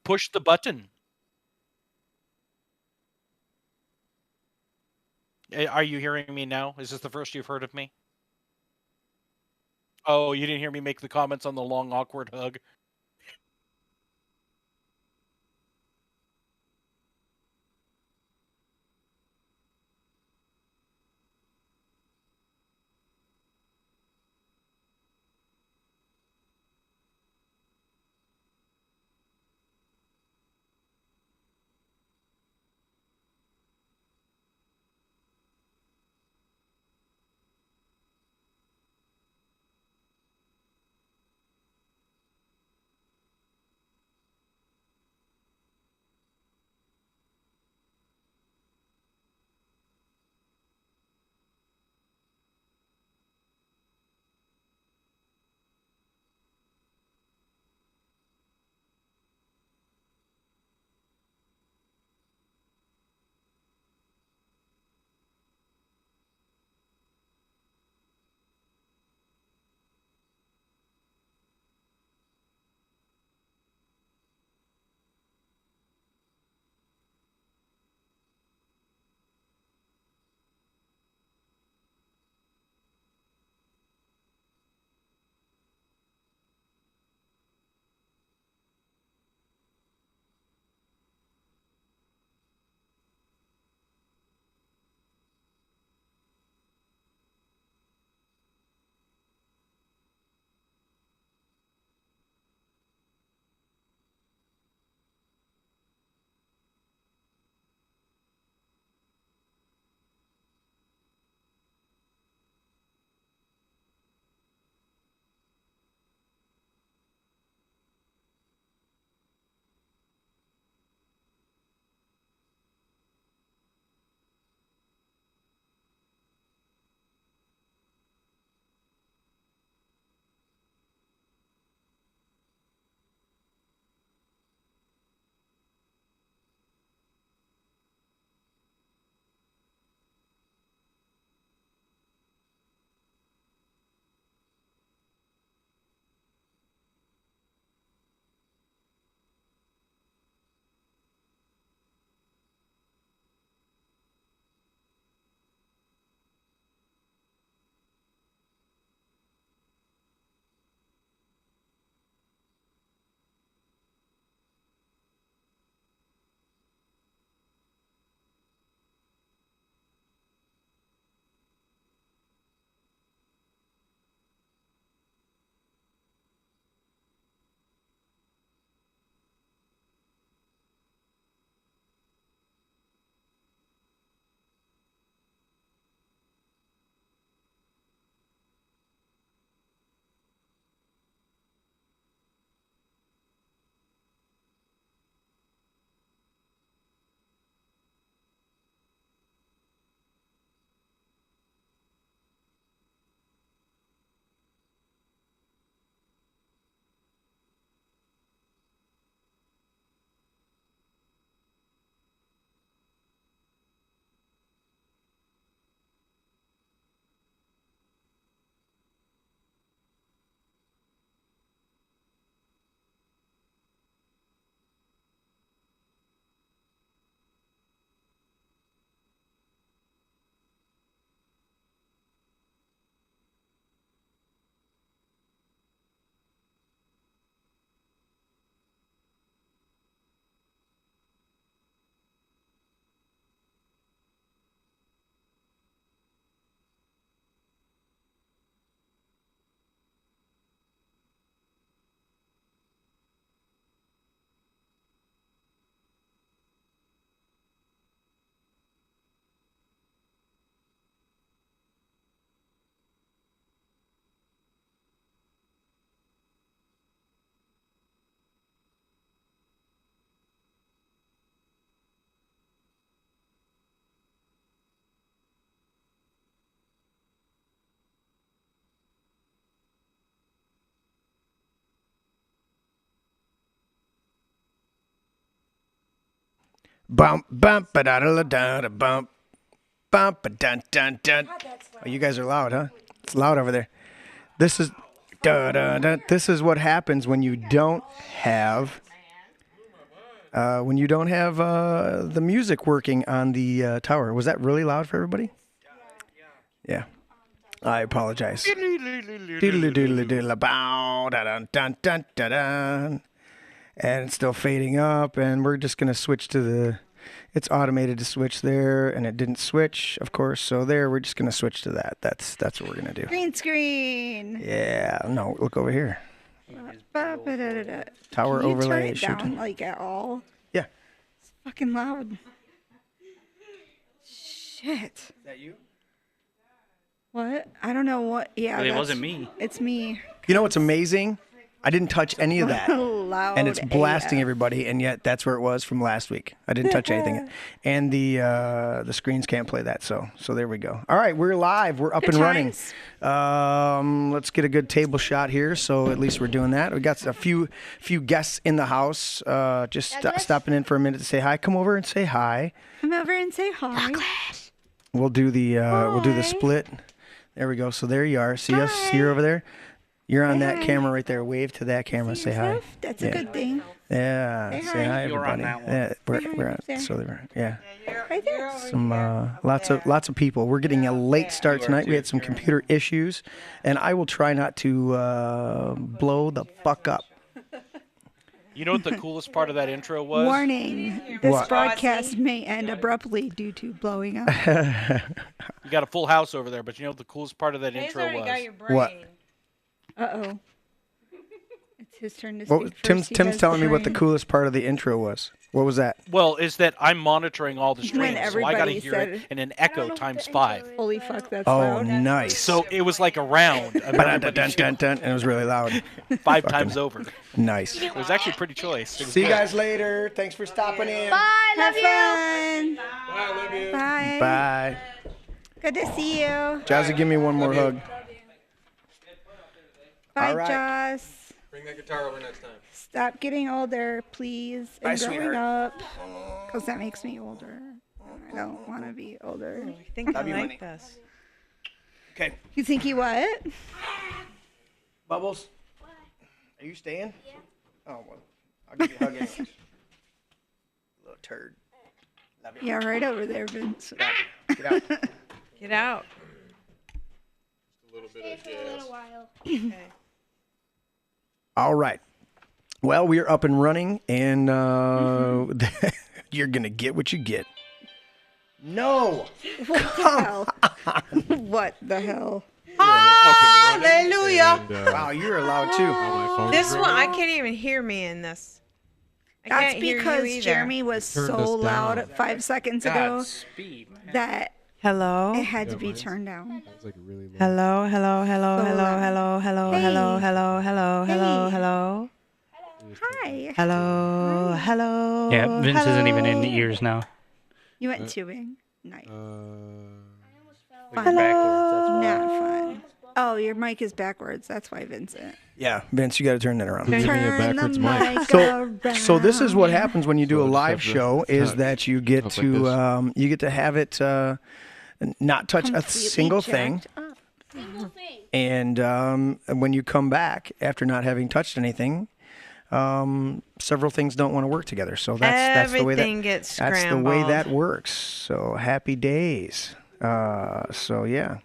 Push the button. Are you hearing me now? Is this the first you've heard of me? Oh, you didn't hear me make the comments on the long, awkward hug? Bump, bump, ba da da da da bump, bump, ba dun dun dun. Oh, you guys are loud, huh? It's loud over there. This is da da da. This is what happens when you don't have when you don't have the music working on the tower. Was that really loud for everybody? Yeah. I apologize. Doodle-doodle-doodle-bow, da-dun-dun-dun-dun-dun. And it's still fading up, and we're just going to switch to the... It's automated to switch there, and it didn't switch, of course. So there, we're just going to switch to that. That's what we're going to do. Green screen. Yeah. No, look over here. Ba-ba-da-da-da. Tower Can you overlay. turn it down, like, at all? Yeah. It's fucking loud. Shit. Is that you? What? I don't know what. Yeah, It wasn't me. It's me. You know what's amazing? I didn't touch any of that. Loud And it's blasting AF. everybody, and yet that's where it was from last week. I didn't touch anything. And the screens can't play that, so there we go. All right, we're live. We're up Good and running. times. Let's get a good table shot here, so at least we're doing that. We got a few guests in the house, just stopping in for a minute to say hi. Come over and say hi. Come over and say hi. We'll do the split. There we go. So there you are. See us? See her over there? You're on that camera right there. Wave to that camera. Say hi. That's a good thing. Yeah. Say hi, You're on everybody. that one. Yeah, we're on. There. So there. Yeah. Right there. Some lots of people. We're getting a late start tonight. We had some computer issues, and I will try not to blow the fuck up. You know what the coolest part of that intro was? Warning. This What? broadcast may end abruptly due to blowing up. You got a full house over there, but you know what the coolest part of that intro was? What? Uh-oh. It's his turn to What? speak Tim's first. He does telling me what the brain. coolest part of the intro was. What was that? Well, is that I'm monitoring all the streams, so I got to everybody hear said it it. in an echo times 5. Holy fuck, that's Oh, loud. nice. So it was like a round of Dun, everybody dun, dun, dun, and it was really loud. 5 times over. Nice. It was actually pretty choice. It was See you good. guys later. Thanks for stopping in. Bye, Have love you. fun. Bye, love you. Bye. Bye. Good to see you. Jazzy, give me one more hug. Bye, All right. Joss. Bring that guitar over next time. Stop getting older, please, Bye, and growing sweetheart. up, because that makes me older. I don't want to be older. I think Love I you, like honey. this. Okay. You think he what? Bubbles? Are you staying? Yeah. Oh, well, I'll give you a hug anyways. Little turd. Love you. Yeah, right over there, Vince. Get out. Get out. A little bit Stay of for a jazz. little while. Okay. All right. Well, we are up and running, and you're going to get what you get. No. What the hell? What the hell? Hallelujah. Wow, you're allowed too. This one, I can't even hear me in this. I That's can't hear you because either. Jeremy was Turned so us loud down. 5 seconds ago Godspeed, man. that Hello. it had to be turned down. Sounds like a really low. Hello, hello, hello, So hello, loud. hello, hello, Hey. hello, hello, hello, hello, Hey. hello, Hi. hello, hello. Yeah, Vince isn't even in the hello. ears now. You went tubing. Nice. Fun. Not fun. Oh, your mic is backwards. That's why, Vincent. Yeah, Vince, you got to turn that around. Give me a Turn backwards the mic. mic So this is what around. happens when you do a So I just live have to show is touch. that you get Up like to this. you get to have it not touch a Completely single thing, jacked up. Single thing. and when you come back after not having touched anything, several things don't want to work together. So that's the way that Everything gets that's the scrambled. way that works. So happy days. So yeah.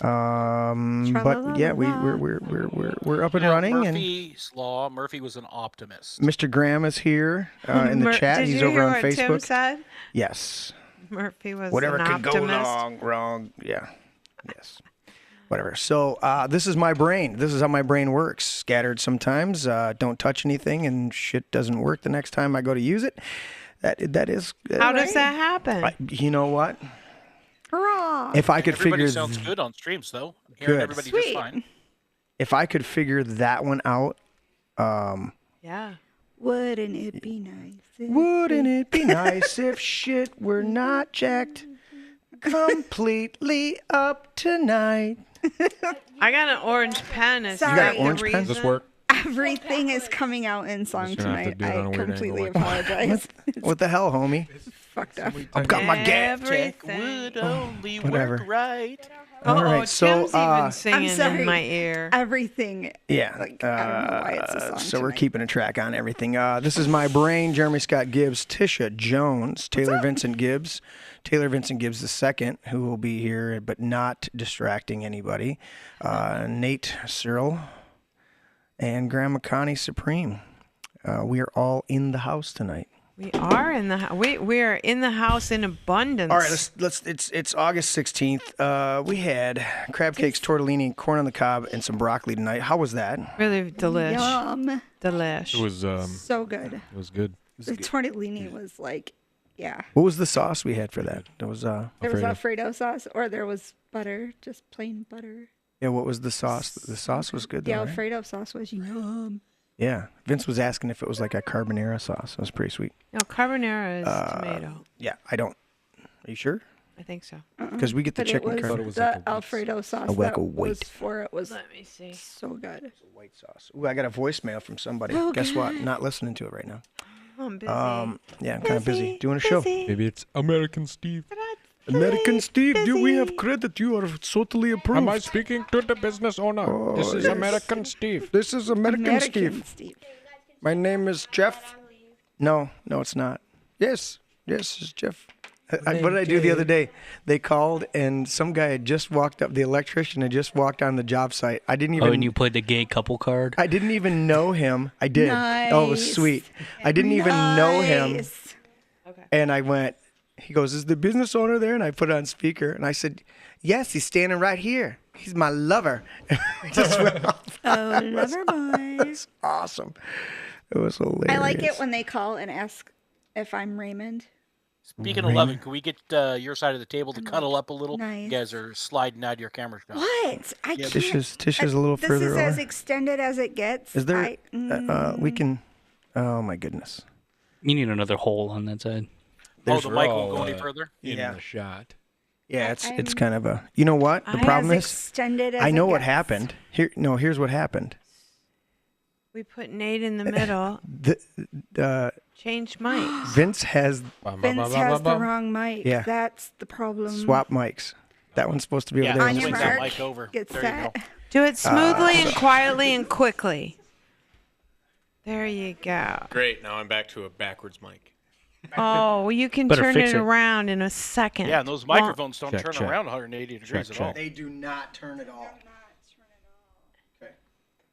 But yeah, we're up and You know, running, and Murphy's Law. Murphy was an optimist. Mr. Graham is here in the chat. Did He's you over hear on what Facebook. Tim said? Yes. Murphy was Whatever an could optimist. go wrong. Yeah. Yes. Whatever. So this is my brain. This is how my brain works. Scattered sometimes. Don't touch anything, and shit doesn't work the next time I go to use it. That is. How does that happen? You know what? Hurrah! If I could Everybody figure sounds good on streams, though. Hearing Good. everybody just Sweet. fine. if I could figure that one out, Yeah. Wouldn't it be nice? wouldn't it be nice if shit were not checked completely up tonight? I got an orange pen. Is Sorry. You got that an orange the pen? reason? Does this work? Everything is coming out in song Just gonna have to tonight. do it on I a weird completely angle. apologize. It's What the hell, homie? fucked up. I've got my gas. Check Everything. would only Whatever. work right. All right, Tim's so even singing sorry. in my ear. Everything. yeah, Like, I don't know why it's a song so we're tonight. keeping a track on everything. This is my brain, Jeremy Scott Gibbs, Tisha Jones, Taylor Vincent Gibbs, Taylor Vincent Gibbs II, who will be here but not distracting anybody, Nate Searle, and Grandma Connie Supreme. We are all in the house tonight. We are in the we are in the house in abundance. All right, let's. It's August 16th. We had crab cakes, tortellini, corn on the cob, and some broccoli tonight. How was that? Really delish. Yum. Delish. It was So good. it was good. The tortellini was like, yeah. What was the sauce we had for that? There was There was Alfredo sauce, or there was butter, just plain butter. yeah. What was the sauce? The sauce was good. The Though, right? Alfredo sauce was yum. Yeah. Vince was asking if it was like a carbonara sauce. It was pretty sweet. No, carbonara is tomato. Yeah. I don't. Are you sure? I think so. Because we get the But it chicken was carbonara. it was the like a white Alfredo sauce like that a was white. for it was Let me see. so good. White sauce. Ooh, I got a voicemail from somebody. Oh, Guess what? God. Not listening to it right now. I'm busy. Yeah, I'm kind of busy doing a show. Maybe it's American Steve. American Steve, do we have credit? You are totally approved. Am I speaking to the business owner? This is yes. American Steve. This is American Steve. Steve. My name is Jeff. No, it's not. Yes, it's Jeff. What did I do the other day? They called and some guy had just walked up. The electrician had just walked on the job site. I didn't even. Oh, and you played the gay couple card? I didn't even know him. I did. Oh, it was Nice. sweet. I didn't even know him. Nice. And I went, he goes, is the business owner there? And I put it on speaker. And I said, yes, he's standing right here. He's my lover. I just went off. Oh, lover boy. It's awesome. It was hilarious. I like it when they call and ask if I'm Raymond. Speaking of loving, can we get your side of the table to cuddle up a little? Nice. You guys are sliding out of your cameras now. What? I can't. Tisha's a little this further is as over. extended as it gets. Is there, I, we can, oh my goodness. You need another hole on that side. Oh, the mic won't all, go any further? In Yeah. the shot. Yeah, it's I'm- kind of a, you know what? The problem as is, extended as I know it what gets. happened. Here's what happened. We put Nate in the middle. Change mics. Vince has Vince has the wrong mic. Yeah. That's the problem. swap mics. That one's supposed to be Yeah, over there. On and your swing this one's- that mark. mic over. Get There you set. go. Do it smoothly and quietly and quickly. There you go. Great. Now I'm back to a backwards mic. Oh, well, you can Better turn fix it it. around in a second. Yeah, and those Well, microphones don't Check, turn check. around 180 degrees at all. They do not turn at all.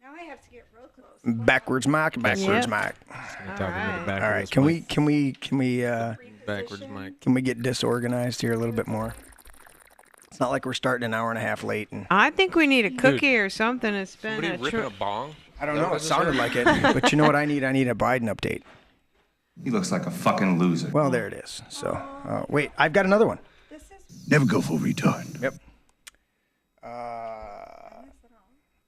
Now I have to get real close. Backwards mic, backwards Yep. mic. I'm talking right. to the back All of right, this can mic. we Backwards mic. can we get disorganized here a little bit more? It's not like we're starting an hour and a half late, and I think we need a cookie or something to spend Somebody a ripping trip. a bong? I don't Is that know. what It this sounded is? like it, but you know what I need? I need a Biden update. He looks like a fucking loser. Well, there it is. So, wait, I've got another one. This is Never go full retard. Yep.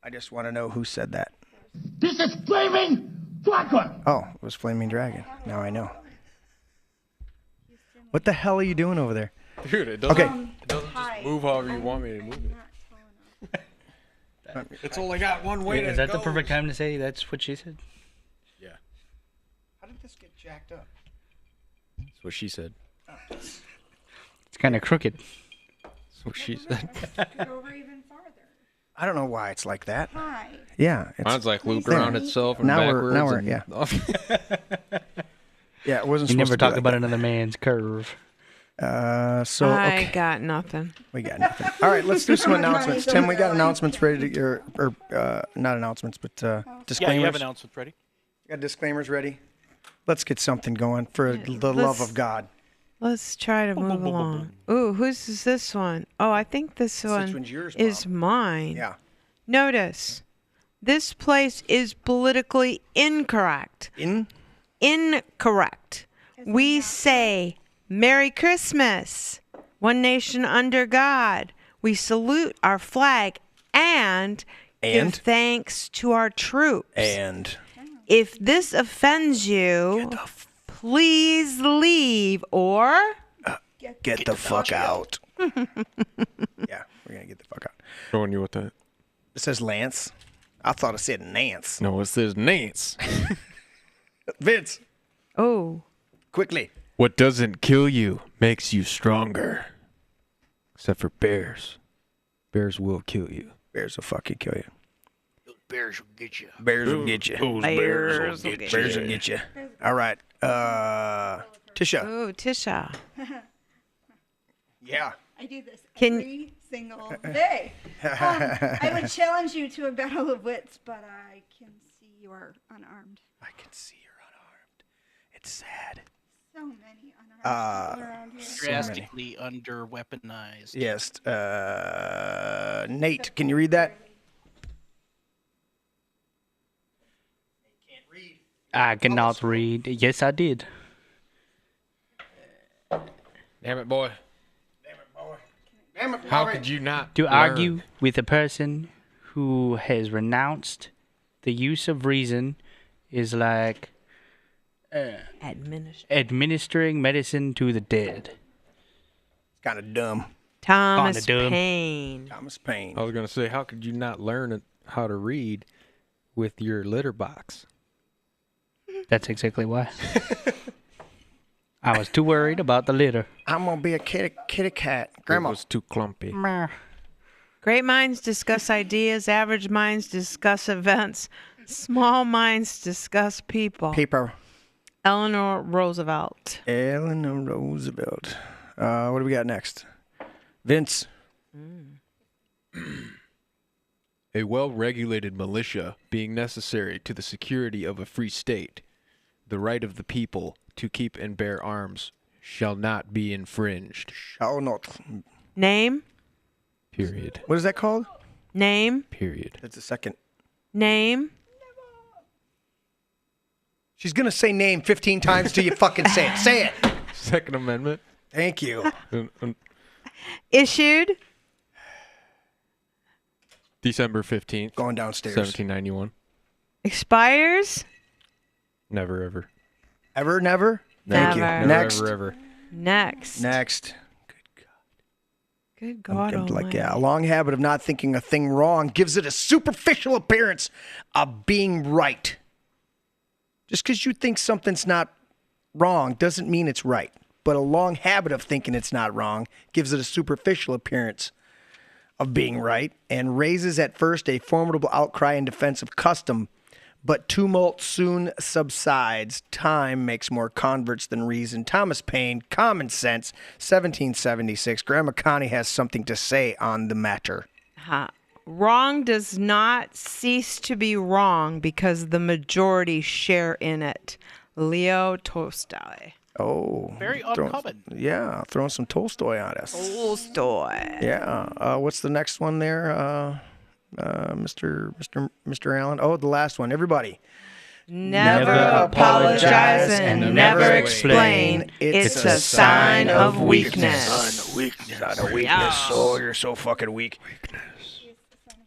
I just want to know who said that. This is flaming dragon. Oh, it was Flaming Dragon. Now I know. What the hell are you doing over there? Dude, it doesn't, Okay. it doesn't just move however you want me to move it. It's only got one way to Is that the go. perfect time to say that's what she said? Yeah. How did this get jacked up? That's what she said. It's kind of crooked. That's what she said. get over even farther. I don't know why it's like that. Hi. Yeah, it's, Mine's like looped There. around itself and Now we're- backwards. now we're- and yeah, it wasn't You supposed never to be talk like about that. another man's curve. So I okay, got nothing. we got nothing. All right, let's do some announcements. Tim, we got announcements ready to, or not announcements, but Yeah, disclaimers. you have announcements ready. Got disclaimers ready. Let's get something going for the love of God. Let's try to move along. Ooh, whose is this one? Oh, I think this one one's yours, is Mom. mine. Yeah. Notice, this place is politically incorrect. Incorrect. We say Merry Christmas, one nation under God. We salute our flag and give And? thanks to our troops. And If this offends you, please leave or get the fuck out. Yeah, we're gonna get the fuck out. showing you what that. It says Lance. I thought it said Nance. No, it says Nance. Vince, oh, quickly. What doesn't kill you makes you stronger. Except for bears. Bears will kill you. Bears will fucking kill you. Bears will get you. Bears will get you. Bears will Bears will get you. All right. Tisha. Ooh, Tisha. Yeah. I do this Can- every single day. I would challenge you to a battle of wits, but I can see you are unarmed. I can see you're unarmed. It's sad. So many unarmed people around here. Drastically under weaponized. Yes. Nate, can you read that? I cannot read. Yes, I did. Damn it, boy. Damn it, How could you not To learn? argue with a person who has renounced the use of reason is like administering medicine to the dead. Kind of dumb. Thomas Kinda dumb. Paine. Thomas Paine. I was going to say, how could you not learn how to read with your litter box? That's exactly why. I was too worried about the litter. I'm gonna be a kitty cat. It Grandma. was too clumpy. Great minds discuss ideas. Average minds discuss events. Small minds discuss people. Paper. Eleanor Roosevelt. Eleanor Roosevelt. What do we got next? Vince. A well-regulated militia being necessary to the security of a free state, the right of the people to keep and bear arms shall not be infringed. Shall not. Name. Period. What is that called? Name. Period. That's the second. Name. She's gonna say name 15 times till you fucking say it. Say it. Second Amendment. Thank you. Issued. December 15th, Going downstairs. 1791. Expires. Never, ever. Ever, never? Thank Never. you. Next. Never, ever. Next. Next. Good God I'm like, almighty. yeah, a long habit of not thinking a thing wrong gives it a superficial appearance of being right. Just because you think something's not wrong doesn't mean it's right. But a long habit of thinking it's not wrong gives it a superficial appearance of being right and raises at first a formidable outcry in defense of custom, but tumult soon subsides. Time makes more converts than reason. Thomas Paine, Common Sense, 1776. Grandma Connie has something to say on the matter. Wrong does not cease to be wrong because the majority share in it. Leo Tolstoy. Oh. Very throwing- uncommon. Yeah, throwing some Tolstoy on us. Tolstoy. Yeah. What's the next one there, Mr. Allen? Oh, the last one. Everybody. Never apologize and never explain. It's a sign of weakness. Sign of weakness. Oh, you're so fucking weak.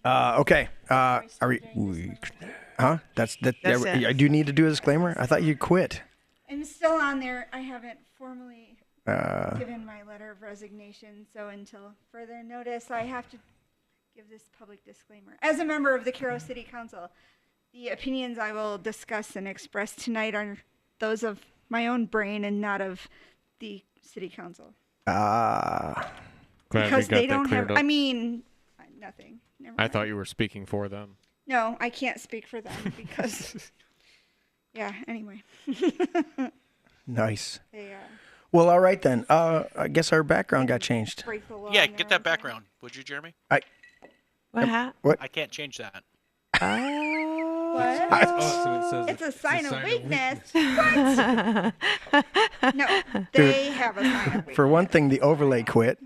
Okay. Are we? Weakness. Huh? That's That's it. do you need to do a disclaimer? I thought you quit. I'm still on there. I haven't formally given my letter of resignation, so until further notice, I have to give this public disclaimer. As a member of the Cairo City Council, the opinions I will discuss and express tonight are those of my own brain and not of the City Council. Glad Because we got they that don't have, cleared up. I mean, nothing. Never I mind. thought you were speaking for them. No, I can't speak for them because, yeah, anyway. Nice. They Well, all right then. I guess our background got changed. break the law. Yeah, and get that everything. background, would you, Jeremy? What happened? I can't change that. What? It's a sign of weakness. What? No, they have a sign of weakness. For one thing, the overlay quit.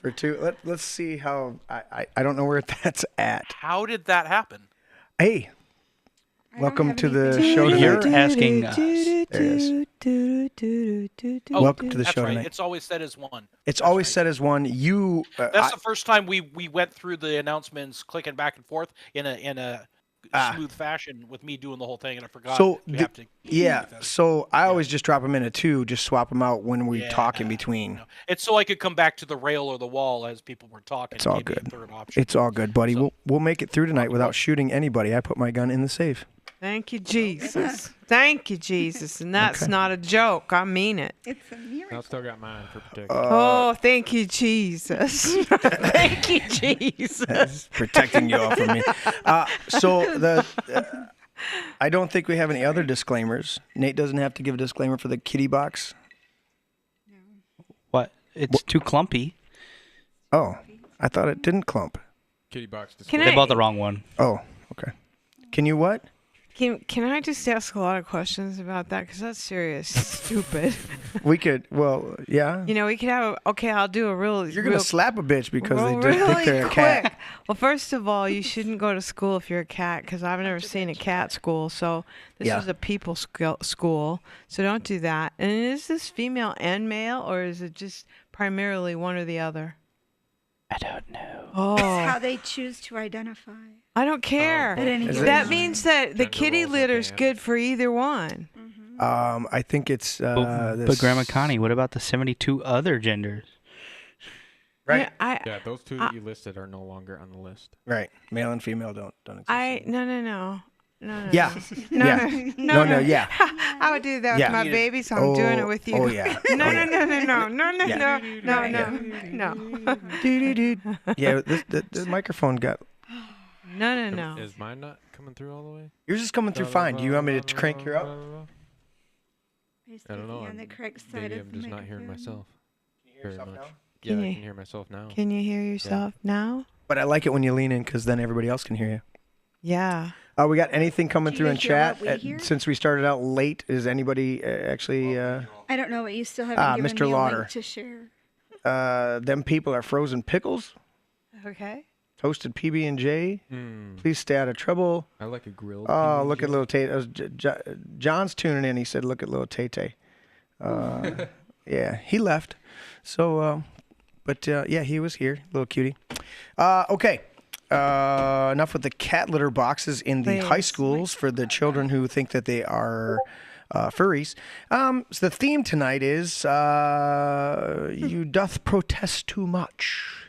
For two, let's see how I don't know where that's at. How did that happen? Hey, I don't welcome have to the anything show to tonight. You're asking us. There it is. Oh, Welcome to the That's show right. tonight. It's always said as one. It's always said as one. You. That's the first time we went through the announcements, clicking back and forth in a smooth fashion with me doing the whole thing, and I forgot. So we the- have to yeah. So I always just drop them in a two, just swap them out when we talk in between. It's so I could come back to the rail or the wall as people were talking. It's all Maybe good. A third option. It's all good, buddy. We'll make it through tonight without shooting anybody. I put my gun in the safe. Thank you, Jesus. Thank you, Jesus. And that's not a joke. I mean it. It's a miracle. I still got mine for protection. Oh, thank you, Jesus. Thank you, Jesus. Protecting you all from me. I don't think we have any other disclaimers. Nate doesn't have to give a disclaimer for the kitty box. What? It's too clumpy. Oh, I thought it didn't clump. Kitty box. Can They I- bought the wrong one. Oh, okay. Can you what? Can I just ask a lot of questions about that? Because that's serious. Stupid. We could, well, yeah. You know, we could have I'll do a You're going to slap a bitch because they Well, just think really they're a quick. cat. Well, first of all, you shouldn't go to school if you're a cat because I've never seen a cat school. So this Yeah. is a people school. So don't do that. And is this female and male or is it just primarily one or the other? I don't know. Oh, How they choose to identify. I don't care. At any Is given That time. means that the Gender kitty roles, I litter's think. good for either one. I think it's But Grandma Connie, what about the 72 other genders? Right. I Yeah, those two that you listed are no longer on the list. Right. Male and female don't exist. no. Yeah. No, Yeah. no, No, yeah. I would do that Yeah. with my baby, so I'm doing it with you. Oh, yeah. No, Oh, no, yeah. no, no, no, no, no, Yeah. no. Yeah, the microphone got... No. Is mine not coming through all the way? Yours is coming through fine. Do you want me to crank her up? Based I don't know. on the correct side Maybe of I'm the just not hearing microphone. myself very much. Can Yeah, I you- can hear myself now. Can you hear yourself now? But I like it when you lean in because then everybody else can hear you. Yeah. We got anything coming Do through you in hear chat? what we hear? Since we started out late, is anybody actually... I don't know, but you still haven't given Mr. me a Lauder. link to share. them people are frozen pickles, Okay. toasted PB&J. Hmm. Please stay out of trouble. I like a grilled. Oh, look PB&J. at little Tay. John's tuning in. He said, "Look at little Tay Tay." Yeah, he left. So, yeah, he was here, little cutie. Okay. Enough with the cat litter boxes in the high schools for the children who think that they are furries. So the theme tonight is you doth protest too much.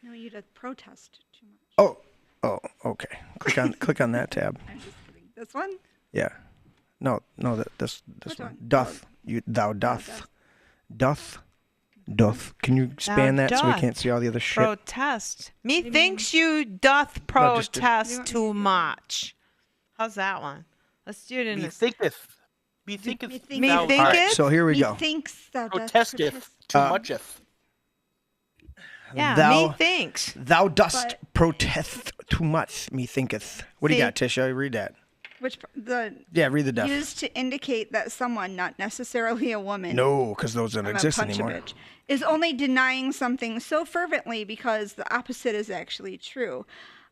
No, you doth protest too much. Oh, okay. Click on that tab. I'm just kidding. This one? Yeah. No, this Which one. one? Doth. Thou doth. Doth. Can you span that so we doth. can't see all the other shit? Protest. Methinks you doth No, just- protest too much. How's that one? Let's do it in a... Methinketh. Methinketh. Methinketh. thou Methinketh? All right, so here we go. Methinks thou doth Protesteth protest. too mucheth. Yeah, Thou- methinks. Thou dost But- protest too much, methinketh. What do you See- got, Tisha? Read that. Which the Yeah, read the def. used to indicate that someone, not necessarily a woman, No, because those don't I'm a exist punch a anymore. bitch, is only denying something so fervently because the opposite is actually true.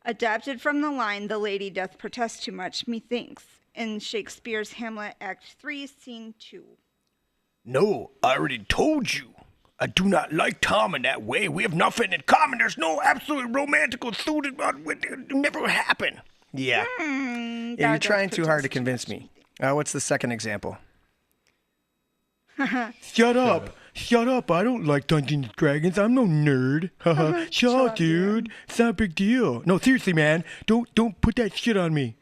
Adapted from the line, "The lady doth protest too much, methinks," in Shakespeare's Hamlet, Act 3, Scene 2. No, I already told you. I do not like Tom in that way. We have nothing in common. There's no absolute romantical suit. It never happened. Yeah. Yeah, thou you're doth trying too hard to protest convince too me. What's the second example? Shut up. Shut up. I don't like Dungeons and Dragons. I'm no nerd. Shut up, dude. It's not a big deal. No, seriously, man. Don't put that shit on me.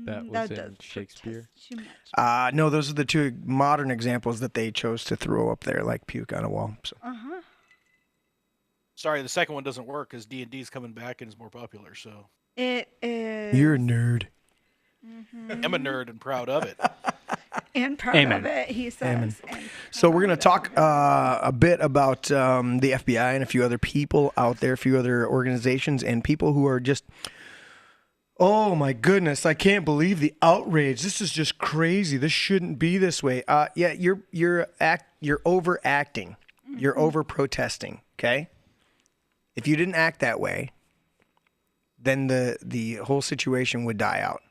That Thou was in doth Shakespeare. protest too much. No, those are the two modern examples that they chose to throw up there like puke on a wall. So. Sorry, the second one doesn't work because D&D's coming back and is more popular. So It is. You're a nerd. I'm a nerd and proud of it. And proud Amen. of it, he says. And So we're going to talk a bit about the FBI and a few other people out there, a few other organizations and people who are just, oh my goodness, I can't believe the outrage. This is just crazy. This shouldn't be this way. Yeah, you're overacting. You're over protesting. Okay. If you didn't act that way, then the whole situation would die out.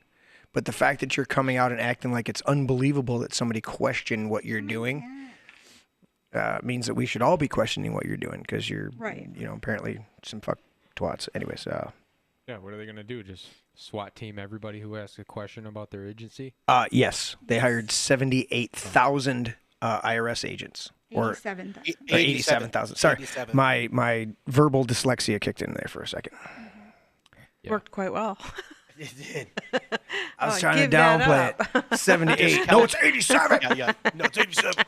But the fact that you're coming out and acting like it's unbelievable that somebody questioned what you're doing means that we should all be questioning what you're doing because you're, Right. apparently some fuck twats. Anyways, Yeah, what are they gonna do? Just SWAT team everybody who asks a question about their agency? yes, they hired 78,000 IRS agents. Or 87,000. 87,000. Sorry, 87. my verbal dyslexia kicked in there for a second. Yeah. Worked quite well. It did. I was Oh, trying to give that downplay it. 78. Just No, it's 87. Yeah. No, it's 87.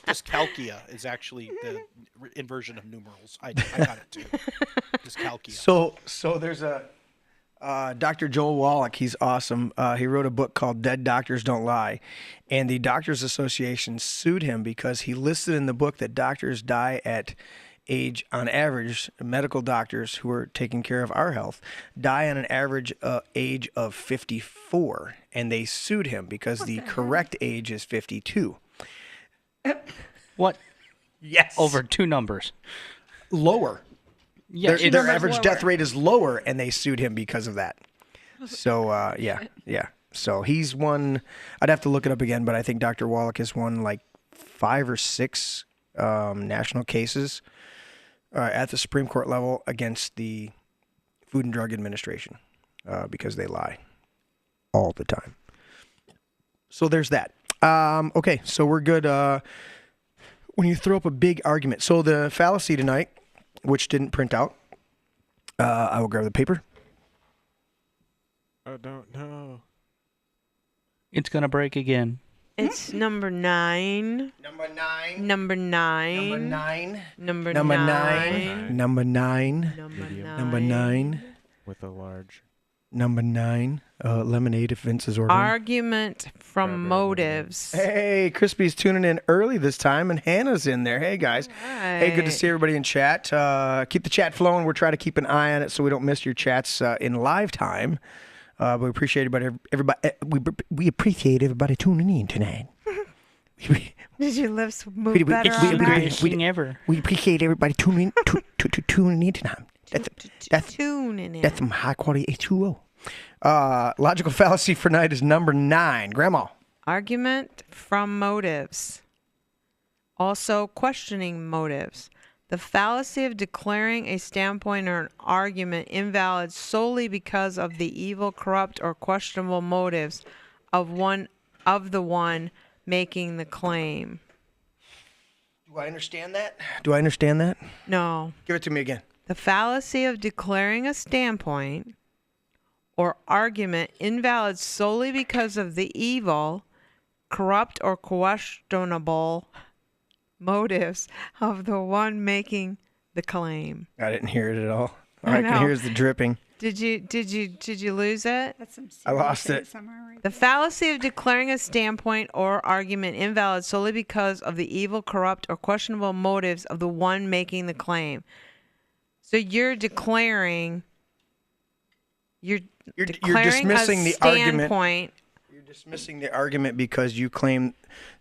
Dyscalculia is actually the inversion of numerals. I got it too. Dyscalculia. So there's a Dr. Joel Wallach. He's awesome. He wrote a book called Dead Doctors Don't Lie. And the Doctors Association sued him because he listed in the book that doctors die at age, on average, medical doctors who are taking care of our health die on an average age of 54. And they sued him because the correct age is 52. What? Yes. Over 2 numbers. Lower. Yeah, Their average death rate is lower, and they sued him because of that. So, yeah. So he's won, I'd have to look it up again, but I think Dr. Wallach has won like 5 or 6 national cases at the Supreme Court level against the Food and Drug Administration because they lie all the time. So there's that. Okay, so we're good. When you throw up a big argument. So the fallacy tonight, which didn't print out, I will grab the paper. I don't know. It's going to break again. It's number 9. Number 9. Number 9. Number 9. Number Number 9. 9. Number 9. Number 9. Number 9. With a large. Number 9. Lemonade if Vince is ordering. Argument from motives. Hey, Crispy's tuning in early this time, and Hannah's in there. Hey, guys. Hey, good to see everybody in chat. Keep the chat flowing. We're trying to keep an eye on it so we don't miss your chats in live time. We appreciate everybody. We appreciate everybody tuning in tonight. Did your lips move better It's on the that? greatest thing ever. We appreciate everybody tuning in tonight. Tuning in. That's some high quality H2O. Logical fallacy for night is number 9. Grandma. Argument from motives. Also, questioning motives. The fallacy of declaring a standpoint or an argument invalid solely because of the evil, corrupt, or questionable motives of the one making the claim. Do I understand that? No. Give it to me again. The fallacy of declaring a standpoint or argument invalid solely because of the evil, corrupt, or questionable motives of the one making the claim. I didn't hear it at all. All I can hear is the dripping. Did you lose it? That's some I lost it. somewhere right The fallacy of declaring a standpoint or argument invalid solely because of the evil, corrupt, or questionable motives of the one making the claim. So you're declaring. You're dismissing the argument. You're dismissing the argument because you claim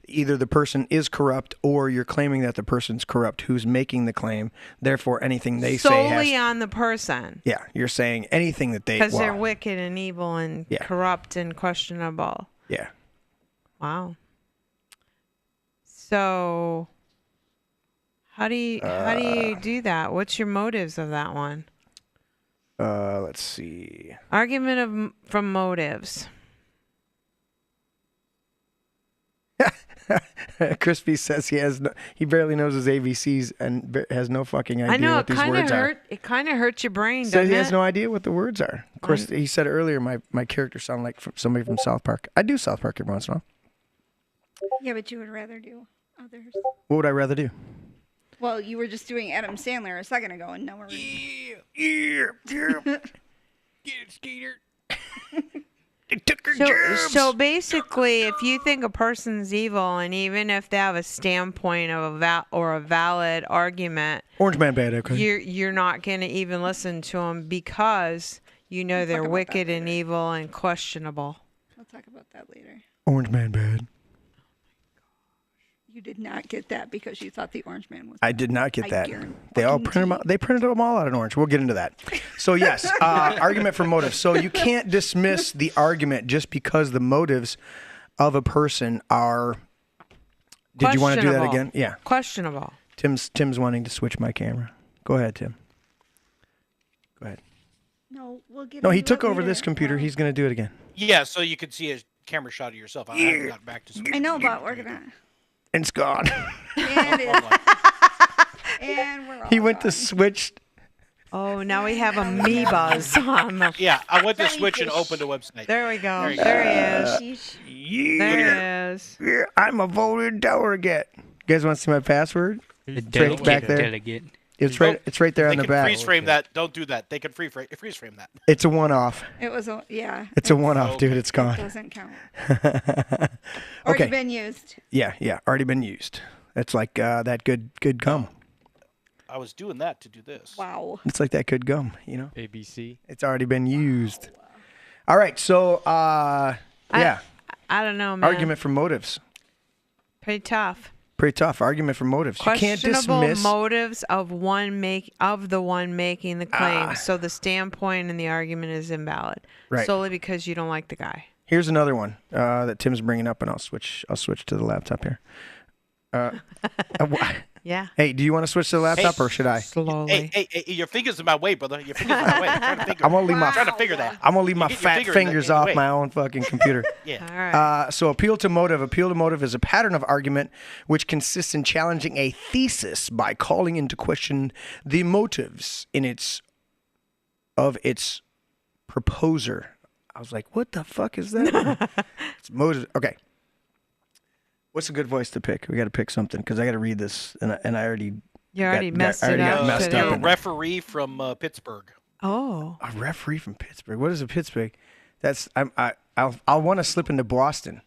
either the person is corrupt or you're claiming that the person's corrupt who's making the claim. Therefore, anything they say has solely on the person. Yeah, you're saying anything that they Because they're wicked and evil and Yeah. corrupt and questionable. Yeah. Wow. So, how do you do that? What's your motives of that one? Let's see. Argument from motives. Crispy says he barely knows his ABCs and has no fucking idea I know what it these kind of words are. It kind of hurts your brain, Says doesn't he it? has no idea what the words are. Of course, he said earlier my character sounded like somebody from South Park. I do South Park every once in a while. Yeah, but you would rather do others. What would I rather do? Well, you were just doing Adam Sandler a second ago, and now we're Get it, Skeeter. They took her germs. So basically, if you think a person's evil, and even if they have a standpoint of a valid argument, Orange Man bad, okay. you're not going to even listen to them because you know they're wicked and evil and questionable. We'll talk about that later. Orange Man bad. You did not get that because you thought the Orange Man was. I did not get that. guarantee They all printed them out. They printed them all out in orange. We'll get into that. So yes, argument for motive. So you can't dismiss the argument just because the motives of a person are. Did you want to do that again? Yeah. Questionable. Tim's wanting to switch my camera. Go ahead, Tim. Go ahead. No, we'll get. No, he into took it over later. this computer. He's going to do it again. Yeah, so you could see a camera shot of yourself. I haven't got back to I know, but we're gonna. And it's gone. And, and we're all He went to gone. switch Oh, now we have amoebas on the. Yeah, I went to switch and opened a website. There we go. There you go. There he is. Sheesh. There he is. Yeah, I'm a voter delegate. You guys want to see my password? It's right back there. Delegate. It's right. It's right there They on the can back. freeze frame that. Don't do that. They can freeze frame that. It's a one-off. It was a, yeah. It's a one-off, dude. It's It gone. doesn't count. Already Okay. been used. Yeah. Already been used. It's like that good gum. I was doing that to do this. Wow. It's like that good gum, you know. ABC. It's already been used. All right. So, yeah. I don't know, man. Argument for motives. Pretty tough. Pretty tough. Argument for motives. You can't Questionable dismiss. motives of the one making the claim, so the standpoint and the argument is invalid. Right. Solely because you don't like the guy. Here's another one that Tim's bringing up, and I'll switch to the laptop here. Yeah. Hey, do you want to switch to the laptop or should I? Slowly. Hey, your fingers in my way, brother. Your fingers in my way. I'm trying to figure, I'm gonna leave my. I'm trying to figure that. I'm gonna leave my You get your fat finger in the- fingers in the off way. my own fucking computer. Yeah. All right. So appeal to motive. Appeal to motive is a pattern of argument which consists in challenging a thesis by calling into question the motives of its proposer. I was like, what the fuck is that? It's motive. Okay. What's a good voice to pick? We got to pick something because I got to read this, and I already. You already messed I it already got up. messed today. up You're a in- referee from Pittsburgh. Oh. A referee from Pittsburgh. What is a Pittsburgh? I'll want to slip into Boston.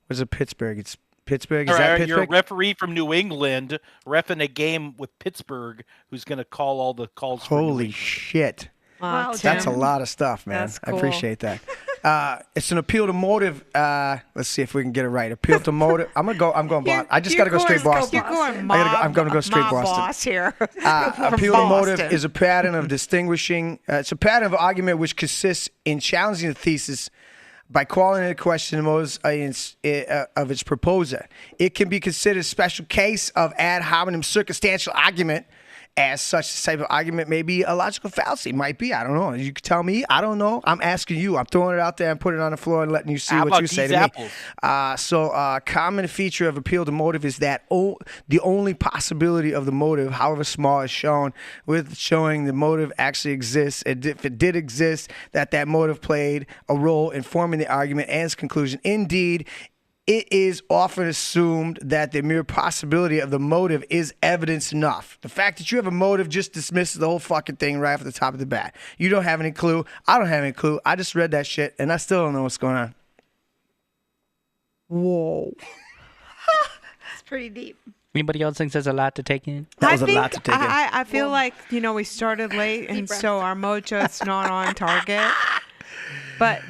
What is a Pittsburgh? It's Pittsburgh. Is that You're a Pittsburgh? referee from New England, reffing a game with Pittsburgh, who's going to call all the calls. for New Holy England. shit. Wow, Tim. That's a lot of stuff, man. That's I cool. appreciate that. It's an appeal to motive. Let's see if we can get it right. Appeal to motive. I'm going Boston. I just got to go straight Boston. You're going I'm going to go straight mob Boston. boss here. Appeal to motive Boston. is a pattern of distinguishing. It's a pattern of argument which consists in challenging the thesis by calling into question the motives of its proposer. It can be considered a special case of ad hominem circumstantial argument. As such, this type of argument may be a logical fallacy. Might be. I don't know. You can tell me. I don't know. I'm asking you. I'm throwing it out there and putting it on the floor and letting you see How what about you say these to apples? me. So, common feature of appeal to motive is that the only possibility of the motive, however small, is shown with showing the motive actually exists. And if it did exist, that motive played a role in forming the argument and its conclusion. Indeed, it is often assumed that the mere possibility of the motive is evidence enough. The fact that you have a motive just dismisses the whole fucking thing right off the top of the bat. You don't have any clue. I don't have any clue. I just read that shit, and I still don't know what's going on. Whoa. It's pretty deep. Anybody else thinks there's a lot to take in? That was a lot to take in. I feel like, we started late, and breath. so our mojo's not on target. But,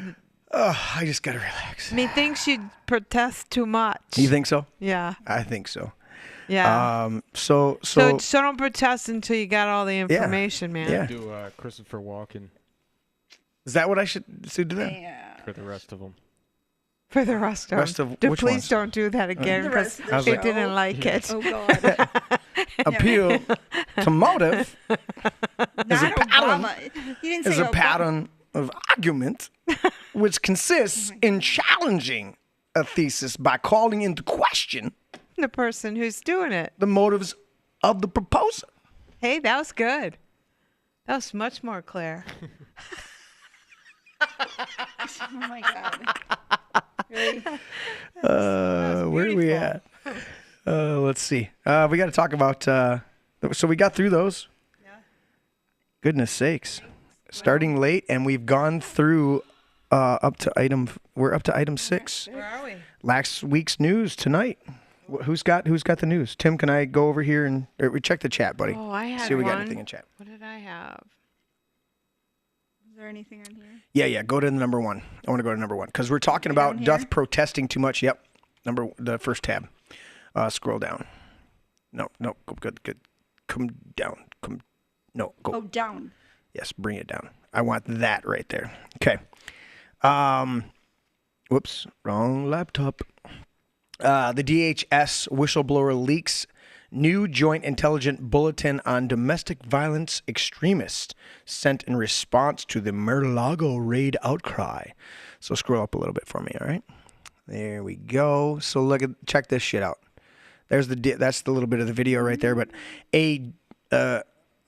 Oh, I just gotta relax. things should protest too much. You think so? Yeah. I think so. Yeah. So so don't protest until you got all the information, man. Yeah. Do Christopher Walken Is that what I should do? That? Yeah. for the rest of them. For the rest of Rest them. of which Please ones? don't do that again The because rest of the I was they like- didn't like it. Oh, God. Appeal to motive Not pattern. Obama. You didn't say is a Obama. pattern of argument which consists in challenging a thesis by calling into question The person who's doing it. the motives of the proposer. Hey, that was good. That was much more clear. Oh, my God. Really? Where are we at? Let's see. We got to talk about. So we got through those. Yeah. Goodness sakes! Starting late, and we've gone through up to item. We're up to item 6. Where are we? Last week's news tonight. Who's got the news? Tim, can I go over here and we check the chat, buddy? Oh, I had See if we got one. anything in chat. What did I have? Is there anything on here? Yeah. Go to the number 1. I want to go to number 1 because we're talking Way about down doth here? protesting too much. Yep, the first tab. Scroll down. No, good. Come down. Go. Oh, down. Yes, bring it down. I want that right there. Okay. Whoops, wrong laptop. The DHS whistleblower leaks new joint intelligence bulletin on domestic violence extremists sent in response to the Mar-a-Lago raid outcry. So scroll up a little bit for me, all right? There we go. So check this shit out. That's the little bit of the video right there. But a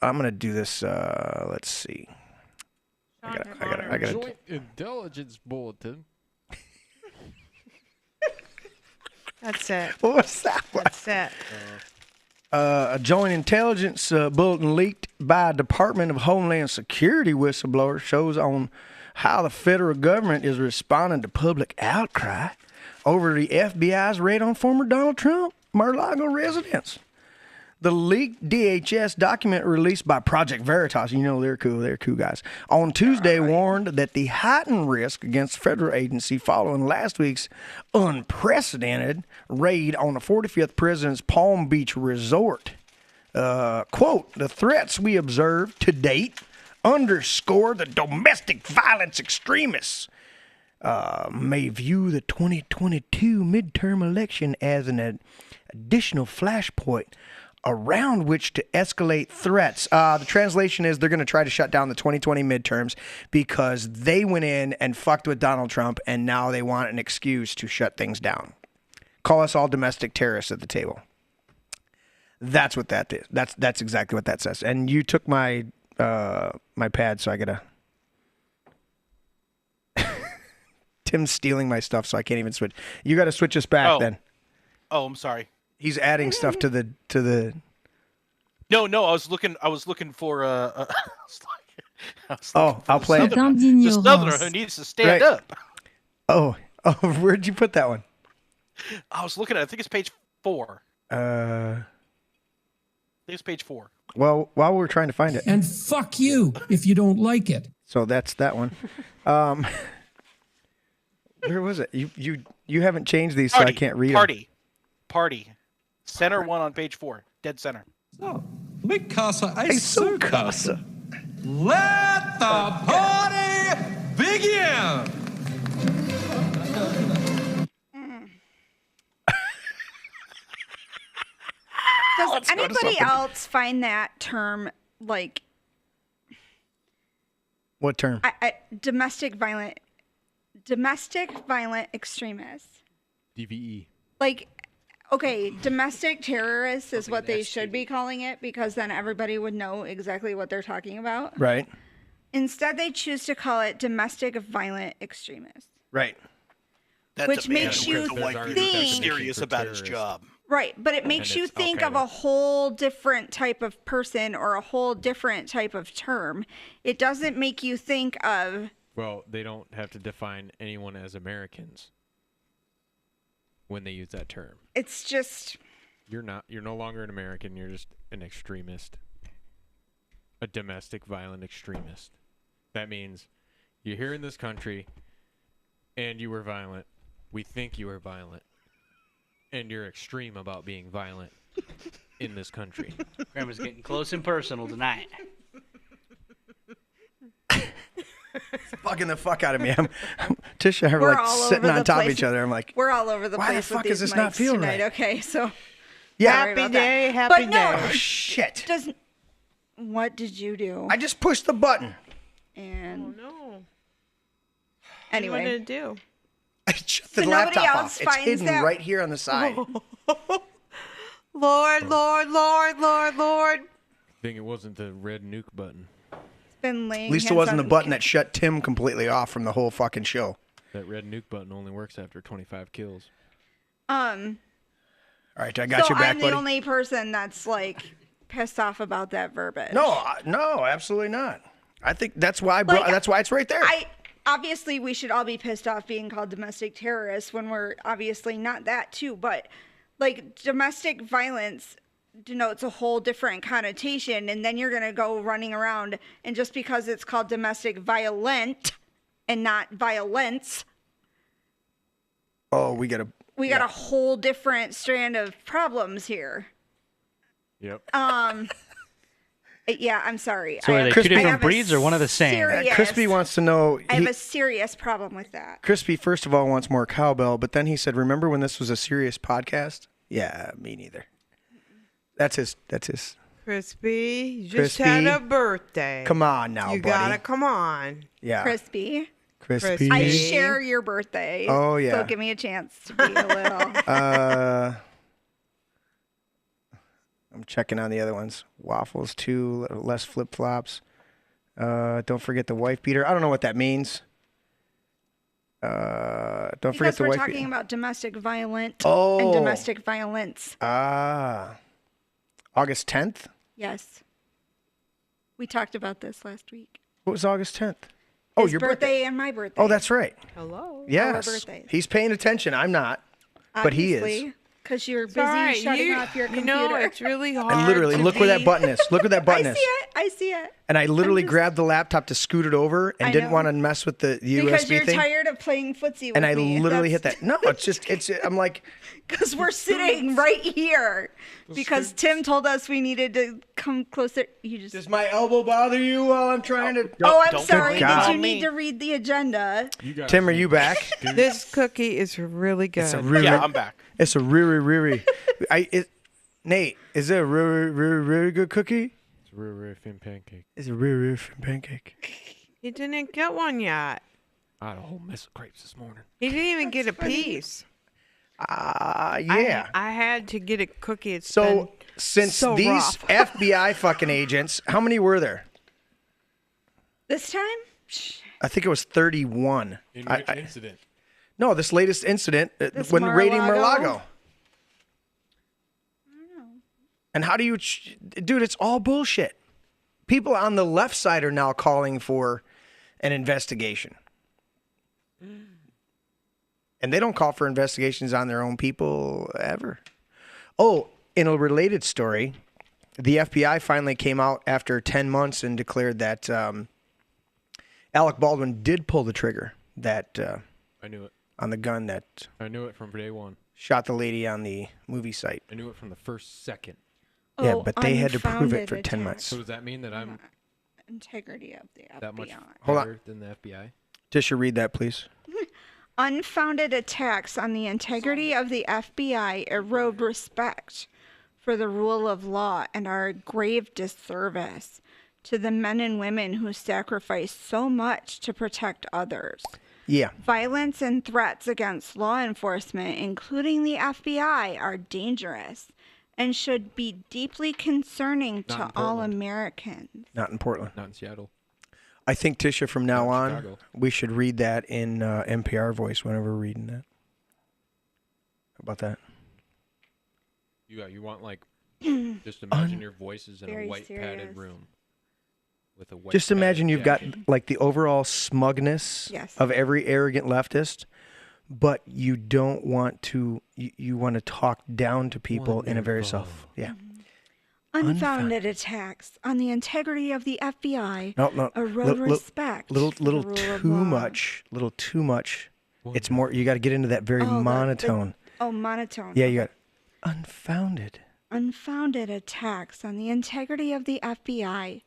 I'm gonna do this. Let's see. I gotta. Joint Intelligence Bulletin. That's it. What was that one? That's it. A joint intelligence bulletin leaked by a Department of Homeland Security whistleblower shows on how the federal government is responding to public outcry over the FBI's raid on former Donald Trump Mar-a-Lago residence. The leaked DHS document released by Project Veritas, you know they're cool guys, on Tuesday warned that the heightened risk against the federal agency following last week's unprecedented raid on the 45th President's Palm Beach resort. Quote, the threats we observed to date underscore the domestic violence extremists may view the 2022 midterm election as an additional flashpoint around which to escalate threats. The translation is they're going to try to shut down the 2020 midterms because they went in and fucked with Donald Trump, and now they want an excuse to shut things down. Call us all domestic terrorists at the table. That's what that is. That's exactly what that says. And you took my my pad, so I gotta. Tim's stealing my stuff, so I can't even switch. You got to switch us back then. Oh, I'm sorry. He's adding stuff to the. No, I was looking for I'll play it. The Southerner who needs to stand up. Oh, where'd you put that one? I was looking at. I think it's page 4. I think it's page 4. Well, while we're trying to find it. And fuck you if you don't like it. So that's that one. Where was it? You haven't changed these, so I can't read them. Party. Center one on page 4. Dead center. So, mi casa è su casa. Let the party begin! Does anybody else find that term, like... What term? Domestic violent extremists. DVE. Like, okay, domestic terrorists is what they should be calling it, because then everybody would know exactly what they're talking about. Right. Instead, they choose to call it domestic violent extremists. Right. Which makes you think serious about his job. Right, but it makes you think of a whole different type of person or a whole different type of term. It doesn't make you think of... Well, they don't have to define anyone as Americans when they use that term. It's just... You're no longer an American, you're just an extremist. A domestic violent extremist. That means you're here in this country and you were violent. We think you were violent. And you're extreme about being violent in this country. Grandma's getting close and personal tonight. Fucking the fuck out of me. Tisha and I are like sitting on top of each other. I'm like, we're all over the place. Why the fuck is this not feeling right? Okay, so happy day, happy day. Oh shit! What did you do? I just pushed the button. And no. Anyway, what did it do? I shut the laptop off. It's hidden right here on the side. Lord. I think it wasn't the red nuke button. Been laying At least it wasn't the button that shut Tim completely off from the whole fucking show. That red nuke button only works after 25 kills. All right, I got your back, I'm buddy. the only person that's like pissed off about that verbiage. No, absolutely not. I think that's why that's why it's right there. Obviously, we should all be pissed off being called domestic terrorists when we're obviously not that too. But like domestic violence denotes a whole different connotation, and then you're gonna go running around, and just because it's called domestic violent and not violence, we got a whole different strand of problems here. Yep. Yeah, I'm sorry. So are they two different breeds or one of the same? Crispy wants to know. I have a serious problem with that. Crispy, first of all, wants more cowbell, but then he said, "Remember when this was a serious podcast?" Yeah, me neither. That's his. Crispy, you just had a birthday. Come on now, you buddy. Gotta come on. Yeah. Crispy. I share your birthday. Oh yeah. So give me a chance to be a little. I'm checking on the other ones. Waffles, 2, less flip-flops. Don't forget the wife beater. I don't know what that means. Don't forget Because the we're wife talking beater. about domestic violence Oh. and domestic violence. August 10th? Yes. We talked about this last week. What was August 10th? Oh, His your birthday and my birthday. Oh, that's right. Hello. Yes. birthdays. He's paying attention. I'm not. But he is. Because you're It's busy all right. shutting off your computer. You know, it's really hard. And literally, to look where that be- button is. Look where that button I is. see it. I see it. And I literally just- grabbed the laptop to scoot it over and I didn't know. want to mess with the USB Because you're thing. tired of playing footsie with And I me. literally hit that. No, I'm like, Because we're sitting right here. Because Tim told us we needed to come closer. You just. does my elbow bother you while I'm trying to? Oh, I'm don't sorry. God. Did you need to read the agenda? Tim, are you back? This cookie is really good. It's a really, Yeah, I'm back. It's a really. Nate, is it a really good cookie? It's a real thin pancake. It's a really thin pancake. He didn't get one yet. I had a whole mess of crepes this morning. He didn't even get a piece. Yeah. I had to get a cookie. It's So been since so these rough. FBI fucking agents, how many were there? This time? I think it was 31. In which incident? No, this latest incident This when raiding Mar-a-Lago? Mar-a-Lago. And how do you, dude? It's all bullshit. People on the left side are now calling for an investigation, and they don't call for investigations on their own people ever. Oh, in a related story, the FBI finally came out after 10 months and declared that Alec Baldwin did pull the trigger that I knew it. on the gun that I knew it from day one. shot the lady on the movie site. I knew it from the first second. Yeah, Oh, but they had to prove it unfounded for 10 attack. months. So does that mean that I'm Integrity of the FBI. that much Hold on. better than the FBI? Tisha, read that, please. Unfounded attacks on the integrity of the FBI erode respect for the rule of law and are a grave disservice to the men and women who sacrifice so much to protect others. Yeah. Violence and threats against law enforcement, including the FBI, are dangerous and should be deeply concerning Not to in all Portland. Americans. Not in Portland. Not in Seattle. I think, Tisha, from now Not in on, Chicago. we should read that in NPR voice whenever we're reading that. How about that? You want like just imagine your voices in Very a white serious. padded room with a white. Just imagine padded you've got jacket. like the overall smugness Yes. of every arrogant leftist, but you don't want to, you want to talk down to people in a very self. Yeah. Unfounded attacks on the integrity of the FBI No. erode respect. Little for the rule of too law. much. Little too much. It's more, you got to get into that very monotone. Monotone. Yeah, you got unfounded. Unfounded attacks on the integrity of the FBI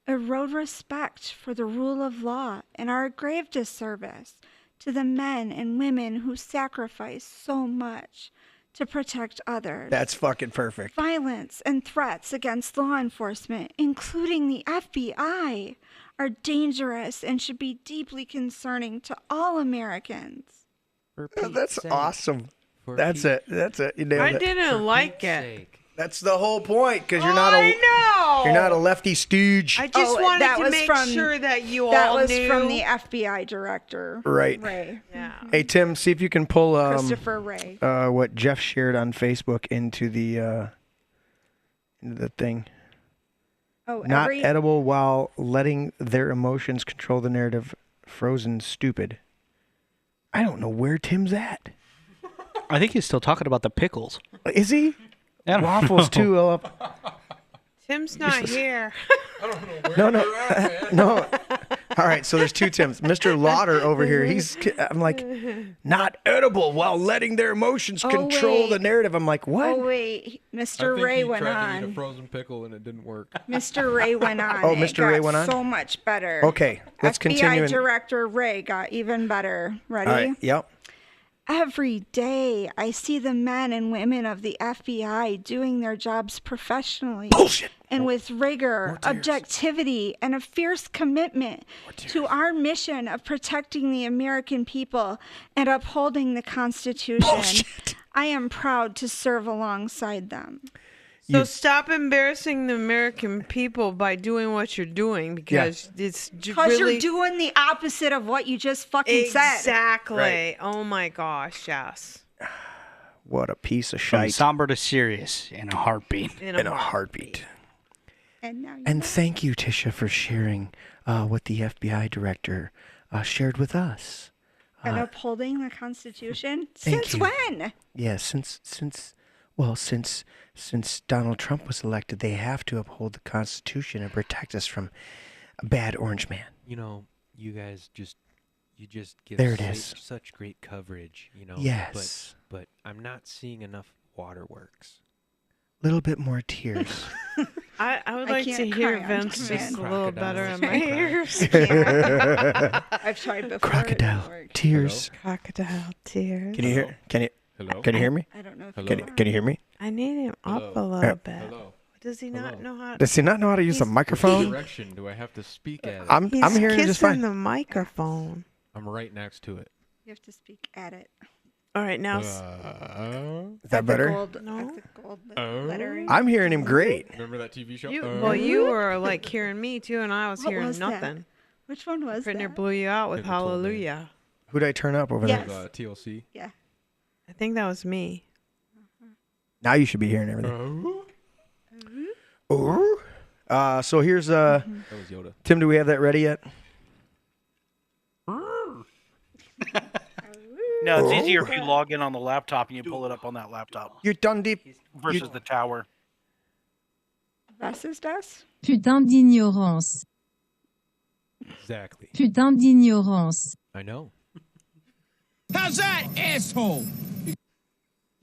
erode respect for the rule of law and are a grave disservice to the men and women who sacrifice so much to protect others. That's fucking perfect. Violence and threats against law enforcement, including the FBI, are dangerous and should be deeply concerning to all Americans. That's awesome. For That's it. That's it. You nailed I it. didn't like it. That's the whole point, because you're not I know. you're not a lefty stooge. I just Oh, wanted that to was make from- sure that you That all was knew. from the FBI director, Right. Ray. Yeah. Hey Tim, see if you can pull Christopher Ray. what Jeff shared on Facebook into the thing. Oh, Not edible while letting their emotions control the narrative. Frozen stupid. I don't know where Tim's at. I think he's still talking about the pickles. Is he? I don't Waffles know. too. Tim's not here. No. No. All right, so there's two Tims. Mr. Lauder over here, I'm like, not edible while letting their emotions control the wait. narrative. I'm like, what? Oh wait, I Mr. think Ray he went tried to eat a on. frozen pickle and it didn't work. Mr. Ray went on. Oh, It Mr. Ray got went on? So much better. Okay, let's FBI continue. Director Ray got even better. Ready? All right, yep. Every day, I see the men and women of the FBI doing their jobs professionally Bullshit. and with rigor, objectivity, and a fierce commitment to our mission of protecting the American people and upholding the Constitution. Bullshit. I am proud to serve alongside them. So stop embarrassing the American people by doing what you're doing because it's Because really... you're doing the opposite of what you just fucking said. Exactly. Right. Oh my gosh, yes. What a piece of From shite. somber to serious in a heartbeat. In a heartbeat. And now you And know. thank you, Tisha, for sharing what the FBI director shared with us. And upholding the Constitution? Thank Since you. when? Yeah, since Donald Trump was elected, they have to uphold the Constitution and protect us from a bad orange man. You know, you guys just give There it is. such great coverage, you know. Yes. But I'm not seeing enough waterworks. Little bit more tears. I would I like to can't hear cry on Vince just a command. little better in my Crocodiles. ears. I've tried before. it Crocodile didn't work. tears. Crocodile tears. Can you hear? Hello? Can you hear me? I don't know if Can you hear me? I need him up a Hello? little bit. Hello? Does he not Hello? know how to... Does he not know how to use a He's- What microphone? direction do I have to speak at? I'm He's hearing kissing it just fine. the microphone. I'm right next to it. You have to speak at it. All right, now... Is that At the better? gold, No. at the gold lettering. I'm hearing him great. Remember that TV show? well, you were like hearing me too, and I was What hearing was that? nothing. Which one was Brittany that? blew you out with People told me. Hallelujah. Who'd I turn up over Yes. there? TLC. Yeah. I think that was me. Now you should be hearing everything. Ooh. So here's That was Yoda. Tim. Do we have that ready yet? No, it's easier if you log in on the laptop and you pull it up on that laptop You done deep. versus the tower. Versus das? Putain d'ignorance. Exactly. Putain d'ignorance. I know. How's that, asshole?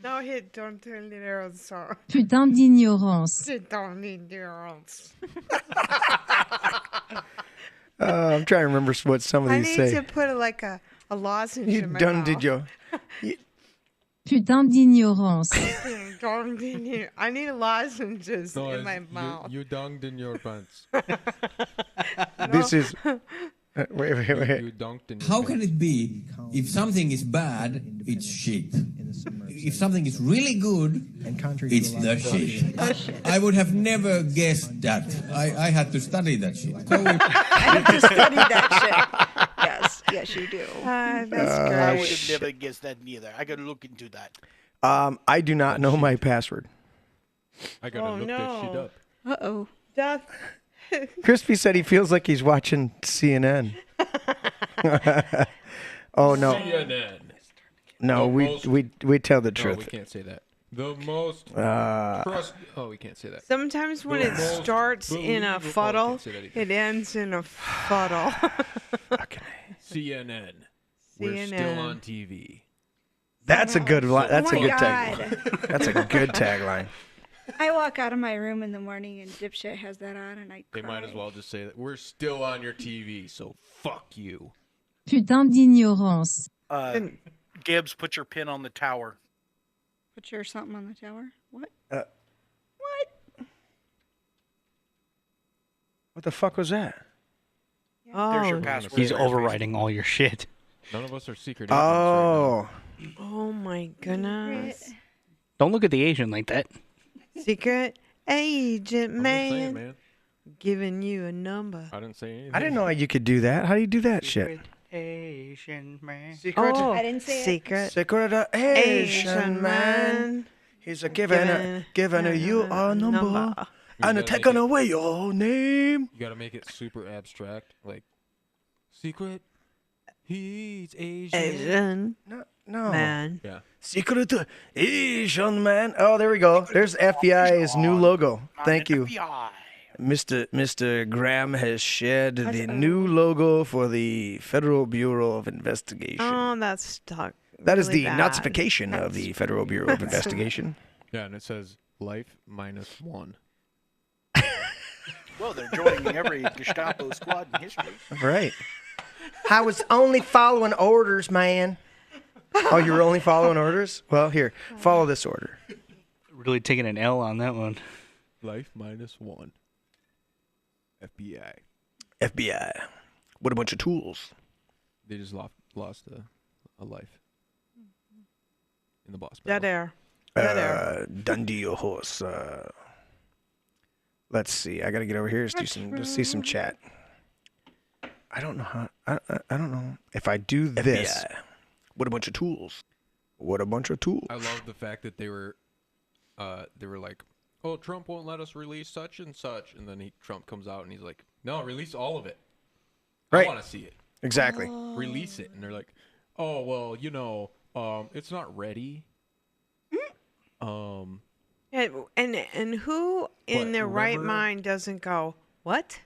No, hit don't tell the arrows, sorry. Putain d'ignorance. Don't need the arrows. I'm trying to remember what some of I these need say. to put like a lozenge You in my done mouth. did yo. Putain d'ignorance. I need lozenges in my mouth. You dunked in your pants. This is. Wait. You dunked in your How pants. can it be if something is bad, it's shit? If something is really good, it's the shit. I would have never guessed that. I had to study that shit. So I have to study that shit. Yes, you do. That's I great. would have never guessed that neither. I gotta look into that. I do not know my password. I gotta look that shit no. up. Uh-oh. Death. Crispy said he feels like he's watching CNN. Oh no, CNN. no, we tell the No, truth. we can't say that. The most trust. Oh, we can't say that. Sometimes when The it most starts in a believable- fuddle, can't say that either. it ends in a fuddle. CNN. We're still CNN. on TV. That's a good line. That's Oh a my good God. tagline. That's a good tagline. I walk out of my room in the morning and dipshit has that on and I They cry. might as well just say that we're still on your TV, so fuck you. Putain d'ignorance. Gibbs, put your pin on the tower. Put your something on the tower? What? What the fuck was that? There's your Oh, password. He's there. overwriting all your shit. None of us are secret agents right Oh, oh my goodness. Don't look at the Asian like that. Secret agent now. I'm just saying, man, man. giving you a number. I didn't say anything. I didn't know you could do that. How do you do that shit? Asian man. Oh, I didn't say it. secret Secret Asian man. He's a giving you a number and a taking away your name. You gotta make it super abstract, like secret. He's Asian. Asian No. man. Yeah. Secret Asian man. Oh, there we go. There's FBI's new logo. Thank you. FBI. Mr. Graham has shared the new logo for the Federal Bureau of Investigation. Oh, that's stuck. That is really the bad. notification of the Federal Bureau of Investigation. Yeah, and it says life -1. Well, they're joining every Gestapo squad in history. Right. I was only following orders, man. Oh, you were only following orders? Well, here, follow this order. Really taking an L on that one. Life -1. FBI. FBI. What a bunch of tools. They just lost a life in the boss Dead battle. air. Dead air. Dundee, your horse. Let's see. I got to get over here. Let's see some chat. I don't know how. I don't know if I do this. FBI. What a bunch of tools. What a bunch of tools. I love the fact that they were like, "Oh, Trump won't let us release such and such," and then Trump comes out and he's like, "No, release all of it. Right. I want to see it. Exactly. Release it." And they're like, "Oh, well, it's not ready." And who in their right mind doesn't go, what?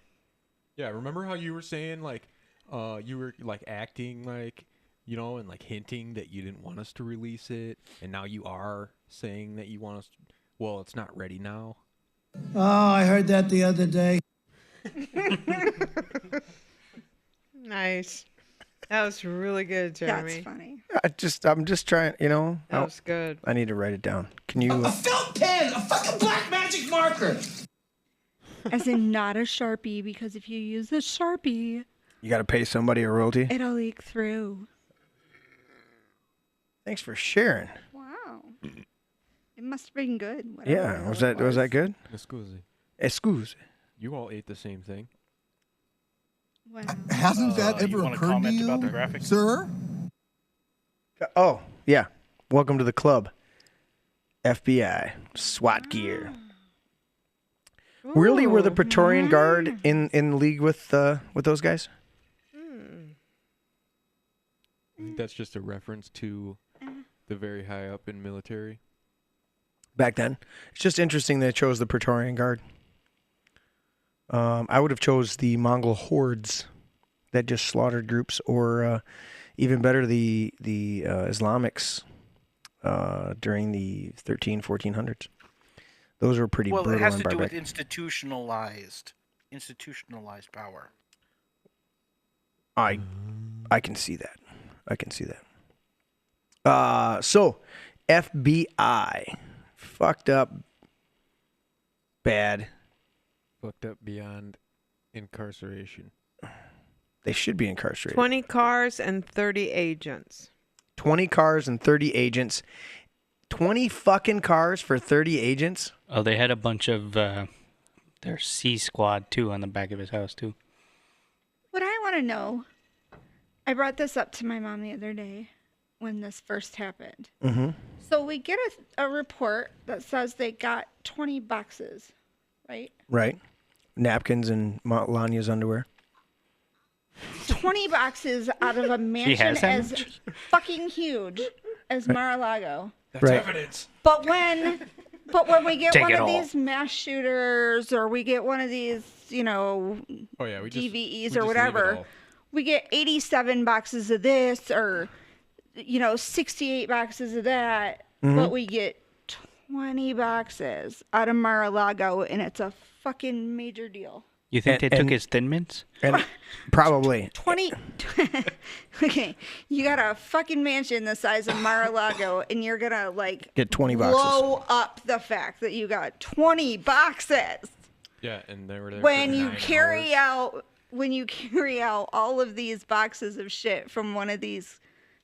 Yeah, remember how you were saying like, you were like acting like, and like hinting that you didn't want us to release it, and now you are saying that you want us. Well, it's not ready now. Oh, I heard that the other day. Nice. That was really good, Jeremy. That's funny. I'm just trying, That was good. I need to write it down. Can you? A felt pen, a fucking black magic marker. As in not a Sharpie, because if you use a Sharpie, You got to pay somebody a royalty. it'll leak through. Thanks for sharing. Wow. It must have been good. Yeah, was that good? Excuse. You all ate the same thing. Wow. Hasn't that ever wanna occurred to comment you, about the graphics? sir? Oh, yeah. Welcome to the club. FBI. SWAT gear. Really, were the Praetorian Guard in league with those guys? I think that's just a reference to the very high up in military. Back then. It's just interesting they chose the Praetorian Guard. I would have chose the Mongol hordes that just slaughtered groups, or even better, the Islamics during the 1400s. Those were pretty brutal it has and to do with barbaric. institutionalized power. I can see that. So FBI fucked up bad. Fucked up beyond incarceration. They should be incarcerated. 20 cars and 30 agents. 20 cars and 30 agents. 20 fucking cars for 30 agents? Oh, they had a bunch of their C squad too on the back of his house too. What I want to know, I brought this up to my mom the other day when this first happened. Mm-hmm. So we get a report that says they got 20 boxes, right? Right. Napkins and Melania's underwear. 20 boxes out of a mansion as fucking huge as Mar-a-Lago. That's evidence. But when we get Take one it of all. these mass shooters, or we get one of these, we DVEs or whatever, we get 87 boxes of this, or 68 boxes of that, but we get 20 boxes out of Mar-a-Lago, and it's a fucking major deal. You think they took his Thin Mints? And probably. 20. Okay, you got a fucking mansion the size of Mar-a-Lago, and you're gonna Get 20 boxes. blow up the fact that you got 20 boxes. Yeah, and they were there When for you 9 carry hours. out all of these boxes of shit from one of these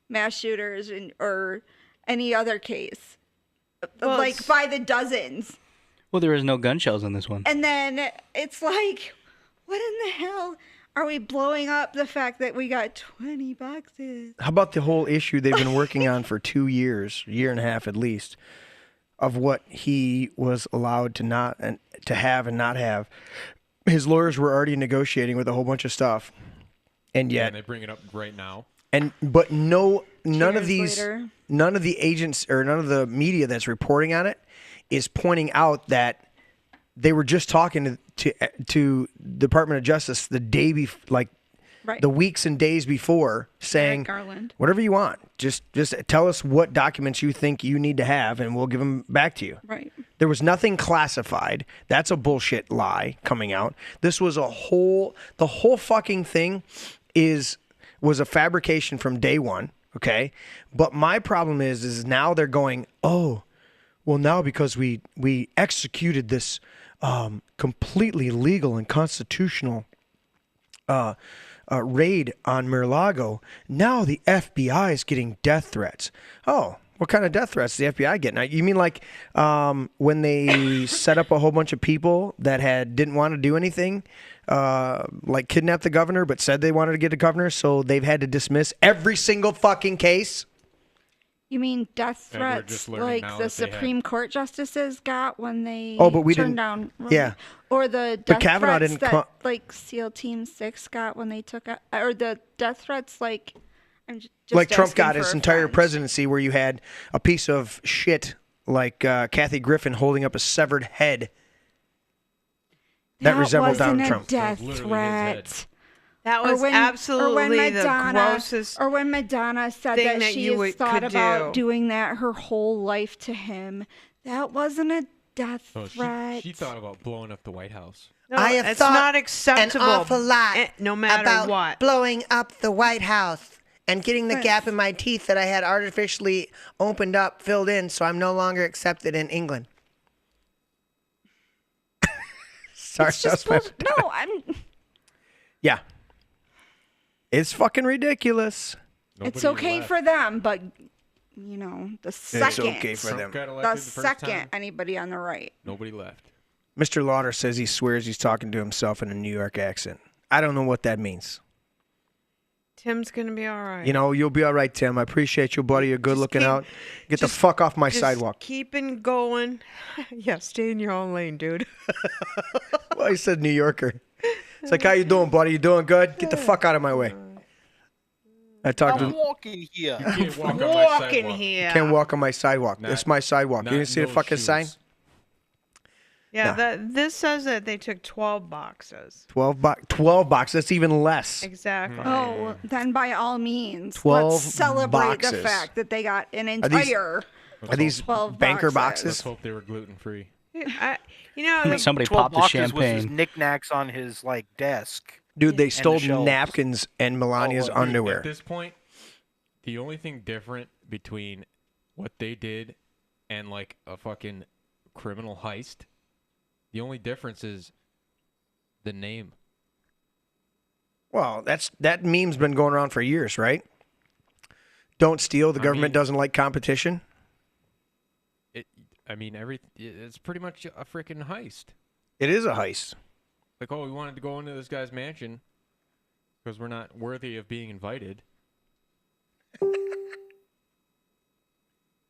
mass shooters or any other case, Well, by the dozens. Well, there was no gun shells in this one. And then it's like, what in the hell are we blowing up the fact that we got 20 boxes? How about the whole issue they've been working on for 2 years, year and a half at least, of what he was allowed to have and not have? His lawyers were already negotiating with a whole bunch of stuff, and yet And they bring it up right now. But none of Years later. none of the agents or none of the media that's reporting on it is pointing out that they were just talking to Department of Justice the day Right. the weeks and days before, saying Garland. whatever you want, just tell us what documents you think you need to have, and we'll give them back to you. Right. There was nothing classified. That's a bullshit lie coming out. This was the whole fucking thing was a fabrication from day one, okay? But my problem is now they're going, oh, well, now because we executed this completely legal and constitutional raid on Mar-a-Lago, now the FBI is getting death threats. Oh, What kind of death threats is the FBI getting? You mean like when they set up a whole bunch of people that didn't want to do anything, like kidnap the governor, but said they wanted to get a governor, so they've had to dismiss every single fucking case? You mean death And we're threats just learning like now the that they had- Supreme Court justices got when they Oh, but we turned didn't- down yeah. or the But death Kavanaugh threats didn't that co- like SEAL Team 6 got when they took out, or the death threats like just Like Trump asking got for his a entire friend. presidency where you had a piece of shit like Kathy Griffin holding up a severed head that resembled wasn't Donald a Trump. death literally his threat. That Or was when absolutely the Madonna, grossest. Or when Madonna said thing that that she you has thought could about do. doing that her whole life to him. That wasn't a death Oh, threat. she thought about blowing up the White House. No, I have it's thought not acceptable. an awful lot no matter about what. blowing up the White House and getting the gap in my teeth that I had artificially opened up, filled in, so I'm no longer accepted in England. Sorry, It's just that was my- no, I'm. Yeah. It's fucking ridiculous. It's okay for them, but you know, the second, okay for them. Trump got the elected the first second time. anybody on the right. Nobody left. Mr. Lauder says he swears he's talking to himself in a New York accent. I don't know what that means. Tim's gonna be all right. You know, you'll be all right, Tim. I appreciate you, buddy. You're good looking out. Get the just- fuck off my Just sidewalk. Keeping going. Yeah, stay in your own lane, dude. Well, he said New Yorker. It's like, how you doing, buddy? You doing good? Get the fuck out of my way. I talked I'm to walking here. You can't walk on my Walking sidewalk. here. can't walk on my sidewalk. Not- It's my sidewalk. You not didn't see the no fucking sign? shoes. Yeah, No. this says that they took 12 boxes. 12 boxes. That's even less. Exactly. Oh, then by all means, 12 let's celebrate the boxes. fact that they got an Are these- entire. Are these 12 banker boxes. Let's boxes? hope they were gluten free. You know, Somebody 12 popped the boxes was his champagne. knickknacks on his like desk. Dude, they the stole shelves. napkins and Melania's Dude, underwear. At this point, the only thing different between what they did and like a fucking criminal heist, the only difference is the name. Well, that meme's been going around for years, right? Don't steal. The I government mean- doesn't like competition. It's pretty much a freaking heist. It is a heist. Like, oh, we wanted to go into this guy's mansion because we're not worthy of being invited.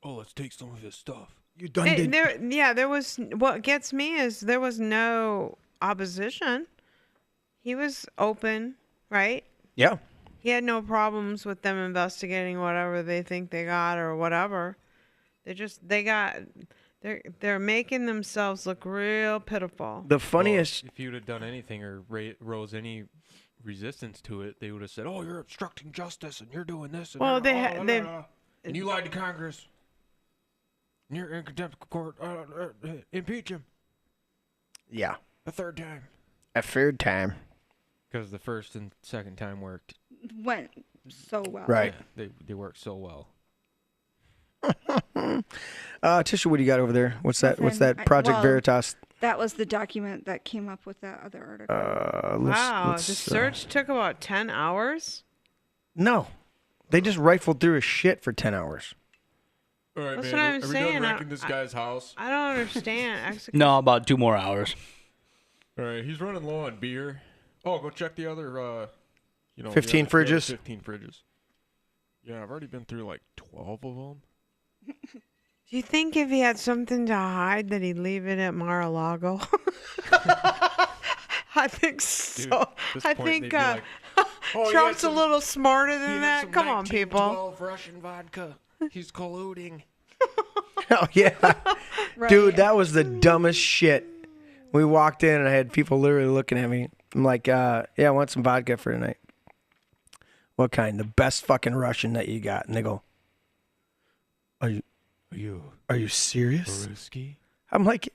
Oh, let's take some of his stuff. You done did. there was. What gets me is there was no opposition. He was open, right? Yeah. He had no problems with them investigating whatever they think they got or whatever. They're making themselves look real pitiful. The funniest. If you'd have done anything or rose any resistance to it, they would have said, "Oh, you're obstructing justice, and you're doing this." And Well, and you lied to Congress. And you're in contempt of court. Impeach him Yeah. a third time. A third time. Because the first and second time worked. Went so well. Right. Yeah, they worked so well. Tisha, what do you got over there? What's that? What's Nothing. that? Project Well, Veritas. That was the document that came up with that other article. Wow, the search took about 10 hours. No, they just rifled through his shit for 10 hours. All right, That's man. what I'm are we saying. done wrecking this guy's house? I don't understand. No, about 2 more hours. All right, he's running low on beer. Oh, go check the other, 15 the other fridges? 15 fridges. Yeah, I've already been through like 12 of them. Do you think if he had something to hide that he'd leave it at Mar-a-Lago? I think so. Dude, at this I point, think they'd be like, "Oh, he Trump's had a little smarter He than had that. some Come on, people. 1912 Russian vodka. He's colluding. Oh, yeah. Right. Dude, that was the dumbest shit. We walked in and I had people literally looking at me. I'm like, yeah, I want some vodka for tonight. What kind? The best fucking Russian that you got. And they go, Are you serious? Risky? I'm like,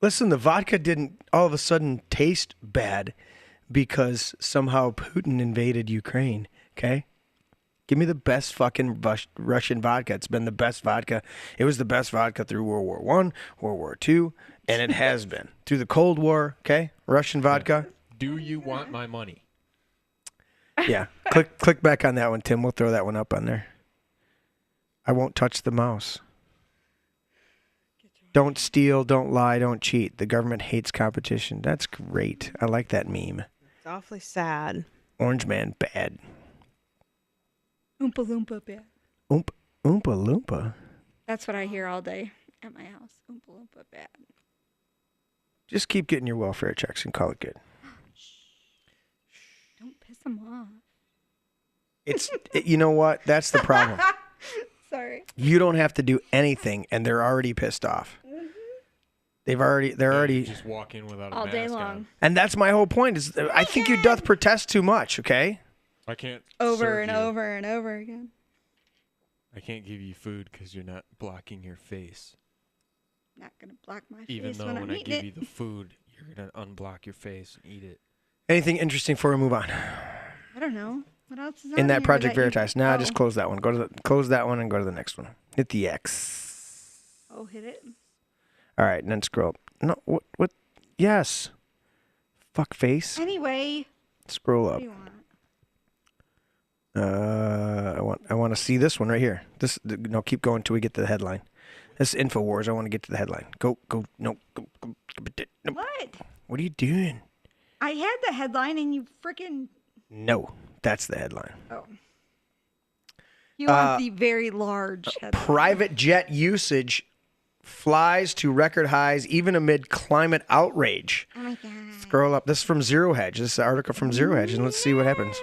listen, the vodka didn't all of a sudden taste bad because somehow Putin invaded Ukraine, okay? Give me the best fucking Russian vodka. It's been the best vodka. It was the best vodka through World War I, World War II, and it has been. Through the Cold War, okay? Russian vodka. Do you want my money? Yeah. Click back on that one, Tim. We'll throw that one up on there. I won't touch the mouse. Don't steal, don't lie, don't cheat. The government hates competition. That's great. I like that meme. It's awfully sad. Orange man bad. Oompa Loompa bad. Oompa Loompa. That's what I hear all day at my house. Oompa Loompa bad. Just keep getting your welfare checks and call it good. Don't piss them off. You know what? That's the problem. Sorry. You don't have to do anything, and they're already pissed off. They're already just walk in without a all mask day long. on. And that's my whole point. Is I think you doth protest too much. Okay. I can't Over serve and you. over and over again. I can't give you food because you're not blocking your face. Not gonna block my Even face though when when I'm I eating give it. you the food, you're gonna unblock your face and eat it. Anything interesting before we move on? I don't know. What else is on In that here Project that you- Veritas. Nah, oh. just close that one. Close that one and go to the next one. Hit the X. Oh, hit it. All right, and then scroll up. No, what? Yes. Fuck face. Anyway. Scroll What up. do you want? I want to see this one right here. No, keep going till we get to the headline. This is InfoWars. I want to get to the headline. Go. No. Go. No. What? What are you doing? I had the headline and you freaking. No, that's the headline. Oh. You want the very large headline. Private jet usage flies to record highs even amid climate outrage. Oh my God. Scroll up. This is from Zero Hedge. This is an article from Zero Hedge, and let's see what happens.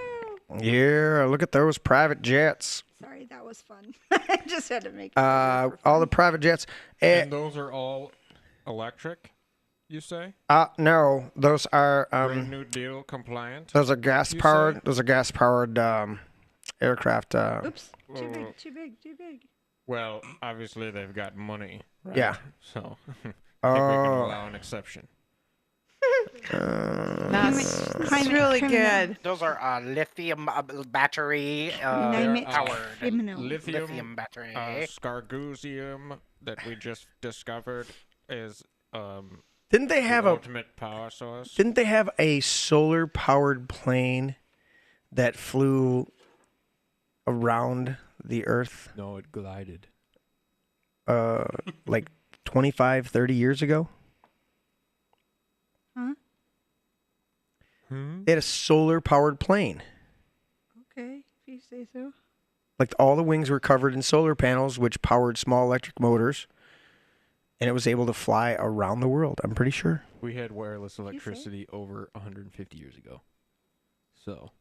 Yeah, look at those private jets. Sorry, that was fun. I just had to make it. All the private jets. And those are all electric, you say? No, those are Green New Deal compliant? Those are gas powered. Those are gas powered aircraft. Oops. Too big. Well, obviously they've got money. Right? Yeah. So I think we can allow an exception. That's really good. Those are lithium battery powered. Lithium battery. Scargusium that we just discovered is Didn't they have the a ultimate power source? Didn't they have a solar powered plane that flew around the Earth? No, it glided. Like 25, 30 years ago? Huh? They had a solar powered plane. Okay, if you say so. Like all the wings were covered in solar panels, which powered small electric motors, and it was able to fly around the world. I'm pretty sure. We had wireless electricity over 150 years ago. So,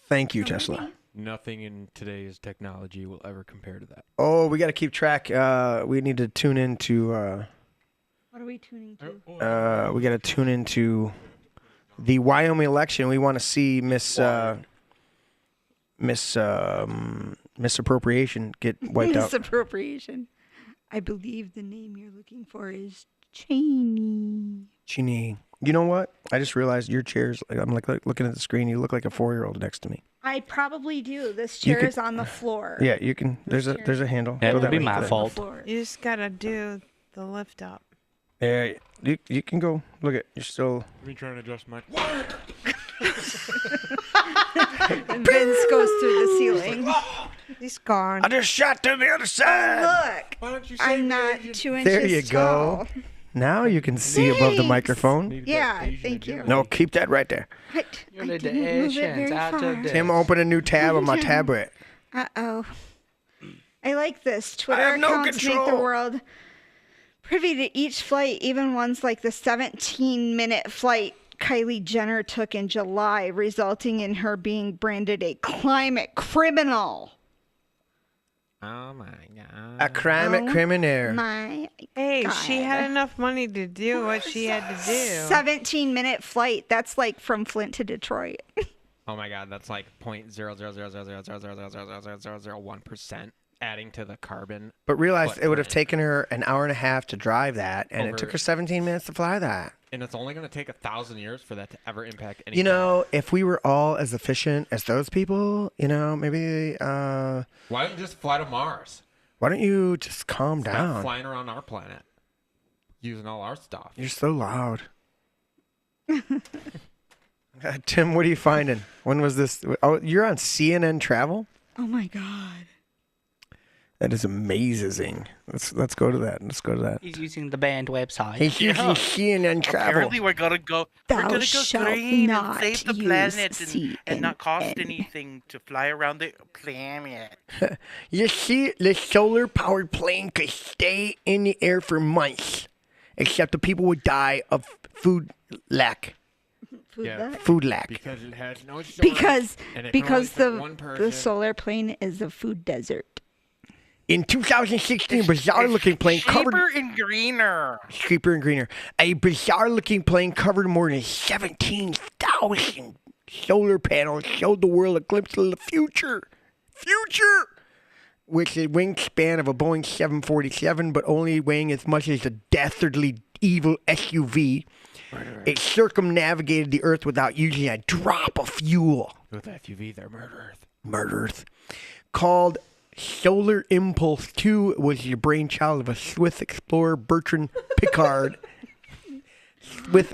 thank you, Tesla. Nothing in today's technology will ever compare to that. Oh, we got to keep track. We need to tune into. What are we tuning to? We got to tune into the Wyoming election. We want to see misappropriation get wiped out. Misappropriation. I believe the name you're looking for is Cheney. Cheney. You know what? I just realized your chair's. I'm like looking at the screen. You look like a 4-year-old next to me. I probably do. This chair is on the floor. Yeah, you can. There's a handle. That Go would be way. my fault. You just gotta do the lift up. Yeah, you can go. Look at you're still. Let me try and adjust my. Vince goes through the ceiling. He's gone. I just shot to the other side. Look, Why don't you I'm not 2 inches There you tall. go. Now you can see above the Thanks. microphone. Yeah, thank you. No, keep that right there. I didn't move it very far. Tim, open a new tab on my tablet. Uh-oh. I like this. Twitter have no accounts make the control. world privy to each flight, even ones like the 17-minute flight Kylie Jenner took in July, resulting in her being branded a climate criminal. Oh my god. A climate criminal. My Hey, God. she had enough money to do what she had to do. 17-minute flight. That's like from Flint to Detroit. Oh my god, that's like 0.00000000001% adding to the carbon. But realize it would have footprint. taken her an hour and a half to drive that, and it took her 17 minutes to fly that. And it's only going to take 1,000 years for that to ever impact anything. You know, if we were all as efficient as those people, you know, maybe. Why don't you just fly to Mars? Why don't you just calm Stop down? flying around our planet, using all our stuff. You're so loud. Tim, what are you finding? When was this? Oh, you're on CNN Travel? Oh my God. That is amazing. Let's go to that. Let's go to that. He's using the band website. He's using CNN travel. Apparently, we're gonna go. We're gonna go green and save the planet and not cost anything to fly around the planet. You see, the solar-powered plane could stay in the air for months, except the people would die of food lack. Food lack. Because it has no storage, Because the solar plane is a food desert. In 2016, a bizarre-looking plane covered... Cheaper and greener. Cheaper and greener. A bizarre-looking plane covered more than 17,000 solar panels showed the world a glimpse of the future. With a wingspan of a Boeing 747, but only weighing as much as a dastardly evil SUV. It circumnavigated the Earth without using a drop of fuel. With SUV, they're Murder Earth. Murder Earth. Called Solar Impulse 2 was the brainchild of a Swiss explorer, Bertrand Piccard.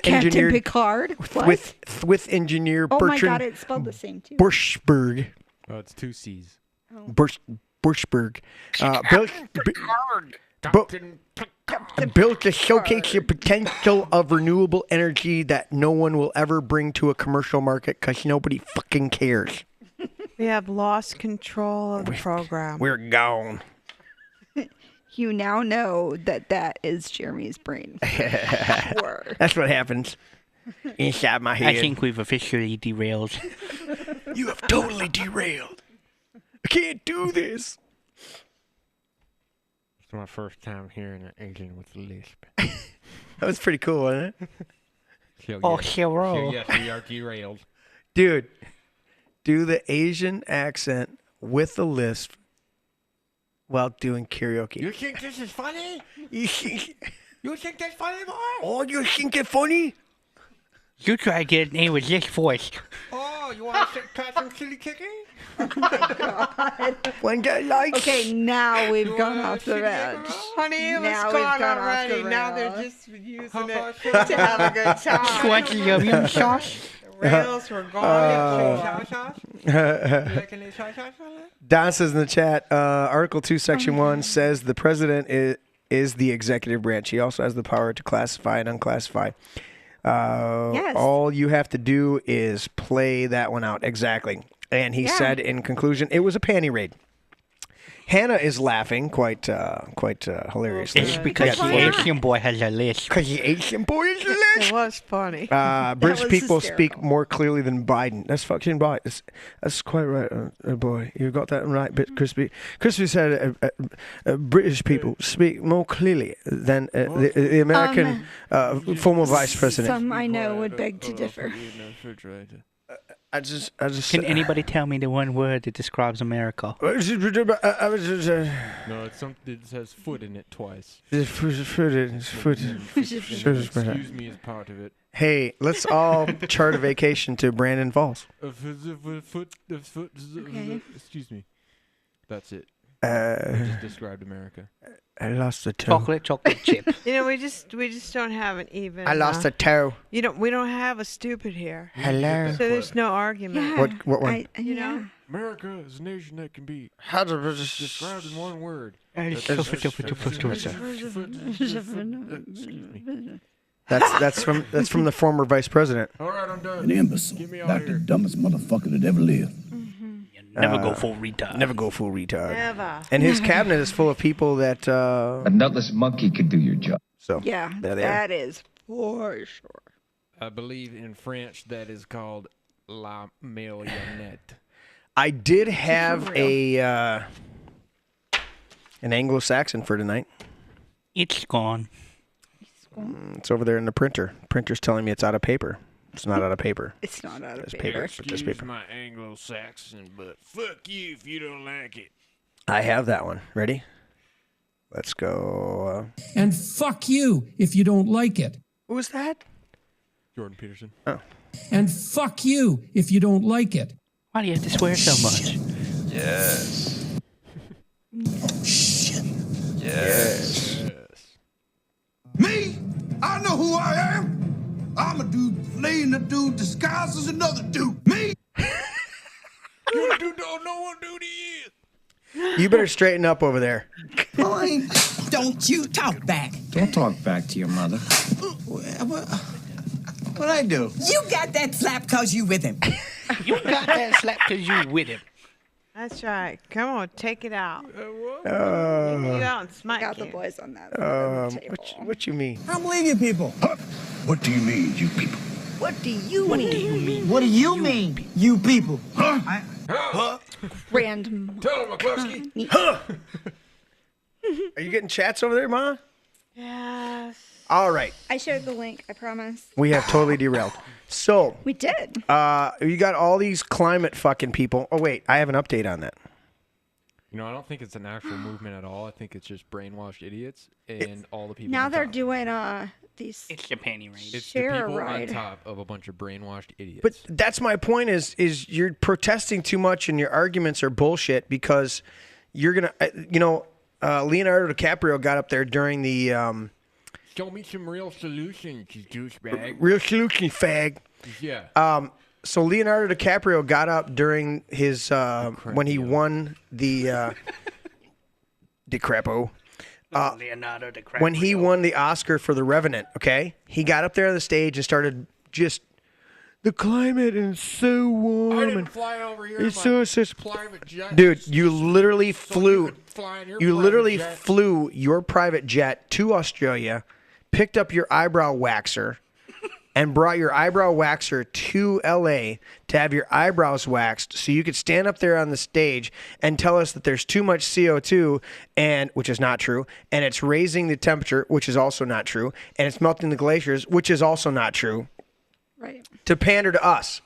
Captain Piccard? What? Swiss engineer Oh Bertrand my God, it's spelled the same too. Bushberg. Oh, it's 2 C's. Bushberg. Built to showcase the potential of renewable energy that no one will ever bring to a commercial market because nobody fucking cares. We have lost control of the program. We're gone. You now know that is Jeremy's brain. That's what happens inside my head. I think we've officially derailed. You have totally derailed. I can't do this. It's my first time hearing an Asian with a lisp. That was pretty cool, wasn't it? Oh, hero. Yes, we are derailed. Dude, do the Asian accent with the lisp while doing karaoke. You think this is funny? You think that's funny, boy? Oh, you think it's funny? You try to get an A with this voice. Oh, you want to try some chili chicken? Oh my God. When they like... Okay, now we've gone off the rails. Honey, it was Now we've gone gone off already. the Now they're rails. just using it to have a good time. Want the yum sauce? The rails were gone. Don says in the chat, Article 2, Section 1 says the president is the executive branch. He also has the power to classify and unclassify. Yes. All you have to do is play that one out. Exactly. And he said in conclusion, it was a panty raid. Hannah is laughing quite hilariously. It's because the Asian boy has a list. Because the Asian boy is a list. It was funny. British was people hysterical. speak more clearly than Biden. That's fucking right. That's quite right, boy. You got that right, bit Crispy. Crispy said British people speak more clearly than the American former vice president. Some I know would beg to differ. I just. Can anybody tell me the one word that describes America? No, it's something that says foot in it twice. Excuse Excuse me as part of it. Hey, let's all chart a vacation to Brandon Falls. Excuse me. That's it. I just described America. I lost a toe. Chocolate chip. You know, we just don't have an even. I lost a toe. We don't have a stupid here. Hello. So there's no argument. Yeah. What one? You know. America is a nation that can be How to described in one word. That's from the former vice president. All right, I'm done. An imbecile. Get me out About of the here. dumbest motherfucker that ever lived. Never go full retard. Never go full retard. Never. And his cabinet is full of people that. A nutless monkey could do your job. So Yeah, there they are. that is for sure. I believe in French that is called la marionnette. I did have an Anglo-Saxon for tonight. It's gone. It's over there in the printer. Printer's telling me it's out of paper. It's not out of paper. It's not out of It's paper. but this Excuse paper. my Anglo-Saxon, but fuck you if you don't like it. I have that one. Ready? Let's go. And fuck you if you don't like it. Who was that? Jordan Peterson. Oh. And fuck you if you don't like it. Why do you have to swear so much? Yes. Shit. Yes. Me? I know who I am. I'm a dude playing a dude disguised as another dude. Me? You dude don't know what dude he is. You better straighten up over there. Boy, don't you talk back. Don't talk back to your mother. What'd I do? You got that slap because you with him. You got that slap because you with him. That's right. Come on, take it out. You out and smite Got the you. boys on that. What you mean? I don't believe you people. Huh? What do you mean, you people? What do you mean? What do you mean, you people? Huh? Random. Tell him, McCluskey. Huh? Are you getting chats over there, Ma? Yes. All right. I shared the link. I promise. We have totally derailed. So, We did. you got all these climate fucking people. Oh, wait. I have an update on that. You know, I don't think it's an actual movement at all. I think it's just brainwashed idiots and all the people. Now on they're top. doing these. It's your panty range. It's share the a people on ride. top of a bunch of brainwashed idiots. But that's my point is you're protesting too much and your arguments are bullshit because you're going to, Leonardo DiCaprio got up there during the show me some real solutions, you douchebag. real solution fag. Yeah. So Leonardo DiCaprio got up during his when he won the DiCaprio. Leonardo DiCaprio. When he won the Oscar for The Revenant, okay? He got up there on the stage and started just the climate is so warm. I didn't and fly over here. it's in my so private jet. Dude, you literally flew. Fly in your You private literally jet. flew your private jet to Australia, picked up your eyebrow waxer, and brought your eyebrow waxer to LA to have your eyebrows waxed so you could stand up there on the stage and tell us that there's too much CO2, and which is not true, and it's raising the temperature, which is also not true, and it's melting the glaciers, which is also not true. Right. To pander to us.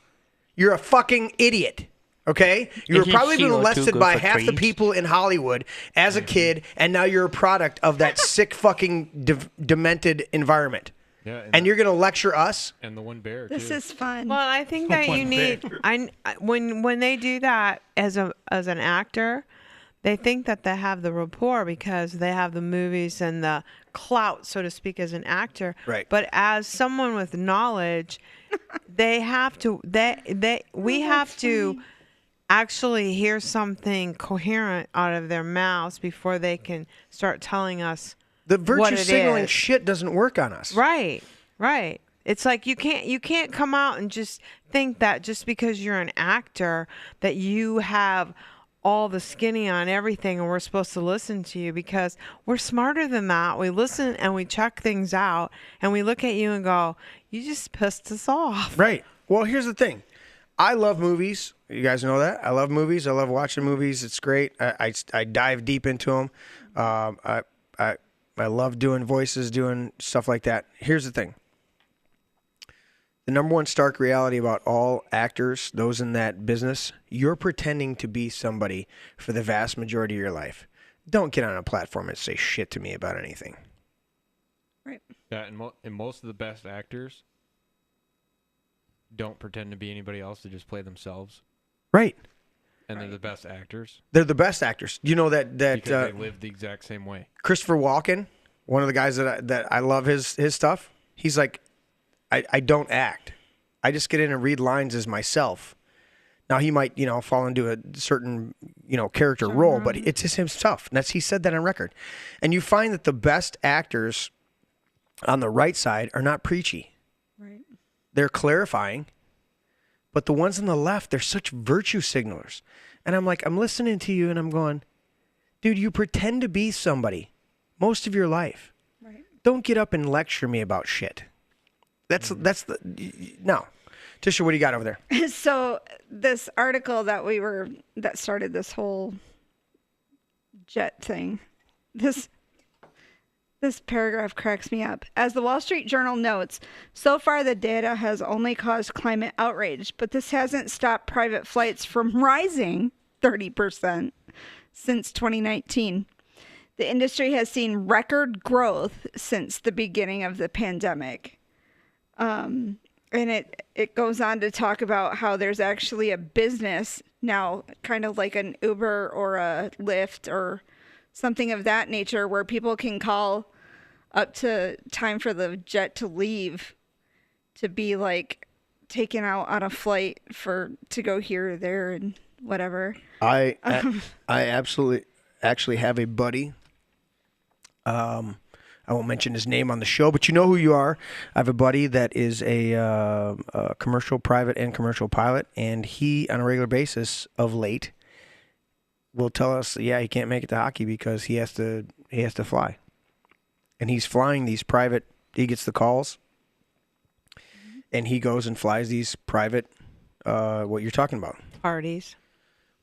You're a fucking idiot. Okay? You were Isn't probably been CO2 molested good by for half the trees? people in Hollywood as a kid, and now you're a product of that sick fucking demented environment. Yeah, And you're going to lecture us? And the one bear, This too. is fun. Well, I think that you need. When they do that as an actor, they think that they have the rapport because they have the movies and the clout, so to speak, as an actor. Right. But as someone with knowledge, they have to. We have to actually hear something coherent out of their mouths before they can start telling us The virtue what it signaling is. shit doesn't work on us. Right. It's like you can't come out and just think that just because you're an actor that you have all the skinny on everything and we're supposed to listen to you because we're smarter than that. We listen and we check things out and we look at you and go, you just pissed us off. Right. Well, here's the thing. I love movies. You guys know that. I love movies. I love watching movies. It's great. I dive deep into them. I love doing voices, doing stuff like that. Here's the thing. The number one stark reality about all actors, those in that business, you're pretending to be somebody for the vast majority of your life. Don't get on a platform and say shit to me about anything. Right. Yeah, and most of the best actors don't pretend to be anybody else. They just play themselves. Right. And they're the best actors. They're the best actors. You know that Because they live the exact same way. Christopher Walken, one of the guys that I love his stuff. He's like, I don't act. I just get in and read lines as myself. Now he might, fall into a certain, character role, but it's just himself. And he said that on record. And you find that the best actors on the right side are not preachy. Right. They're clarifying. But the ones on the left, they're such virtue signalers. And I'm like, I'm listening to you and I'm going, dude, you pretend to be somebody most of your life. Right. Don't get up and lecture me about shit. That's no. Tisha, what do you got over there? So this article that started this whole jet thing, this paragraph cracks me up. As the Wall Street Journal notes, so far the data has only caused climate outrage, but this hasn't stopped private flights from rising 30% since 2019. The industry has seen record growth since the beginning of the pandemic. And it goes on to talk about how there's actually a business now, kind of like an Uber or a Lyft or something of that nature, where people can call up to time for the jet to leave to be like taken out on a flight to go here or there and whatever. I absolutely actually have a buddy. I won't mention his name on the show, but you know who you are. I have a buddy that is a commercial private and commercial pilot, and he, on a regular basis of late, will tell us, yeah, he can't make it to hockey because he has to fly. And he's flying these private, he gets the calls, and he goes and flies these private, what you're talking about. Parties.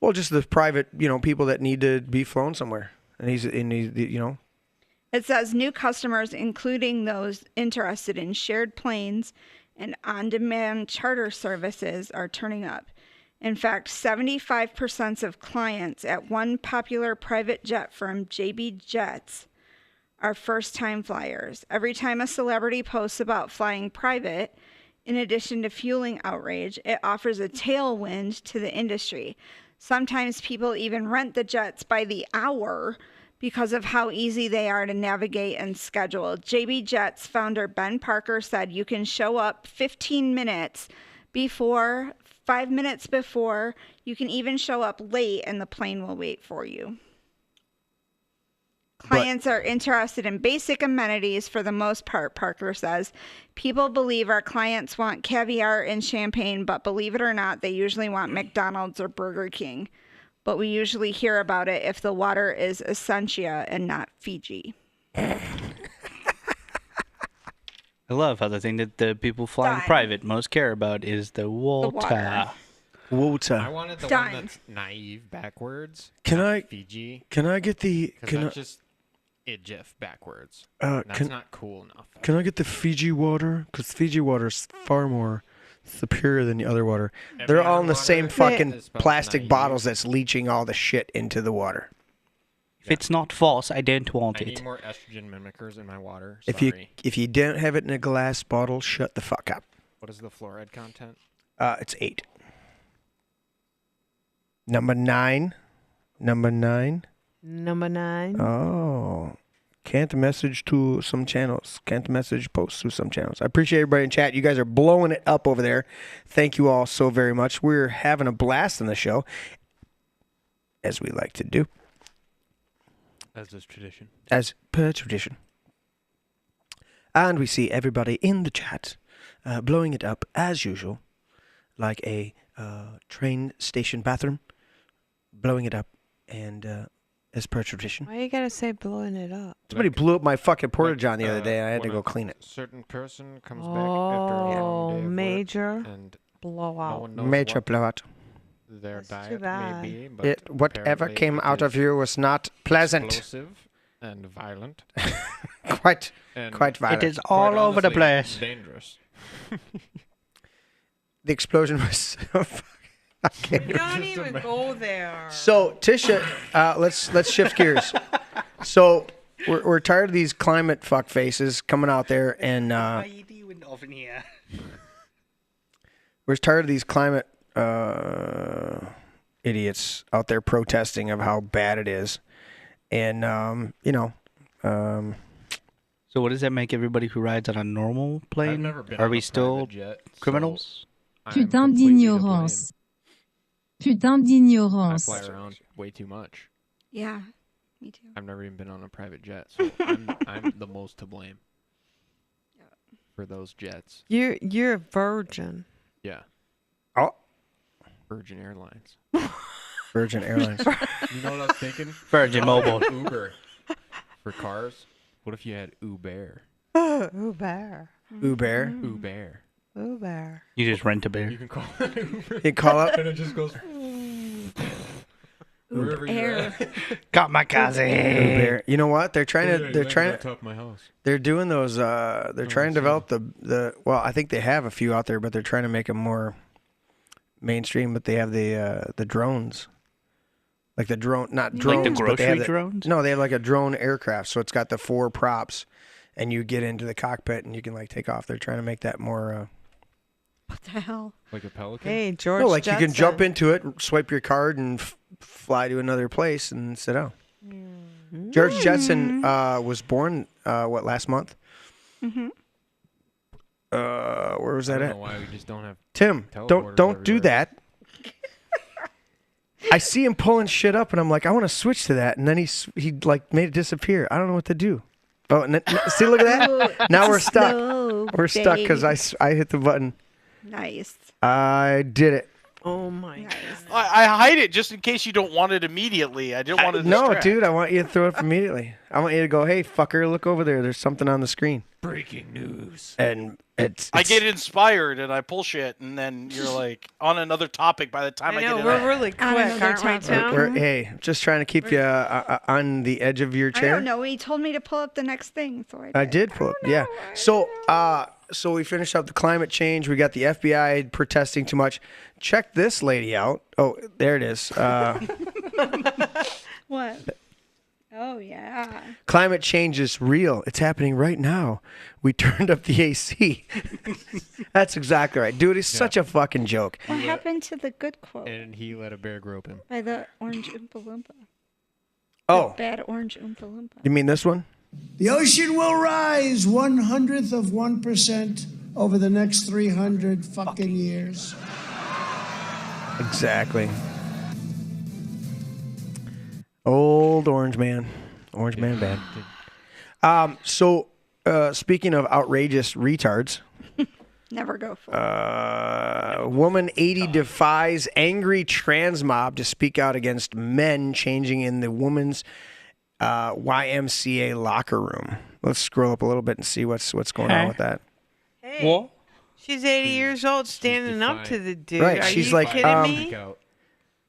Well, just the private, people that need to be flown somewhere. And he's It says new customers, including those interested in shared planes and on-demand charter services, are turning up. In fact, 75% of clients at one popular private jet firm, JB Jets, are first-time flyers. Every time a celebrity posts about flying private, in addition to fueling outrage, it offers a tailwind to the industry. Sometimes people even rent the jets by the hour because of how easy they are to navigate and schedule. JB Jets founder Ben Parker said you can show up 15 minutes before, 5 minutes before, you can even show up late and the plane will wait for you. Clients are interested in basic amenities for the most part, Parker says. People believe our clients want caviar and champagne, but believe it or not, they usually want McDonald's or Burger King. But we usually hear about it if the water is Essentia and not Fiji. I love how the thing that the people flying private most care about is the water. Water. I wanted the one that's naive backwards. Fiji. Can I get the? That's just Idjif backwards. That's not cool enough. Can I get the Fiji water? Because Fiji water is far more superior than the other water. They're all in the same fucking plastic bottles that's leaching all the shit into the water. If it's not false, I don't want I it. need more estrogen mimickers in my water. If you don't have it in a glass bottle, shut the fuck up. What is the fluoride content? It's 8. Number 9. Number 9. Number 9. Oh. Can't message to some channels. Can't message posts to some channels. I appreciate everybody in chat. You guys are blowing it up over there. Thank you all so very much. We're having a blast in the show, as we like to do. As is tradition. As per tradition. And we see everybody in the chat blowing it up as usual, like a train station bathroom, blowing it up, and as per tradition. Why you gotta say blowing it up? Somebody blew up my fucking porta-john the other day, and I had to go clean it. Certain person comes back after a long day of major work and blowout. no one knows Major what blowout. their That's too diet bad. may be, but Whatever apparently came it out of is you was not pleasant. explosive and violent. Quite And violent. It is all quite over the honestly, place. dangerous. The explosion was so You don't even go there. So Tisha, let's shift gears. So we're tired of these climate fuck faces coming out there, and we're tired of these climate idiots out there protesting of how bad it is, and So what does that make everybody who rides on a normal plane? never been Are on we a still private jet, criminals? Putain d'ignorance. Putain I d'ignorance. fly around way too much. Yeah, me too. I've never even been on a private jet, so I'm the most to blame for those jets. You're a virgin. Yeah. Oh. Virgin Airlines. Virgin Airlines. You know what I was thinking? Virgin Mobile. Uber. For cars. What if you had Uber? Uber. Uber. Uber. Uber. You just rent a bear. You can call it Uber. You call up. And it just goes wherever you're at. Got my cousin. Uber. You know what? They're trying to. They're trying on top of my house. They're doing those. They're trying to develop the. Well, I think they have a few out there, but they're trying to make them more mainstream. But they have the drones. Like the drone, not drones, Like the but they have grocery drones? No, they have like a drone aircraft. So it's got the 4 props, and you get into the cockpit and you can like take off. They're trying to make that more. What the hell? Like a pelican? Hey, George. No, like Jetson. you can jump into it, swipe your card, and fly to another place and sit down. George Jetson was born last month? Mm-hmm. Where was I that don't at? know why we just don't have Tim, teleporters don't do everywhere. that. I see him pulling shit up, and I'm like, I want to switch to that, and then he like made it disappear. I don't know what to do. Oh, see, look at that. Now we're stuck. Slow, We're stuck because I hit the button. Nice. I did it. Oh my god. I hide it just in case you don't want it immediately. I didn't want to No, distract. dude, I want you to throw it up immediately. I want you to go, hey, fucker, look over there. There's something on the screen. Breaking news. And it's I get inspired and I pull shit, and then you're like on another topic by the time I know, get we're it. really quick, aren't we, Tim? hey, just trying to keep you on the edge of your I chair. don't know. He told me to pull up the next thing, so I did pull up, yeah. So we finished up the climate change. We got the FBI protesting too much. Check this lady out. Oh, there it is. What? Oh, yeah. Climate change is real. It's happening right now. We turned up the AC. That's exactly right. Dude, it's such a fucking joke. What happened to the good quote And he let a bear grope him. by the orange Oompa Loompa? Oh. The bad orange Oompa Loompa. You mean this one? The ocean will rise 1/100% over the next 300 fucking years. Exactly. Old orange man. Orange man bad. Speaking of outrageous retards. Never go for Woman 80 defies angry trans mob to speak out against men changing in the woman's YMCA locker room. Let's scroll up a little bit and see what's going on with that. Hey, what? She's 80 years old, standing up to the dude. Right, Are she's you like, kidding me?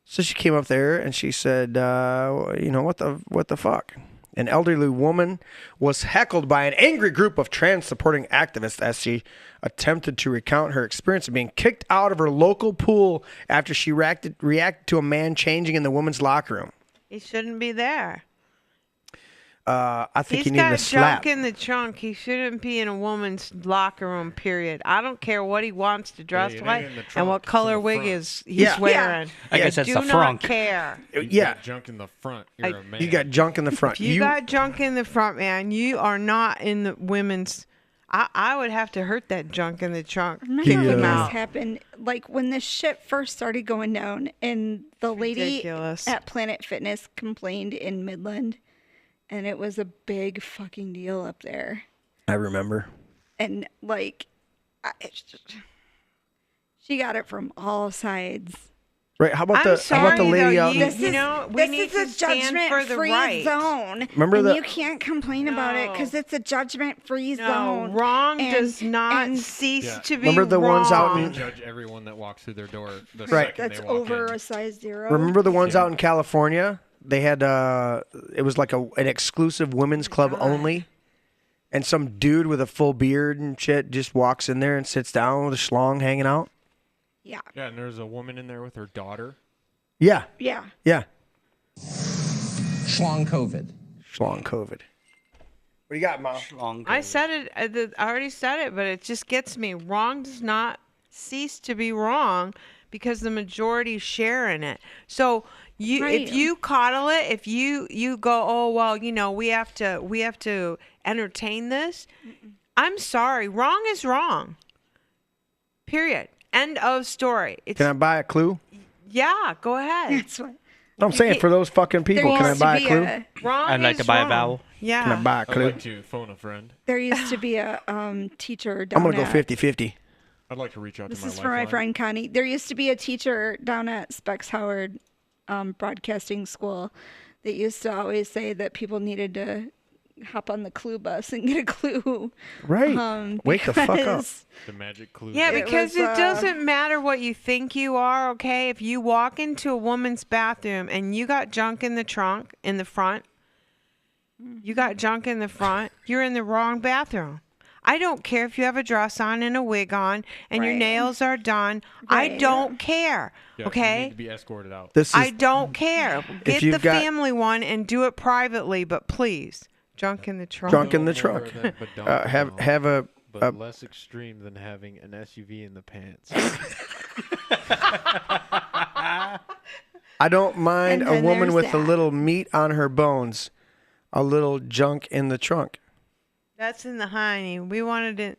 So she came up there and she said, what the fuck? An elderly woman was heckled by an angry group of trans-supporting activists as she attempted to recount her experience of being kicked out of her local pool after she reacted to a man changing in the woman's locker room. He shouldn't be there. I think he He's needed a got slap. junk in the trunk. He shouldn't be in a woman's locker room, period. I don't care what he wants to dress it ain't like in the and trunk, what it's in color the wig front. is he's wearing. I guess that's do the not front. care. You got junk in the front. You're a man. You got junk in the front. If you got junk in the front, man, you are not in the women's. I would have to hurt that junk in the trunk. Remember Kick when him this out. happened? Like when this shit first started going down, and the lady Ridiculous. at Planet Fitness complained in Midland, and it was a big fucking deal up there. I remember. And like, she got it from all sides. Right? How about I'm the lady out? This You is, know, we need this to is a stand for the judgment-free right. zone. Remember and the- you can't complain about it because it's a judgment-free zone. Wrong And- does not and cease to be Remember the ones out wrong. in- Judge everyone that walks through their door. The Right. second That's they walk over in. a size 0. Remember the ones out in California? They had it was like an exclusive women's club only, and some dude with a full beard and shit just walks in there and sits down with a schlong hanging out. Yeah. Yeah, and there's a woman in there with her daughter. Yeah. Yeah. Yeah. Schlong COVID. Schlong COVID. What do you got, Mom? I said it. I already said it, but it just gets me. Wrong does not cease to be wrong because the majority share in it. So if you coddle it, if you go, oh well, we have to entertain this. I'm sorry. Wrong is wrong. Period. End of story. Can I buy a clue? Yeah, go ahead. That's what. I'm saying for those fucking people, can I buy a clue? Wrong I'd like is to buy a wrong. vowel. Yeah. Can I buy a I'd clue? like to phone a friend. There used to be a teacher down I'm going to go at- 50-50. I'd like to reach out This to my is for my lifeline. friend Connie. There used to be a teacher down at Specs Howard Broadcasting School that used to always say that people needed to hop on the clue bus and get a clue. Right. Wake the fuck up. because The magic clue. Yeah, It because was, it doesn't matter what you think you are, okay? If you walk into a woman's bathroom and you got junk in the trunk, in the front, you got junk in the front, you're in the wrong bathroom. I don't care if you have a dress on and a wig on and your Right. nails are done. I Right. don't care, Yeah, You okay? need to be escorted out. I don't care. Get you've the got- family one and do it privately, but please, junk in the trunk. Junk in the More trunk. than- but don't Have a but less extreme than having an SUV in the pants. I don't mind And a then woman there's with a that. little meat on her bones, a little junk in the trunk. That's in the hiney.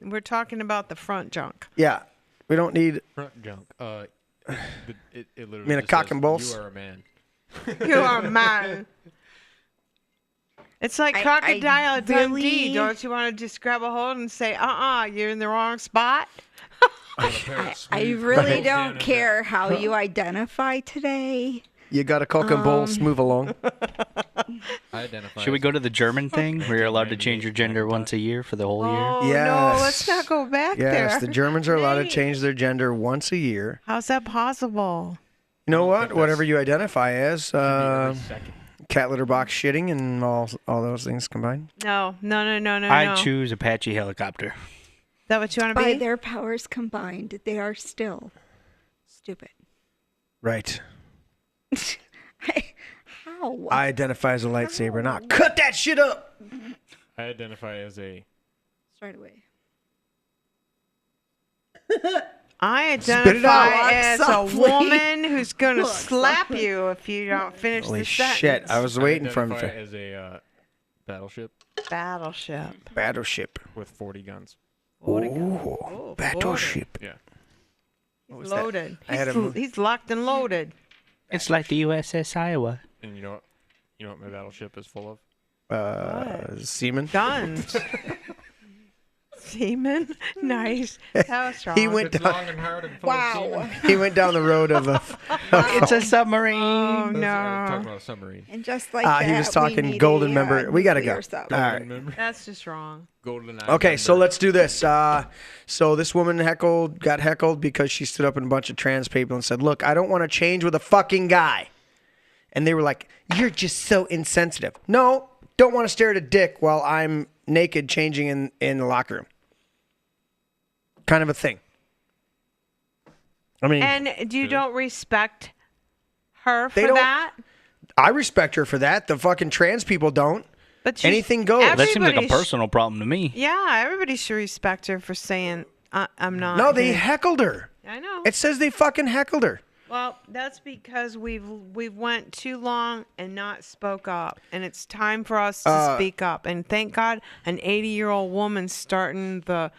We're talking about the front junk. Yeah, we don't need. Front junk. It literally I mean, a just cock says, and balls? You are a man. You are mine. It's like Crocodile Dundee. Don't you want to just grab a hold and say, you're in the wrong spot? I really don't care how you identify today. You got a cock and balls. Move along. I identify. Should we go to the German thing where you're allowed to change your gender once a year for the whole year? Oh, Yes. no, let's not go back there. Yes, the Germans are allowed to change their gender once a year. How's that possible? You know what? Whatever you identify as, cat litter box shitting and all those things combined. No. I choose Apache helicopter. Is that what you want to By be? their powers combined, they are still stupid. Right. How? I identify as a lightsaber. Now cut that shit up. I identify as a. Start away. I Spit it out. identify as a Softly. woman who's going to Look, slap softly. you if you don't finish Holy the sentence. shit! I was waiting for him identify to. as a battleship Battleship. Battleship. with 40 guns. Oh, battleship. Yeah. What was that? Loaded. I had a He's locked and loaded. It's like the USS Iowa. And you know what? You know what my battleship is full of? Semen. Guns. Semen. Nice. That was strong. He went It's down. long and hard and full of semen. He went down the road of a. It's a submarine. Oh, Talking no. about a submarine. And just like that, He was we talking need golden a, member. We gotta go. nuclear sub. All right. Remember? That's just wrong. Golden eye Okay, so member. let's do this. So this woman got heckled because she stood up in a bunch of trans people and said, "Look, I don't want to change with a fucking guy." And they were like, "You're just so insensitive." No, don't want to stare at a dick while I'm naked changing in the locker room. Kind of a thing. I mean, And you don't respect her for They don't- that? I respect her for that. The fucking trans people don't. But she's- Anything goes. That seems like a Everybody sh- personal problem to me. Yeah, everybody should respect her for saying, I'm not. No, they here." heckled her. I know. It says they fucking heckled her. Well, that's because we've went too long and not spoke up, and it's time for us to speak up. And thank God, an 80-year-old woman's starting the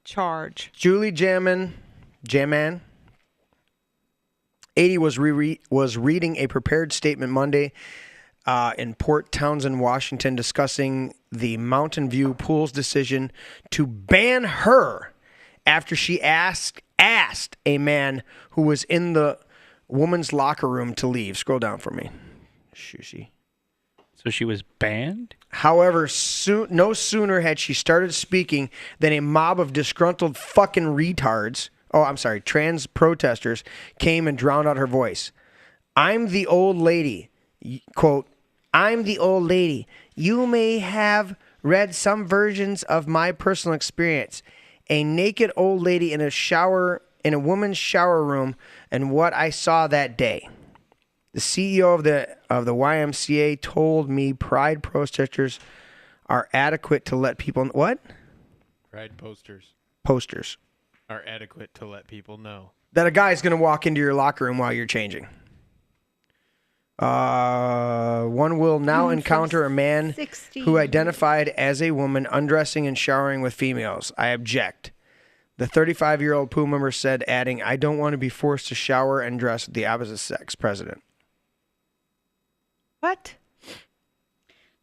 charge. Julie Jaman, 80 was reading a prepared statement Monday in Port Townsend, Washington, discussing the Mountain View Pool's decision to ban her after she asked a man who was in the woman's locker room to leave. Scroll down for me. Shushy. So she was banned? However, no sooner had she started speaking than a mob of disgruntled fucking retards, trans protesters, came and drowned out her voice. "I'm the old lady," quote, "I'm the old lady. You may have read some versions of my personal experience. A naked old lady in a woman's shower room, and what I saw that day. The CEO of the YMCA told me pride protesters are adequate to let people what? Pride posters Posters. are adequate to let people know. That a guy's going to walk into your locker room while you're changing. One will now encounter a man 60. who identified as a woman undressing and showering with females. I object. The 35-year-old pool member said, adding, "I don't want to be forced to shower and dress with the opposite sex." President. What?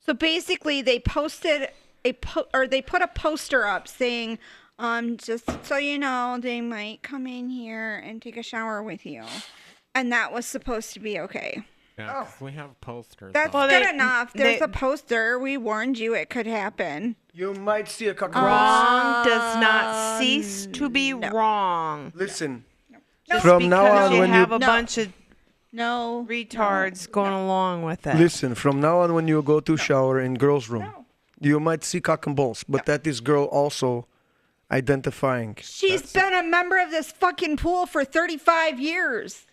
So basically, they posted they put a poster up saying, just so you know, they might come in here and take a shower with you, and that was supposed to be okay. Yeah, 'cause we have posters. That's on. good enough. There's a poster. We warned you it could happen. You might see a couple. Wrong does not cease to be wrong. Listen, Just from now because on, you when have you a bunch of no retards going along with it. listen, from now on, when you go to shower in girls' room, you might see cock and balls, but that is girl also identifying. She's been a member of this fucking pool for 35 years.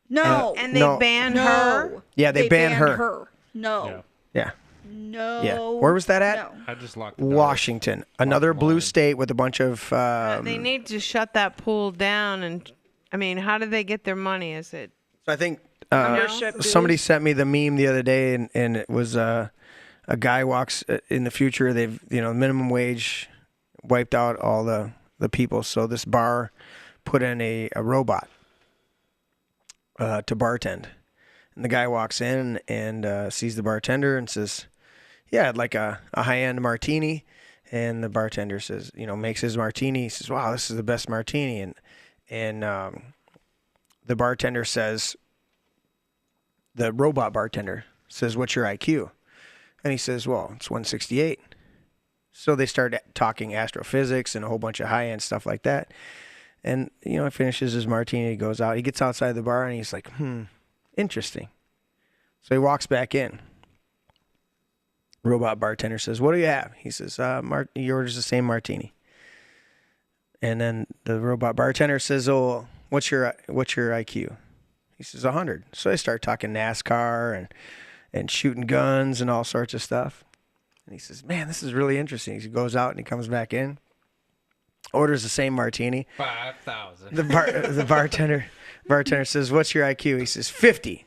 No. And they No. banned No. her. Yeah, they banned her. No. Yeah. No. Yeah. Where was that at? No. I just locked the door. Washington, another blue state with a bunch of. They need to shut that pool down. And I mean, how do they get their money? Is it? I think Membership somebody dues? sent me the meme the other day, and it was a guy walks in the future. They've minimum wage wiped out all the people, so this bar put in a robot to bartend. And the guy walks in and sees the bartender and says, yeah, I'd like a high-end martini. And the bartender says, makes his martini. He says, wow, this is the best martini. And the bartender says, the robot bartender says, what's your IQ? And he says, well, it's 168. So they start talking astrophysics and a whole bunch of high-end stuff like that. And, he finishes his martini. He goes out. He gets outside the bar, and he's like, interesting. So he walks back in. Robot bartender says, what do you have? He says, he orders the same martini. And then the robot bartender says, oh, what's your IQ? He says, 100. So they start talking NASCAR and shooting guns and all sorts of stuff. And he says, man, this is really interesting. He goes out and he comes back in, orders the same martini. 5,000. The bartender says, what's your IQ? He says, 50.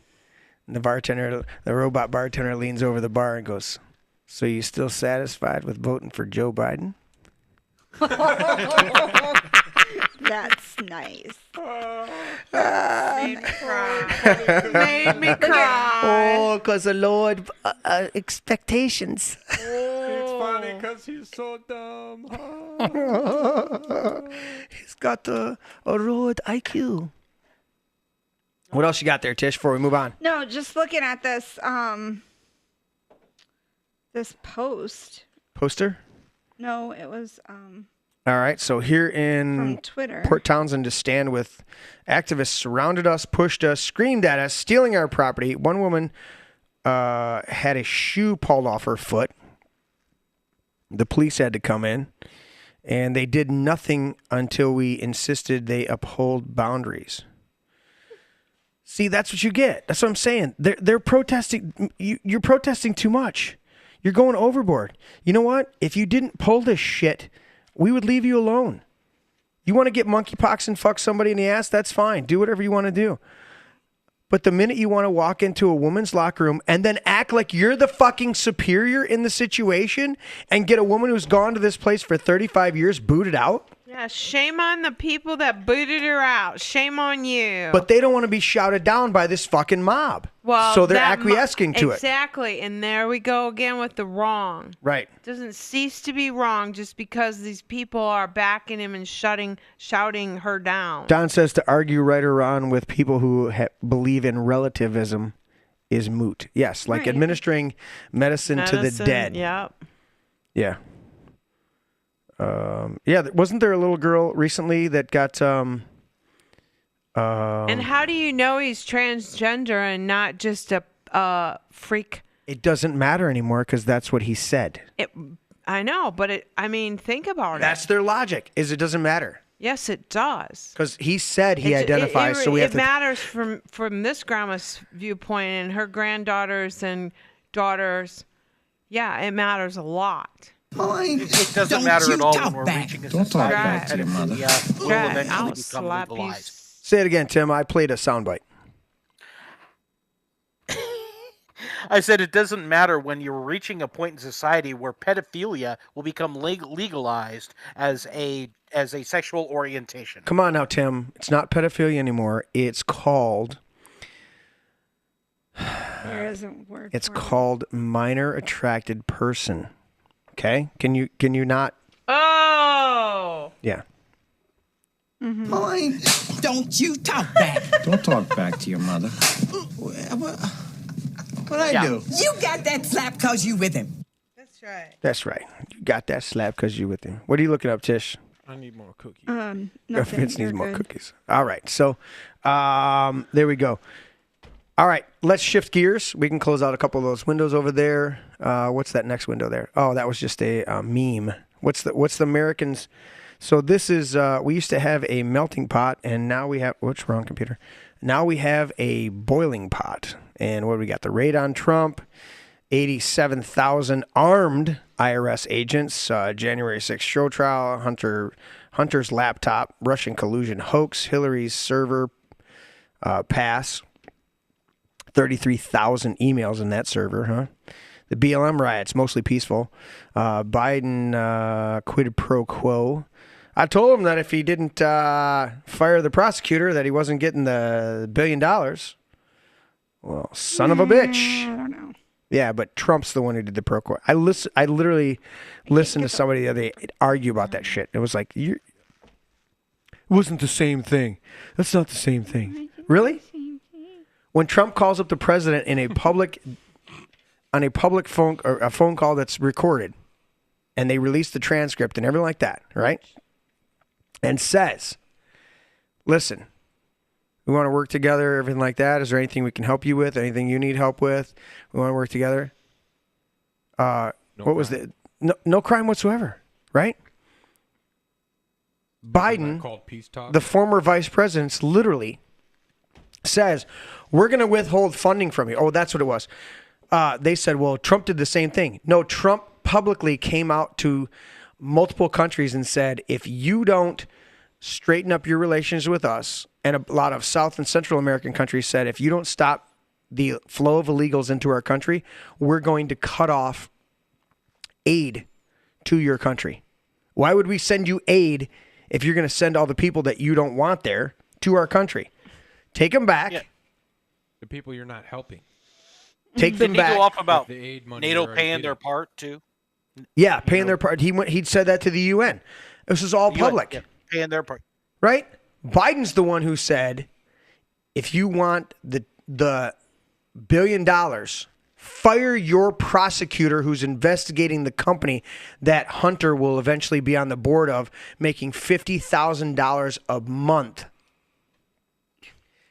And the robot bartender leans over the bar and goes, so you still satisfied with voting for Joe Biden? That's nice. Made me cry. Made me cry. Oh, because the Lord expectations. It's funny because he's so dumb. He's got a road IQ. What else you got there, Tish, before we move on? No, just looking at this this poster. No, it was All right, so here in from Twitter. Port Townsend, to stand with activists surrounded us, pushed us, screamed at us, stealing our property. One woman had a shoe pulled off her foot. The police had to come in, and they did nothing until we insisted they uphold boundaries. See, that's what you get. That's what I'm saying. They're protesting. You're protesting too much. You're going overboard. You know what? If you didn't pull this shit, we would leave you alone. You want to get monkeypox and fuck somebody in the ass? That's fine. Do whatever you want to do. But the minute you want to walk into a woman's locker room and then act like you're the fucking superior in the situation and get a woman who's gone to this place for 35 years booted out. Yeah, shame on the people that booted her out. Shame on you. But they don't want to be shouted down by this fucking mob. Well, so they're acquiescing to it. Exactly. And there we go again with the wrong. Right. It doesn't cease to be wrong just because these people are backing him and shouting her down. Don says to argue right or wrong with people who believe in relativism is moot. Yes, like administering medicine to the dead. Yep. Yeah. Wasn't there a little girl recently that got and how do you know he's transgender and not just a freak? It doesn't matter anymore because that's what he said. I know, but think about it. That's their logic, is it doesn't matter. Yes, it does. Because he said he identifies, so we have to... It matters from this grandma's viewpoint and her granddaughters and daughters. Yeah, it matters a lot. It doesn't matter at all when we're reaching a Don't talk back society to your mother. will eventually become legalized. Say it again, Tim. I played a soundbite. I said it doesn't matter when you're reaching a point in society where pedophilia will become legalized as a sexual orientation. Come on now, Tim. It's not pedophilia anymore. It's called... There isn't a word. It's called minor attracted person. Okay? Can you not? Oh. Yeah. Mm-hmm. Boy, don't you talk back. Don't talk back to your mother. What I do? You got that slap because you with him. That's right. That's right. You got that slap because you with him. What are you looking up, Tish? I need more cookies. Nothing. Vince needs You're more good. cookies. All right. So, there we go. All right. Let's shift gears. We can close out a couple of those windows over there. What's that next window there? Oh, that was just a meme. What's the Americans? So this is, we used to have a melting pot, and now we have, what's wrong, computer? Now we have a boiling pot. And what do we got? The raid on Trump, 87,000 armed IRS agents, January 6th show trial, Hunter's laptop, Russian collusion hoax, Hillary's server pass, 33,000 emails in that server, huh? The BLM riots, mostly peaceful. Biden quid pro quo. I told him that if he didn't fire the prosecutor, that he wasn't getting the $1 billion. Well, son of a bitch. I don't know. Yeah, but Trump's the one who did the pro quo. I literally listened to somebody the other day argue about that shit. It was like, it wasn't the same thing. That's not the same thing. Really? When Trump calls up the president in a public, on a public phone, or a phone call that's recorded, and they release the transcript and everything like that, right? And says, listen, we want to work together, everything like that. Is there anything we can help you with? Anything you need help with? We want to work together. Was the no crime whatsoever, right? Biden, called peace talk? the former vice president, literally says, we're going to withhold funding from you. Oh, that's what it was. They said, well, Trump did the same thing. No, Trump publicly came out to multiple countries and said, if you don't straighten up your relations with us, and a lot of South and Central American countries said, if you don't stop the flow of illegals into our country, we're going to cut off aid to your country. Why would we send you aid if you're going to send all the people that you don't want there to our country? Take them back. Yeah. The people you're not helping. Take them back. Did he go off about The aid money NATO they're already paying their getting. part too? Yeah, paying their part. He'd said that to the UN. This is all public. Yeah, paying their part. Right? Biden's the one who said, if you want the $1 billion, fire your prosecutor who's investigating the company that Hunter will eventually be on the board of, making $50,000 a month.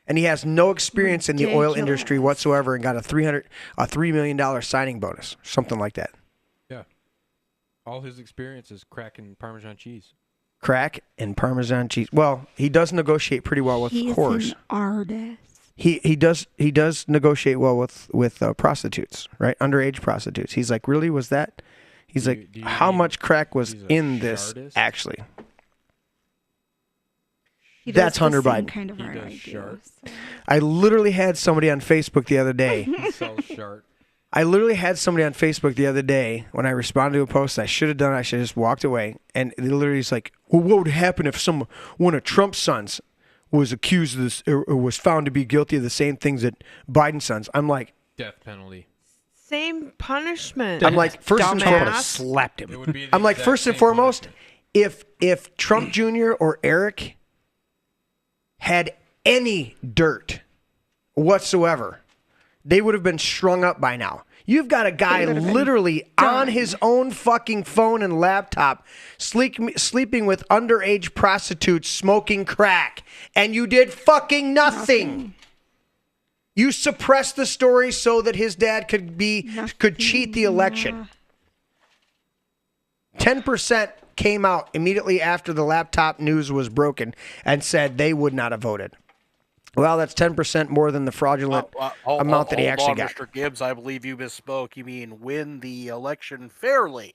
And he has no experience in the oil industry whatsoever, and got a $3 million signing bonus, something like that. Yeah. All his experience is cracking Parmesan cheese. Crack and Parmesan cheese. Well, he does negotiate pretty well with whores. An artist. He does negotiate well with prostitutes, right? Underage prostitutes. He's like, really, was that? He's like, how much crack was in this actually? That's Hunter Biden. Kind of ideas, so. I literally had somebody on Facebook the other day. He sells shart. I literally had somebody on Facebook the other day when I responded to a post I should have done. I should have just walked away. And they literally is like, well, what would happen if one of Trump's sons was accused of this or was found to be guilty of the same things that Biden's sons? I'm like, death penalty. Same punishment. I'm like, first and foremost, Dumbass. slapped him. It would be I'm like, exact first and same foremost, if Trump Jr. or Eric had any dirt whatsoever, they would have been strung up by now. You've got a guy literally on his own fucking phone and laptop sleeping with underage prostitutes, smoking crack, and you did fucking nothing. You suppressed the story so that his dad could cheat the election. 10% came out immediately after the laptop news was broken and said they would not have voted. Well, that's 10% more than the fraudulent amount that he actually got. Mr. Gibbs, I believe you misspoke. You mean win the election fairly.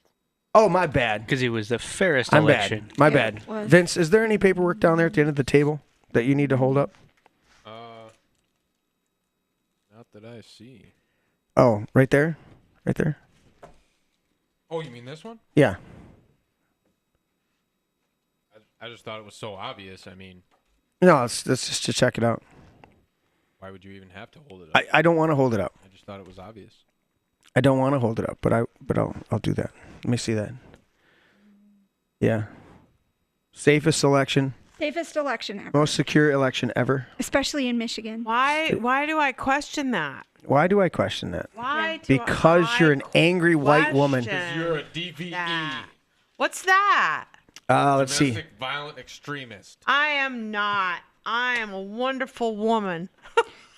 Oh, my bad. Because it was the fairest I'm election. bad. My bad. Vince, is there any paperwork down there at the end of the table that you need to hold up? Not that I see. Oh, right there? Right there? Oh, you mean this one? Yeah. I just thought it was so obvious. I mean, No, it's just to check it out. why would you even have to hold it up? I don't want to hold it up. I just thought it was obvious. I don't want to hold it up, but I'll do that. Let me see that. Yeah. Safest election. Safest election ever. Most secure election ever. Especially in Michigan. Why do I question that? Why do I question that? Why? Because you're an angry white woman. question You're a DVE. that? What's that? Let's see. Domestic violent extremist. I am not. I am a wonderful woman.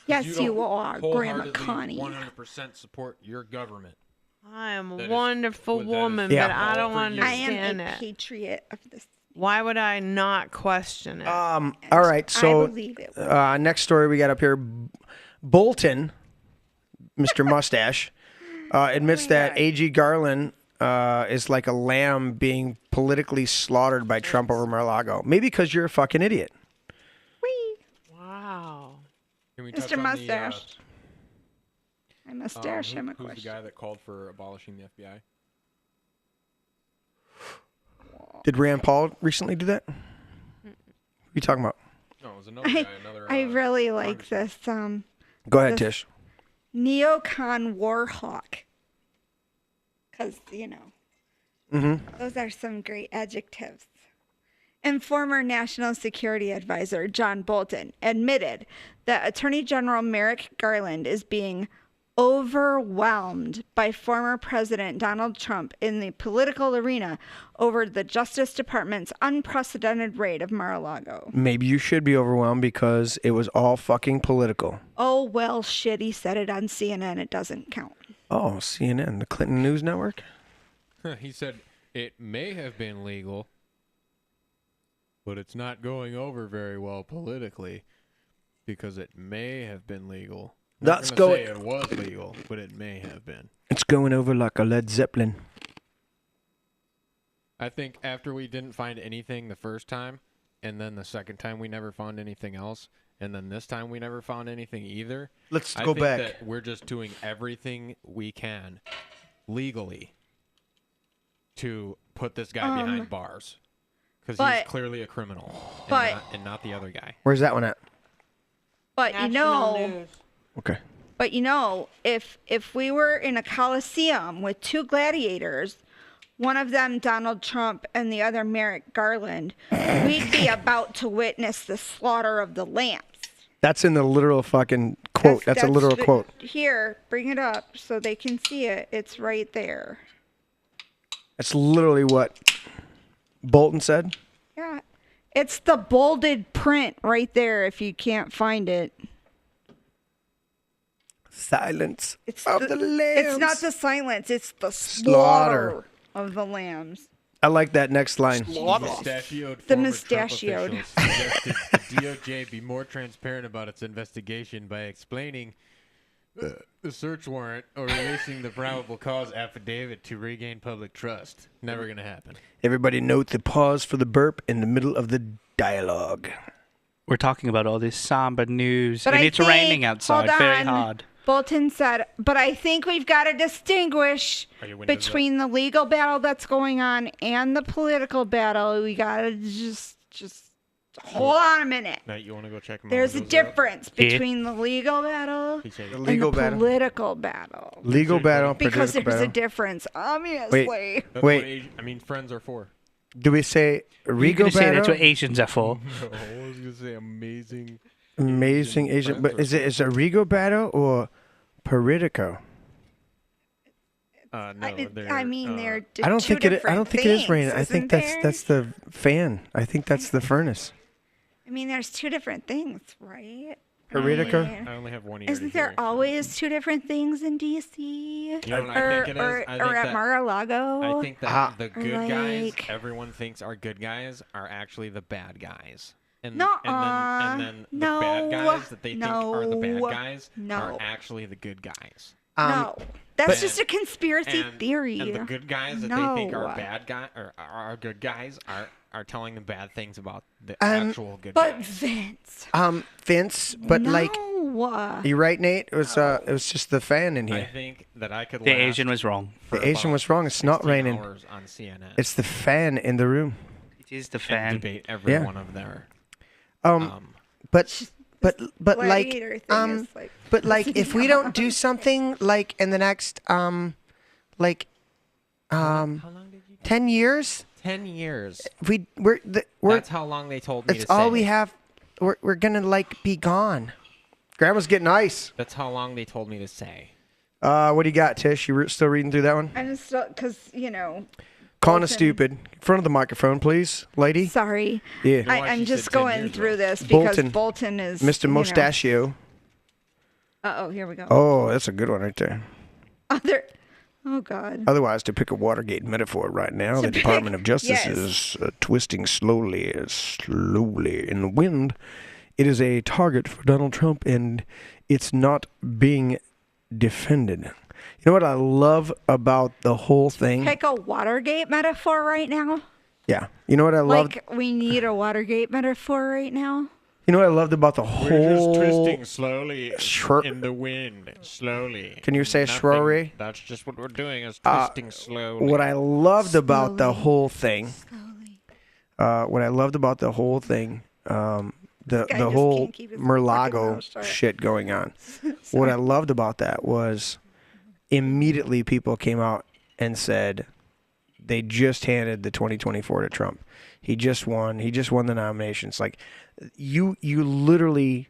Yes, don't you are, Grandma wholeheartedly Connie. 100% support your government. I am a That is- wonderful that is woman, Yeah. but I don't all for you. I am understand a it. patriot of this. Why would I not question it? All right, so I believe it. next story we got up here. Bolton, Mr. Mustache, admits that A.G. Garland is like a lamb being politically slaughtered by Trump over Mar-a-Lago. Maybe because you're a fucking idiot. Wow. Can we touch Mr. on Mustache. I The, mustache him a who's the question. guy that called for abolishing the FBI? Did Rand Paul recently do that? What are you talking about? No, it was another guy. I really like this. Go ahead, Tish. neocon warhawk. Because, those are some great adjectives. And former National Security Advisor John Bolton admitted that Attorney General Merrick Garland is being overwhelmed by former President Donald Trump in the political arena over the Justice Department's unprecedented raid of Mar-a-Lago. Maybe you should be overwhelmed because it was all fucking political. Oh, well, shit, he said it on CNN. It doesn't count. Oh, CNN, the Clinton News Network? He said it may have been legal, but it's not going over very well politically because it may have been legal. That's Say going. it was legal, but it may have been. It's going over like a Led Zeppelin. I think after we didn't find anything the first time, and then the second time we never found anything else, and then this time we never found anything either. Let's I go think back. That we're just doing everything we can legally to put this guy behind bars because he's clearly a criminal and not the other guy. Where's that one at? But News. Okay. But if we were in a coliseum with two gladiators, one of them Donald Trump and the other Merrick Garland, we'd be about to witness the slaughter of the lambs. That's in the literal fucking quote. That's a literal quote. Here, bring it up so they can see it. It's right there. That's literally what Bolton said. Yeah. It's the bolded print right there if you can't find it. Silence of the lambs. It's not the silence, it's the slaughter of the lambs. I like that next line. The mustachioed. Suggested the DOJ be more transparent about its investigation by explaining the search warrant or releasing the probable cause affidavit to regain public trust. Never going to happen. Everybody note the pause for the burp in the middle of the dialogue. We're talking about all this somber news, But and I it's think- raining outside hold very on. hard. Bolton said, but I think we've got to distinguish Are your windows between the legal battle that's going on and the political battle. We got to just hold on a minute. Now you want to go check them There's a difference between the legal battle The legal and the battle. political battle. Legal battle. Because political there's a battle. difference, obviously. Wait. That's Wait. what I mean, friends are for. Do we say You're Rigo going to say that's battle? what Asians are for. No, I was going to say amazing. Amazing Asian. But is it Rigo battle or Politico? No, I mean, they're I don't two think it. I different don't think it is rain. I things, think isn't that's the fan. I think that's the furnace. I mean, there's two different things, right? Politico? mean, I only have one ear. Isn't there always two different things in DC? You know what or, I think it is? or, I think or at that- Mar-a-Lago? I think that the Or good guys like- everyone thinks are good guys are actually the bad guys. And, Nuh-uh. and then the No. bad guys that they think are the bad No. guys No. are actually the good guys. No. That's but- just a conspiracy and, theory. And the good guys that they think are No. bad guys or are good guys are telling them bad things about the Um, actual good But guys. Vince. Vince, but like No. you're right, Nate. It was just the fan in I here. think that I could The last Asian was wrong. for The Asian about was wrong. It's not 16 raining. hours on CNN. It's the fan in the room. It is the and fan. debate every Yeah. one of their But like Gladiator thing is like but like if we don't do something like in the next 10 years 10 years. we're That's how long they told me it's to all say. we have. We're gonna like be gone. Grandma's getting ice. That's how long they told me to say. What do you got, Tish? You still reading through that one? I'm still, because, Calling Bolton. us stupid. In front of the microphone, please, lady. Sorry. Yeah. I'm just going through this because Bolton is Mr. Mustachio. Uh-oh, here we go. Oh, that's a good one right there. Oh, God. Otherwise, to pick a Watergate metaphor right now, the Department of Justice is twisting slowly in the wind. It is a target for Donald Trump, and it's not being defended. You know what I love about the whole thing? Pick a Watergate metaphor right now? Yeah. You know what I love? Like, we need a Watergate metaphor right now? You know what I loved about the whole... We're just twisting slowly in the wind, slowly. Can you say Schrory? That's just what we're doing, is twisting slowly. What I loved about the whole thing... what I loved about the whole thing, the guy just whole can't keep his fucking Mar-Lago mouth shut. shit going on. What I loved about that was immediately people came out and said they just handed the 2024 to Trump. He just won. He just won the nominations. Like you literally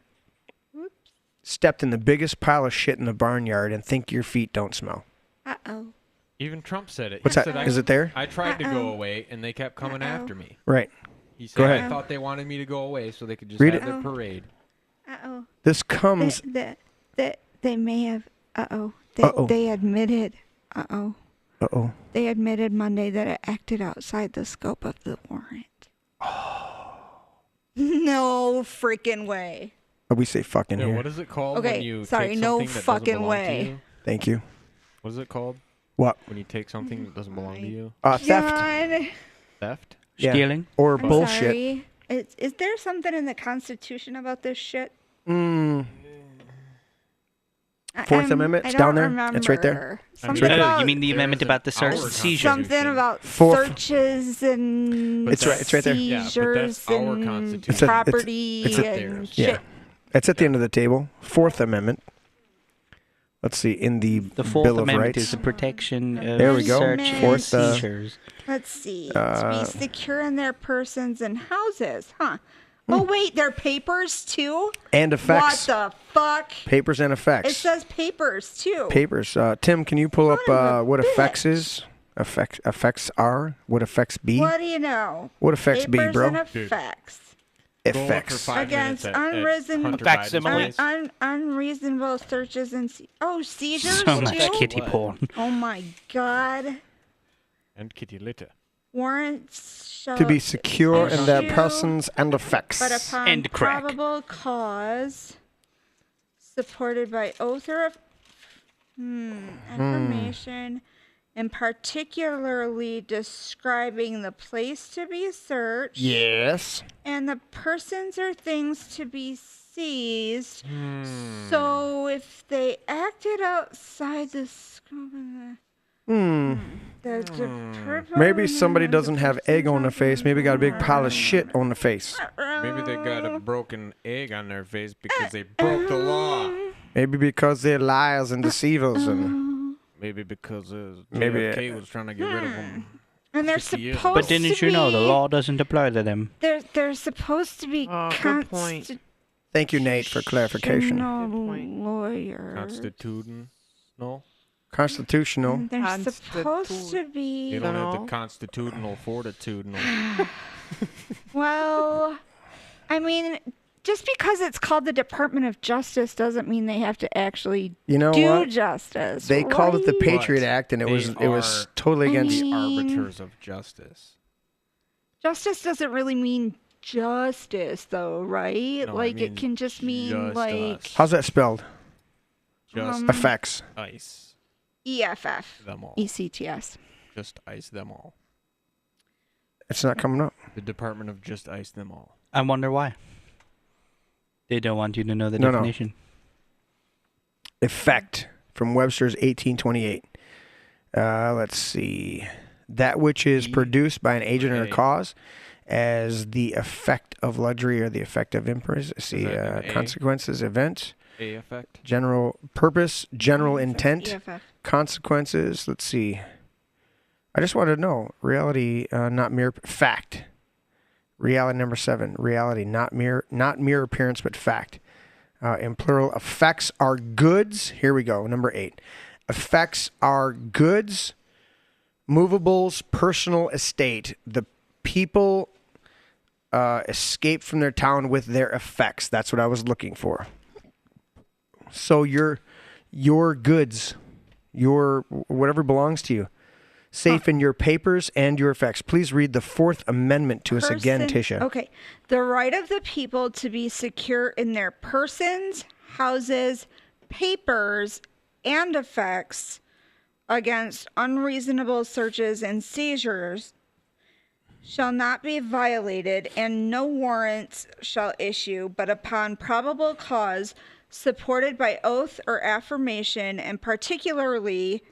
stepped in the biggest pile of shit in the barnyard and think your feet don't smell. Uh-oh. Even Trump said it. What's He that? said, Is it there? I tried to go away, and they kept coming after me. Right. He said, Go ahead. I thought they wanted me to go away so they could just Read have it. their parade. Uh-oh. This comes. They may have. Uh-oh. Uh-oh. They admitted. Uh-oh. Uh-oh. They admitted Monday that it acted outside the scope of the warrant. No freaking way. We say fucking Yeah, here. what is it called Okay, when you sorry, take no something that doesn't fucking belong way. to you? Thank you. What is it called? What? When you take something that doesn't belong to you? Theft. John, Theft? Yeah. Stealing? Or I'm bullshit. sorry. Is there something in the Constitution about this shit? Fourth Amendment. It's down there. It's right there. Something right there. about You mean the amendment about the search seizure? something about Fourth. searches and It's right. It's right there. Yeah, but seizures that's our and Constitution. property it's and shit. Yeah. It's at the end of the table. Fourth Amendment. Let's see. In the The Bill of Amendment Rights. is the protection of There we go. search and Fourth, seizures. Let's see. To be secure in their persons and houses, huh? Oh wait, their papers too. And effects. What the fuck? Papers and effects. It says papers too. Papers. Tim, can you pull up Son of a what bitch. effects is? Effects are? What effects be? What do you know? What effects be, Papers bro? and effects Effects. against unreasonable searches and seizures So much too. kitty porn. Oh my god. And kitty litter. Warrants shall To be secure in their issue, persons and effects. but upon And crack. probable cause, supported by oath or affirmation, and particularly describing the place to be searched, Yes. and the persons or things to be seized. So if they acted outside the scope of Maybe somebody doesn't have egg on their face. Maybe got a big pile of shit on the face. Maybe they got a broken egg on their face because they broke the law. Maybe because they're liars and deceivers and Maybe because Maybe, JFK was trying to get rid of them. And they're 50 years supposed But to didn't you know the law doesn't apply to them? They're supposed to be good point. Thank you, Nate, for clarification. Lawyers. Constitutional? They're supposed to be. You don't have the constitutional fortitude. Well, I mean, just because it's called the Department of Justice doesn't mean they have to actually You know do what? justice. They called it the right? Patriot Act, and it was totally against. the arbiters of justice. Justice doesn't really mean justice, though, right? No, like it it can just mean just like us. How's that spelled? Just Effects. ice EFF, them all. ECTS. Just ice them all. It's not coming up. The Department of Just Ice Them All. I wonder why. They don't want you to know the No. definition. Effect from Webster's 1828. Let's see. That which is produced by an agent or a cause as the effect of luxury or the effect of impulse. See, that an A? consequences, events. A effect. General purpose, general intent, EFF. consequences. Let's see. I just wanted to know. Reality, not mere fact. Reality number 7. Reality, not mere appearance, but fact. In plural, effects are goods. Here we go. Number 8. Effects are goods, movables, personal estate. The people escape from their town with their effects. That's what I was looking for. So your goods, your whatever belongs to you, safe in your papers and your effects. Please read the Fourth Amendment to us again, Tisha. Okay. The right of the people to be secure in their persons, houses, papers, and effects against unreasonable searches and seizures shall not be violated, and no warrants shall issue but upon probable cause, supported by oath or affirmation, and particularly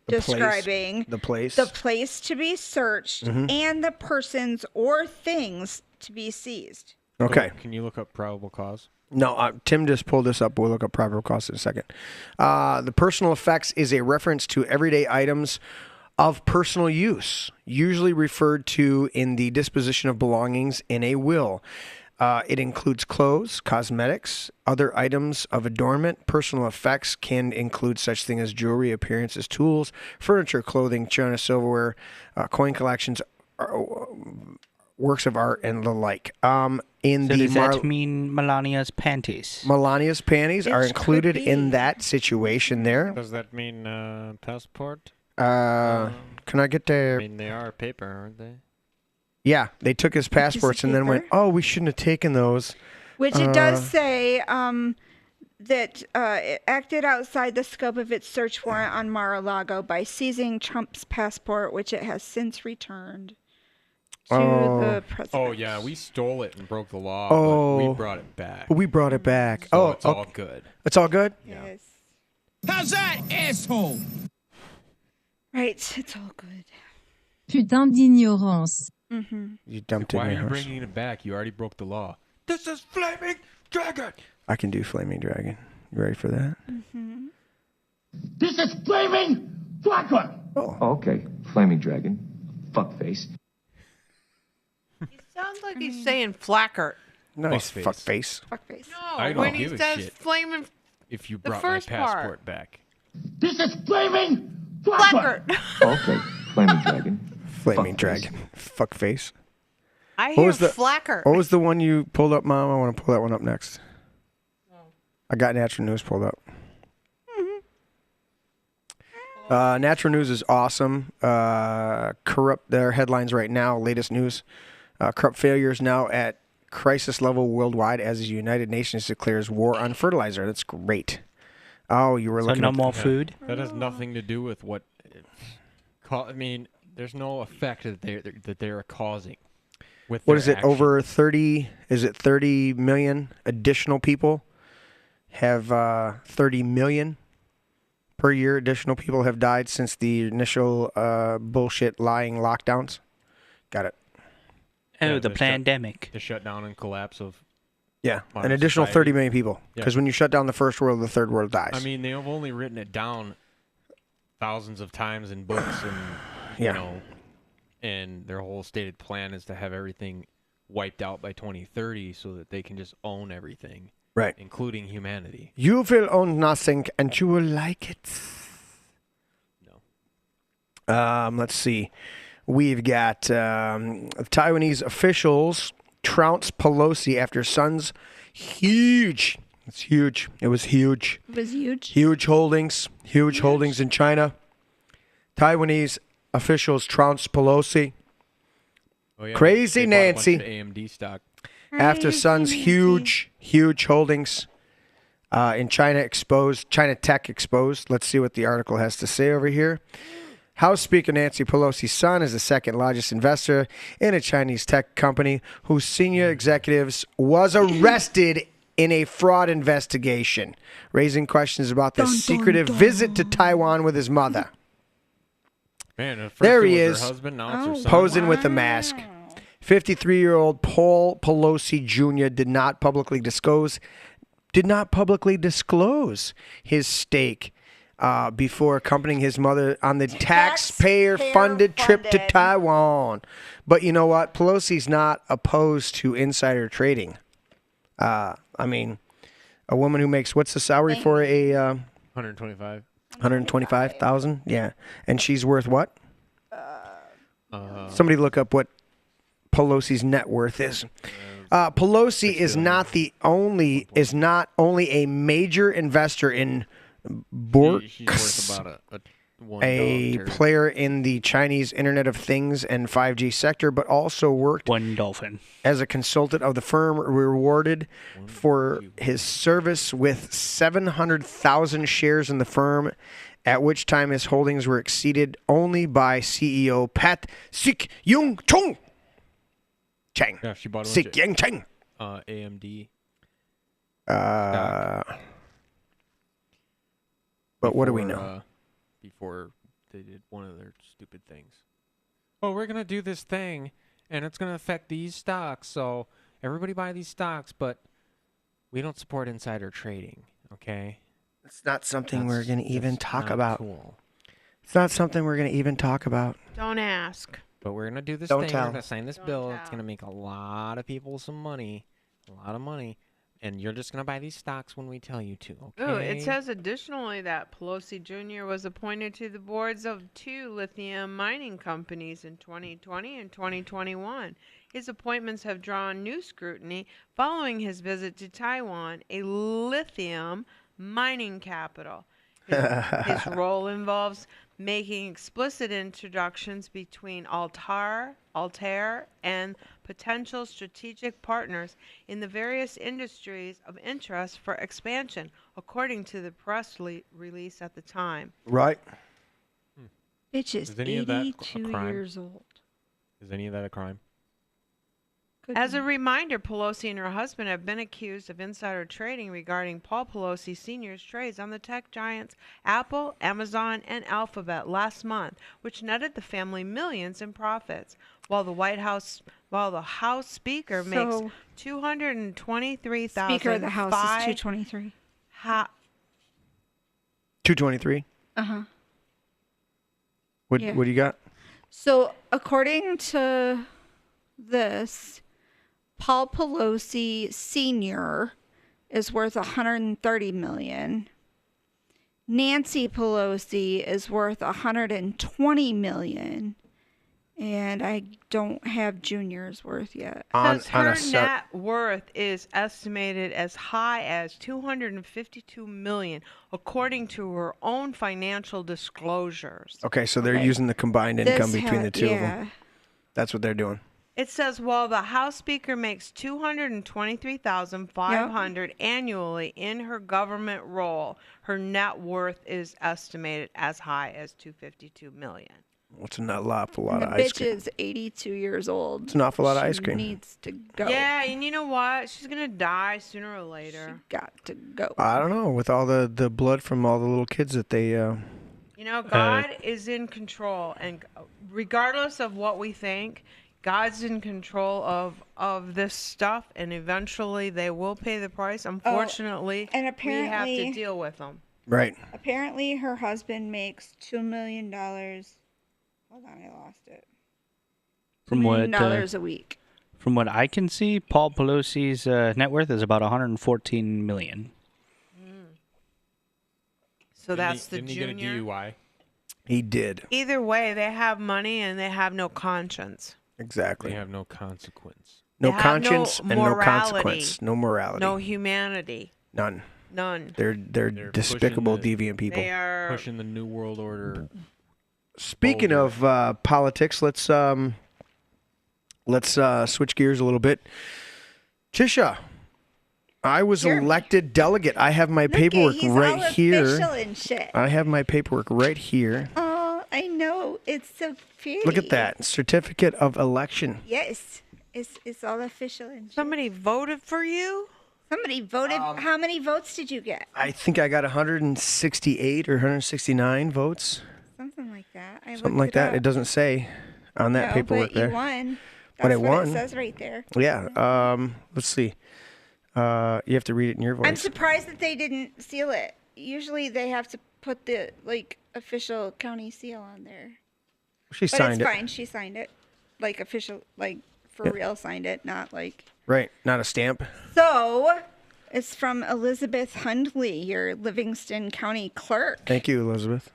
describing the place to be searched Mhm. and the persons or things to be seized. Okay. Can you look up probable cause? No, Tim just pulled this up. We'll look up probable cause in a second. The personal effects is a reference to everyday items of personal use, usually referred to in the disposition of belongings in a will. It includes clothes, cosmetics, other items of adornment. Personal effects can include such things as jewelry, appearances, tools, furniture, clothing, china, silverware, coin collections, works of art, and the like. So does that mean Melania's panties? Melania's panties are included in that situation there. Does that mean passport? Can I get the... I mean, they are paper, aren't they? Yeah, they took his passports and then went, oh, we shouldn't have taken those. Which it does say that it acted outside the scope of its search warrant on Mar-a-Lago by seizing Trump's passport, which it has since returned to the president. Oh, yeah, we stole it and broke the law, Oh. but we brought it back. We brought it back. So it's all good. It's all good? Yes. How's that, asshole? Right, it's all good. Putain d'ignorance. You dumped it Why in are your you horse. bringing it back? You already broke the law. This is Flaming Dragon! I can do Flaming Dragon. You ready for that? This is Flaming Dragon! Oh. Okay, Flaming Dragon. Fuckface. Sounds like he's saying flackert. Nice Fuckface. fuckface. Fuckface. I No, don't when he give a says shit. flaming If you the brought my first part. passport back. This is Flaming Dragon! flackert. Okay, Flaming Dragon. Flaming Fuckface. Dragon. Fuckface. I What hear was the- flackert. What was the one you pulled up, Mom? I want to pull that one up next. I got Natural News pulled up. Natural News is awesome. Corrupt, their headlines right now, latest news. Corrupt failures now at crisis level worldwide as the United Nations declares war on fertilizer. That's great. Oh, you were So looking no up more food? That has nothing to do with what... I mean, there's no effect that they're causing. With What their is it? action. Over 30? Is it 30 million additional people have 30 million per year? Additional people have died since the initial bullshit lying lockdowns. Got it. Oh, the the pandemic. The shutdown and collapse of... Yeah, modern an additional society. 30 million people. Yeah. Because when you shut down the first world, the third world dies. I mean, they have only written it down thousands of times in books and, Yeah. you know, and their whole stated plan is to have everything wiped out by 2030 so that they can just own everything. Right. Including humanity. You will own nothing, and you will like it. No. Let's see. We've got Taiwanese officials trounce Pelosi after son's huge. It's huge. It was huge. It was huge. Huge holdings. Huge holdings in China. Taiwanese officials trounce Pelosi. Oh, yeah, Crazy they bought a bunch Nancy. of AMD stock. After son's huge holdings in China exposed, China tech exposed. Let's see what the article has to say over here. House Speaker Nancy Pelosi's son is the second largest investor in a Chinese tech company whose senior executives was arrested in a fraud investigation, raising questions about the secretive visit to Taiwan with his mother. Man, at first There it he was is, her husband, now it's her son. posing with a mask. 53-year-old Paul Pelosi Jr. did not publicly disclose his stake before accompanying his mother on the taxpayer-funded trip to Taiwan. But you know what? Pelosi's not opposed to insider trading. I mean, a woman who makes, what's the salary for a 125. 125,000? Yeah. And she's worth what? Somebody look up what Pelosi's net worth is. Pelosi is not only a major investor in Bork, She's worth about a a $1. player in the Chinese Internet of Things and 5G sector, but also worked One dolphin. as a consultant of the firm, rewarded for his service with 700,000 shares in the firm, at which time his holdings were exceeded only by CEO Pat Sik-yung Chang. Yeah, she bought a bunch Sik-yung Chang. AMD. But what do we know? Before they did one of their stupid things. Oh, we're going to do this thing, and it's going to affect these stocks, so everybody buy these stocks, but we don't support insider trading, okay? It's not something we're going to even talk not about. Cool. It's not something we're going to even talk about. Don't ask. But we're going to do this Don't thing. tell. We're going to sign this bill. It's going to make a lot of people some money, a lot of money. And you're just going to buy these stocks when we tell you to, okay? Oh, it says additionally that Pelosi Jr. was appointed to the boards of 2 lithium mining companies in 2020 and 2021. His appointments have drawn new scrutiny following his visit to Taiwan, a lithium mining capital. His role involves making explicit introductions between Altair, and potential strategic partners in the various industries of interest for expansion, according to the press release at the time. Right. Bitch is 82 years old. Is any of that a crime? As a reminder, Pelosi and her husband have been accused of insider trading regarding Paul Pelosi Sr.'s trades on the tech giants Apple, Amazon, and Alphabet last month, which netted the family millions in profits. While the House Speaker makes $223,000. Speaker of the House is 223. 223. What do you got? So according to this, Paul Pelosi Sr. is worth $130 million. Nancy Pelosi is worth $120 million. And I don't have Junior's worth yet. Because her net worth is estimated as high as $252 million, according to her own financial disclosures. Okay, so they're using the combined income between the two of them. That's what they're doing. It says while the House Speaker makes $223,500 annually in her government role, her net worth is estimated as high as $252 million. It's an awful lot The of ice bitch cream. is 82 years old. It's an awful lot of ice cream. She needs to go. Yeah, and you know what? She's gonna die sooner or later. She got to go. I don't know. With all the blood from all the little kids that they... You know, God is in control, and regardless of what we think, God's in control of this stuff, and eventually they will pay the price. Unfortunately, and apparently, we have to deal with them. Right. Apparently, her husband makes $2 million. Hold on, I lost it. $2 million a week. From what I can see, Paul Pelosi's net worth is about $114 million. So that's the didn't junior. He get a DUI? He did. Either way, they have money and they have no conscience. Exactly. They have no consequence. No They have conscience no and no morality. consequence. No morality. No humanity. None. None. They're despicable, deviant people. They are pushing the New World Order. Speaking of politics, let's switch gears a little bit. Tisha, I was elected delegate. I have my paperwork he's right all here. official and shit. I have my paperwork right here. Oh, I know. It's so pretty. Look at that. Certificate of election. Yes. It's all official and shit. Somebody voted for you? Somebody voted. How many votes did you get? I think I got 168 or 169 votes. Something like that. Something like that. It doesn't say on that paperwork but there. You won. But That's I what won. it says right there. Yeah. Let's see. You have to read it in your voice. I'm surprised that they didn't seal it. Usually they have to put the official county seal on there. She signed it. But it's fine. She signed it. Official, for real signed it, not Right. Not a stamp. So, it's from Elizabeth Hundley, your Livingston County clerk. Thank you, Elizabeth.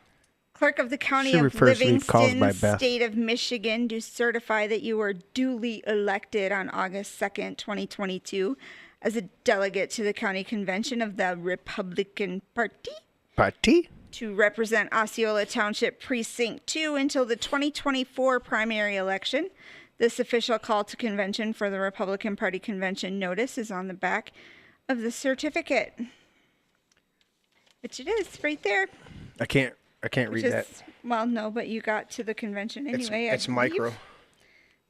Clerk of the County She of refers to these calls by Livingston, Beth. State of Michigan, do certify that you were duly elected on August 2nd, 2022, as a delegate to the county convention of the Republican Party to represent Osceola Township Precinct 2 until the 2024 primary election. This official call to convention for the Republican Party convention notice is on the back of the certificate. Which it is right there. I can't read that. Well, no, but you got to the convention anyway. It's micro.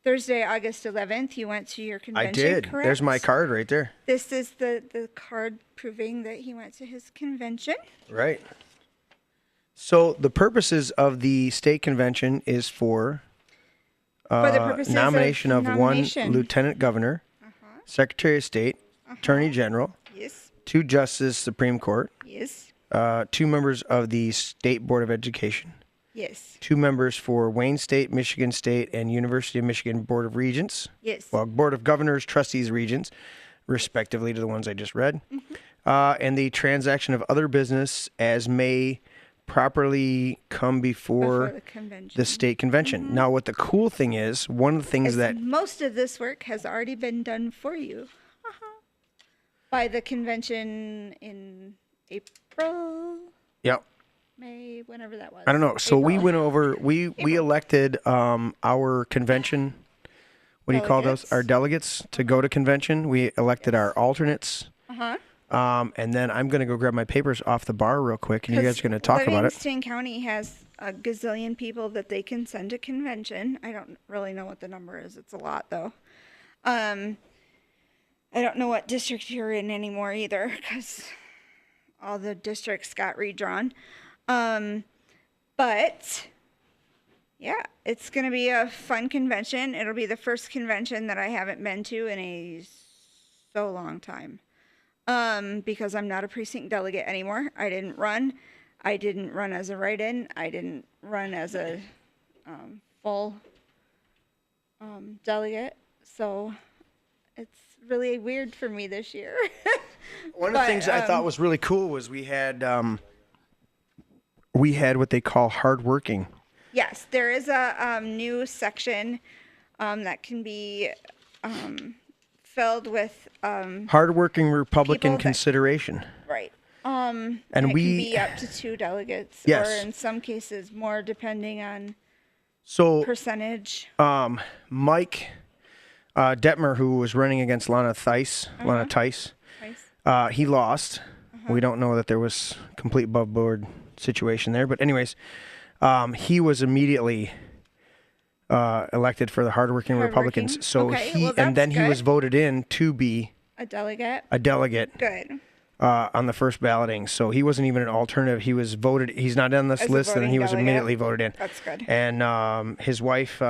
Thursday, August 11th, you went to your convention, I did. correct? There's my card right there. This is the card proving that he went to his convention. Right. So the purposes of the state convention is for the purposes nomination of nomination. one lieutenant governor Secretary of State, Attorney General, Yes. 2 Justices Supreme Court, Yes. 2 members of the State Board of Education, Yes. 2 members for Wayne State, Michigan State, and University of Michigan Board of Regents. Yes. Well, Board of Governors, Trustees, Regents, respectively to the ones I just read. And the transaction of other business as may properly come before the convention. the state convention. Now, what the cool thing is, one of the things that most of this work has already been done for you by the convention in April, yep. May, whenever that was. I don't know. So we April. went over. We elected our convention. What do you call those? Our delegates to go to convention. We elected our alternates. And then I'm going to go grab my papers off the bar real quick, and you guys are going to talk about it. Livingston County has a gazillion people that they can send to convention. I don't really know what the number is. It's a lot, though. I don't know what district you're in anymore either, because all the districts got redrawn. But yeah, it's going to be a fun convention. It'll be the first convention that I haven't been to in a so long time. Because I'm not a precinct delegate anymore. I didn't run as a write-in. I didn't run as a full delegate. So it's really weird for me this year. One of the things I thought was really cool was we had what they call hardworking. Yes, there is a new section that can be filled with Hardworking Republican consideration. Right. And And it we- can be up to 2 delegates, Yes. or in some cases more, depending on So percentage. Mike Detmer, who was running against Lana Tice, he lost. We don't know that there was complete above board situation there, but anyways, he was immediately elected for the hardworking Republicans. So Okay, well, and then that's he was good. voted in to be A delegate. a delegate Good. on the first balloting. So he wasn't even an alternative. He was voted. He's not on this As a list, and voting he was delegate. immediately voted in. That's good. And his wife,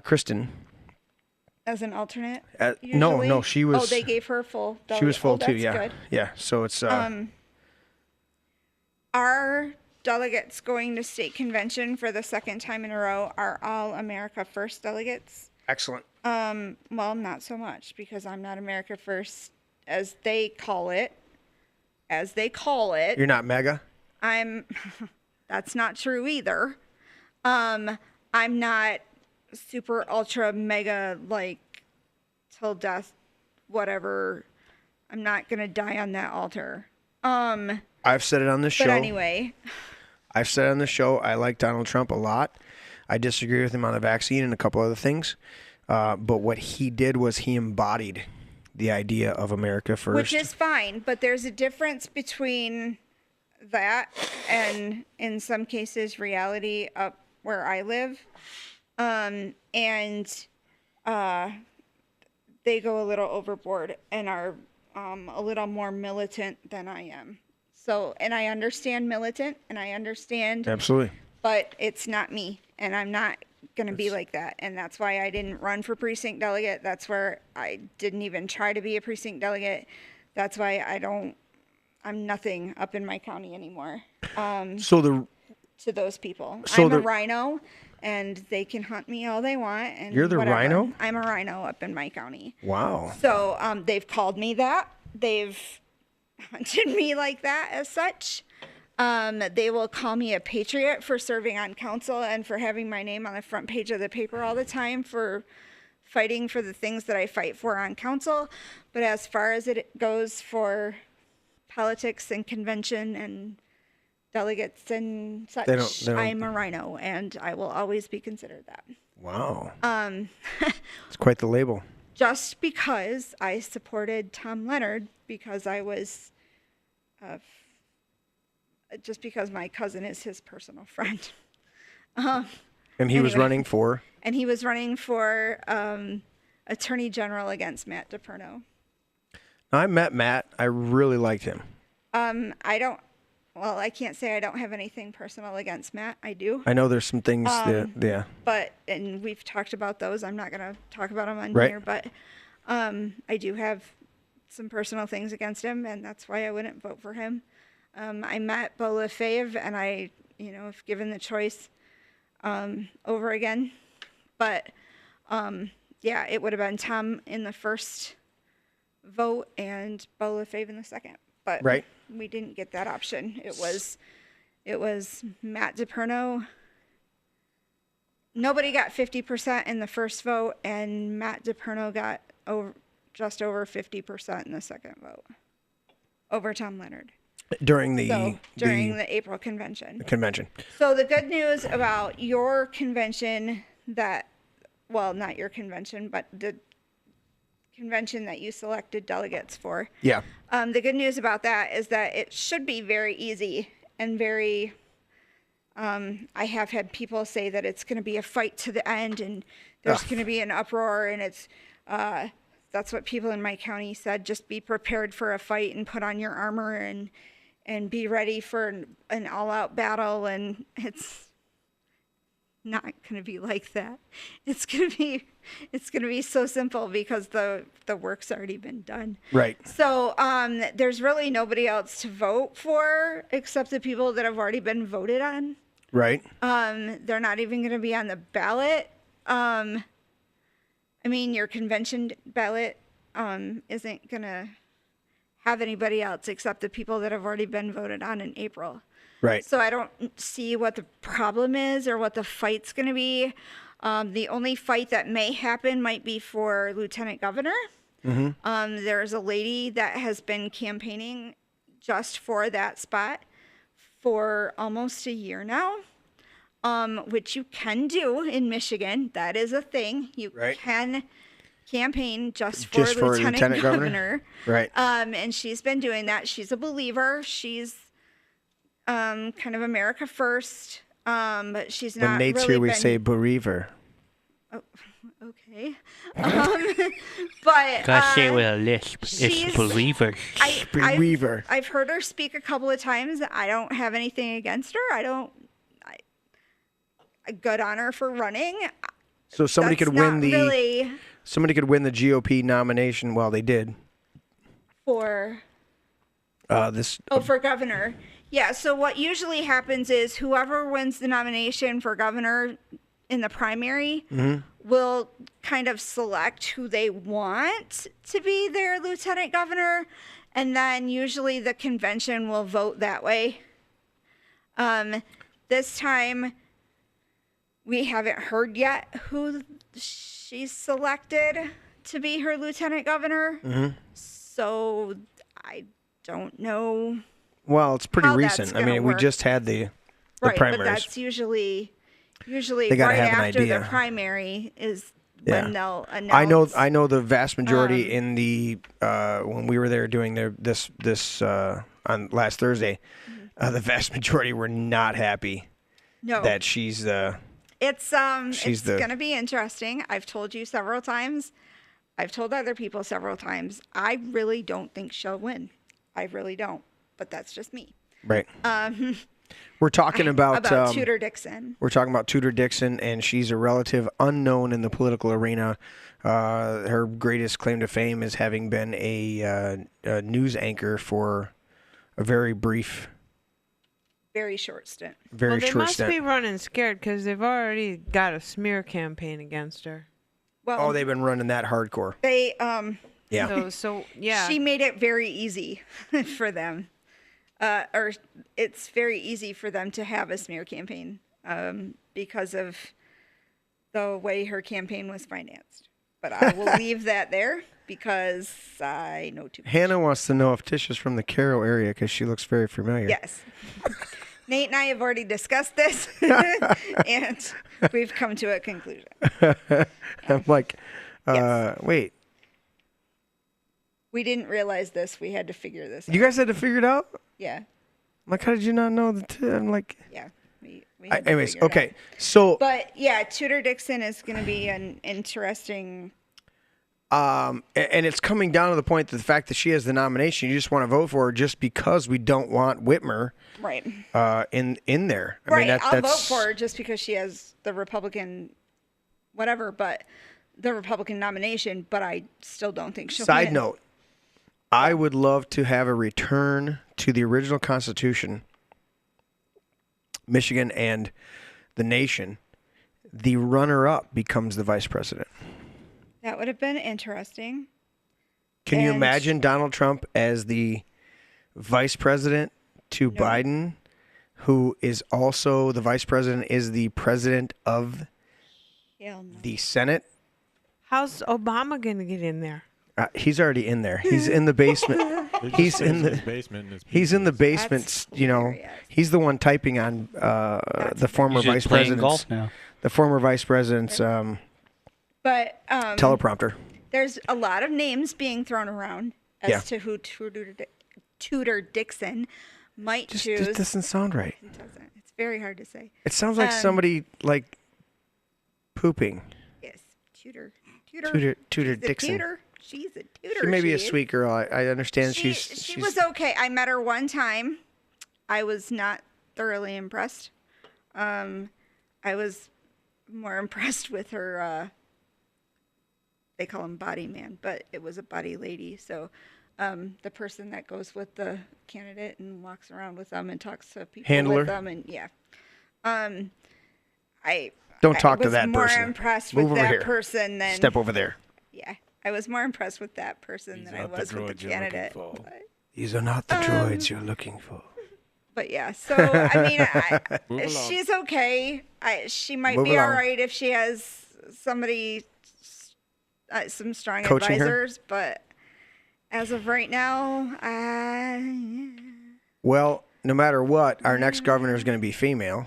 Kristen. As an alternate? No, usually? she was. Oh, they gave her full delegate. She was full too. That's Yeah, good. yeah. So it's. Our delegates going to state convention for the second time in a row are all America First delegates. Excellent. Well, not so much, because I'm not America First, as they call it. You're not mega. I'm. That's not true either. I'm not super ultra mega like till death, whatever. I'm not gonna die on that altar. I've said it on this show. But anyway, I've said on the show I like Donald Trump a lot. I disagree with him on the vaccine and a couple other things. But what he did was he embodied the idea of America first. which is fine, but there's a difference between that and, in some cases, reality up where I live. And they go a little overboard and are a little more militant than I am. So, and I understand militant, and I understand, Absolutely. but it's not me, and I'm not going to be like that. And that's why I didn't run for precinct delegate. That's where I didn't even try to be a precinct delegate. That's why I'm nothing up in my county anymore. To those people. So I'm a rhino, and they can hunt me all they want. And You're the whatever. rhino? I'm a rhino up in my county. Wow. So they've called me that. They've hunted me like that as such. They will call me a patriot for serving on council and for having my name on the front page of the paper all the time for fighting for the things that I fight for on council. But as far as it goes for politics and convention and delegates and such, They don't- I'm a rhino, and I will always be considered that. Wow. It's quite the label. Just because I supported Tom Leonard because I was, just because my cousin is his personal friend. And he was Anyway. running for. And he was running for Attorney General against Matt DePerno. I met Matt. I really liked him. I can't say I don't have anything personal against Matt. I do. I know there's some things that, yeah. But, and we've talked about those. I'm not going to talk about them on Right. here, but I do have some personal things against him, and that's why I wouldn't vote for him. I met Beau Lefebvre, and I, if given the choice over again, but yeah, it would have been Tom in the first vote and Beau Lefebvre in the second, but we didn't get that option. It was Matt DePerno. Nobody got 50% in the first vote, and Matt DePerno got just over 50% in the second vote over Tom Leonard. During the April convention. So the good news about your convention not your convention, but the convention that you selected delegates for. Yeah. The good news about that is that it should be very easy and very, I have had people say that it's going to be a fight to the end and there's going to be an uproar, and it's, that's what people in my county said. Just be prepared for a fight and put on your armor and be ready for an all-out battle. And it's not going to be like that. It's going to be so simple because the work's already been done. Right. So there's really nobody else to vote for except the people that have already been voted on. Right. They're not even going to be on the ballot. Your convention ballot isn't going to have anybody else except the people that have already been voted on in April. Right. So I don't see what the problem is or what the fight's going to be. The only fight that may happen might be for lieutenant governor. Mm-hmm. There's a lady that has been campaigning just for that spot for almost a year now, which you can do in Michigan. That is a thing. You can campaign just for lieutenant governor. Right. And she's been doing that. She's a believer. She's kind of America first, but she's not. When Nate's really here, we say bereaver. Oh, okay. But gotta say it with a lisp. It's believer. Bereaver. I've heard her speak a couple of times. I don't have anything against her. I good on her for running. So somebody could win somebody could win the GOP nomination. Well, they did. For this. For governor. Yeah, so what usually happens is whoever wins the nomination for governor in the primary will kind of select who they want to be their lieutenant governor, and then usually the convention will vote that way. This time, we haven't heard yet who she's selected to be her lieutenant governor, so I don't know. Well, it's pretty recent. I mean, we just had the primaries. But that's usually they gotta right have an after idea. the primary is when they'll announce. I know the vast majority in the when we were there doing this on last Thursday, the vast majority were not happy that she's it's going to be interesting. I've told you several times. I've told other people several times. I really don't think she'll win. I really don't. But that's just me. Right. We're talking about Tudor Dixon. We're talking about Tudor Dixon, and she's a relative unknown in the political arena. Her greatest claim to fame is having been a news anchor for a very brief, very short stint. Very short stint. They must be running scared because they've already got a smear campaign against her. Well, they've been running that hardcore. They yeah. So yeah. She made it very easy for them. Or it's very easy for them to have a smear campaign because of the way her campaign was financed. But I will leave that there because I know too much. Hannah wants to know if Tisha's from the Carroll area because she looks very familiar. Yes. Nate and I have already discussed this, and we've come to a conclusion. I'm like, wait. We didn't realize this. We had to figure this out. You guys had to figure it out? Yeah. I'm like, how did you not know I'm like... Yeah. We anyways, okay. So... But, yeah, Tudor Dixon is going to be an interesting... And it's coming down to the point that the fact that she has the nomination, you just want to vote for her just because we don't want Whitmer right. In there. I mean, I'll vote for her just because she has the Republican whatever, but the Republican nomination, but I still don't think she'll Side win. note, I would love to have a return to the original Constitution, Michigan and the nation. The runner-up becomes the vice president. That would have been interesting. Can you And- imagine Donald Trump as the vice president to Biden, who is also the vice president, is the president of Hell no. the Senate? How's Obama going to get in there? He's already in there. He's in the basement. He's in the basement. He's in the basement. You know, he's the one typing on the former He's just vice playing president's golf now. the former vice president's But teleprompter. there's a lot of names being thrown around as Yeah. to who Tudor Dixon might choose. It doesn't sound right. It doesn't. It's very hard to say. It sounds like somebody like pooping. Yes, Tudor Tudor She's a Dixon. Tudor. She's a Tudor. She may be a is. sweet girl. I understand She she's was okay. I met her one time. I was not thoroughly impressed. I was more impressed with her. They call him body man, but it was a body lady. So the person that goes with the candidate and walks around with them and talks to people Handler? with them, and yeah. Don't talk to was that more person. impressed Move with over that here. person than Step over there. Yeah, I was more impressed with that person than I was with the candidate. These are not the droids you're looking for. But yeah, so I mean, Move along. she's okay. She might Move be all along. right if she has somebody, some strong Coaching her? advisors. But as of right now, Well, no matter what, our next governor is going to be female.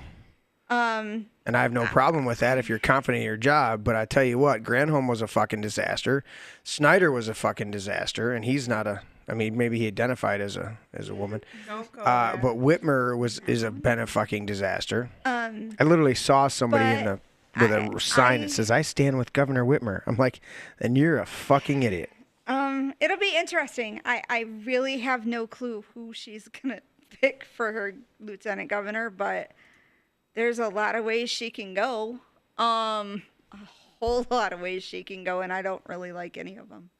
And I have no problem with that if you're confident in your job. But I tell you what, Granholm was a fucking disaster. Snyder was a fucking disaster, and he's not a. I mean, maybe he identified as a woman. But Whitmer been a fucking disaster. I literally saw somebody with a sign that says, "I stand with Governor Whitmer." I'm like, then you're a fucking idiot. it'll be interesting. I really have no clue who she's gonna pick for her lieutenant governor, but there's a lot of ways she can go. A whole lot of ways she can go, and I don't really like any of them.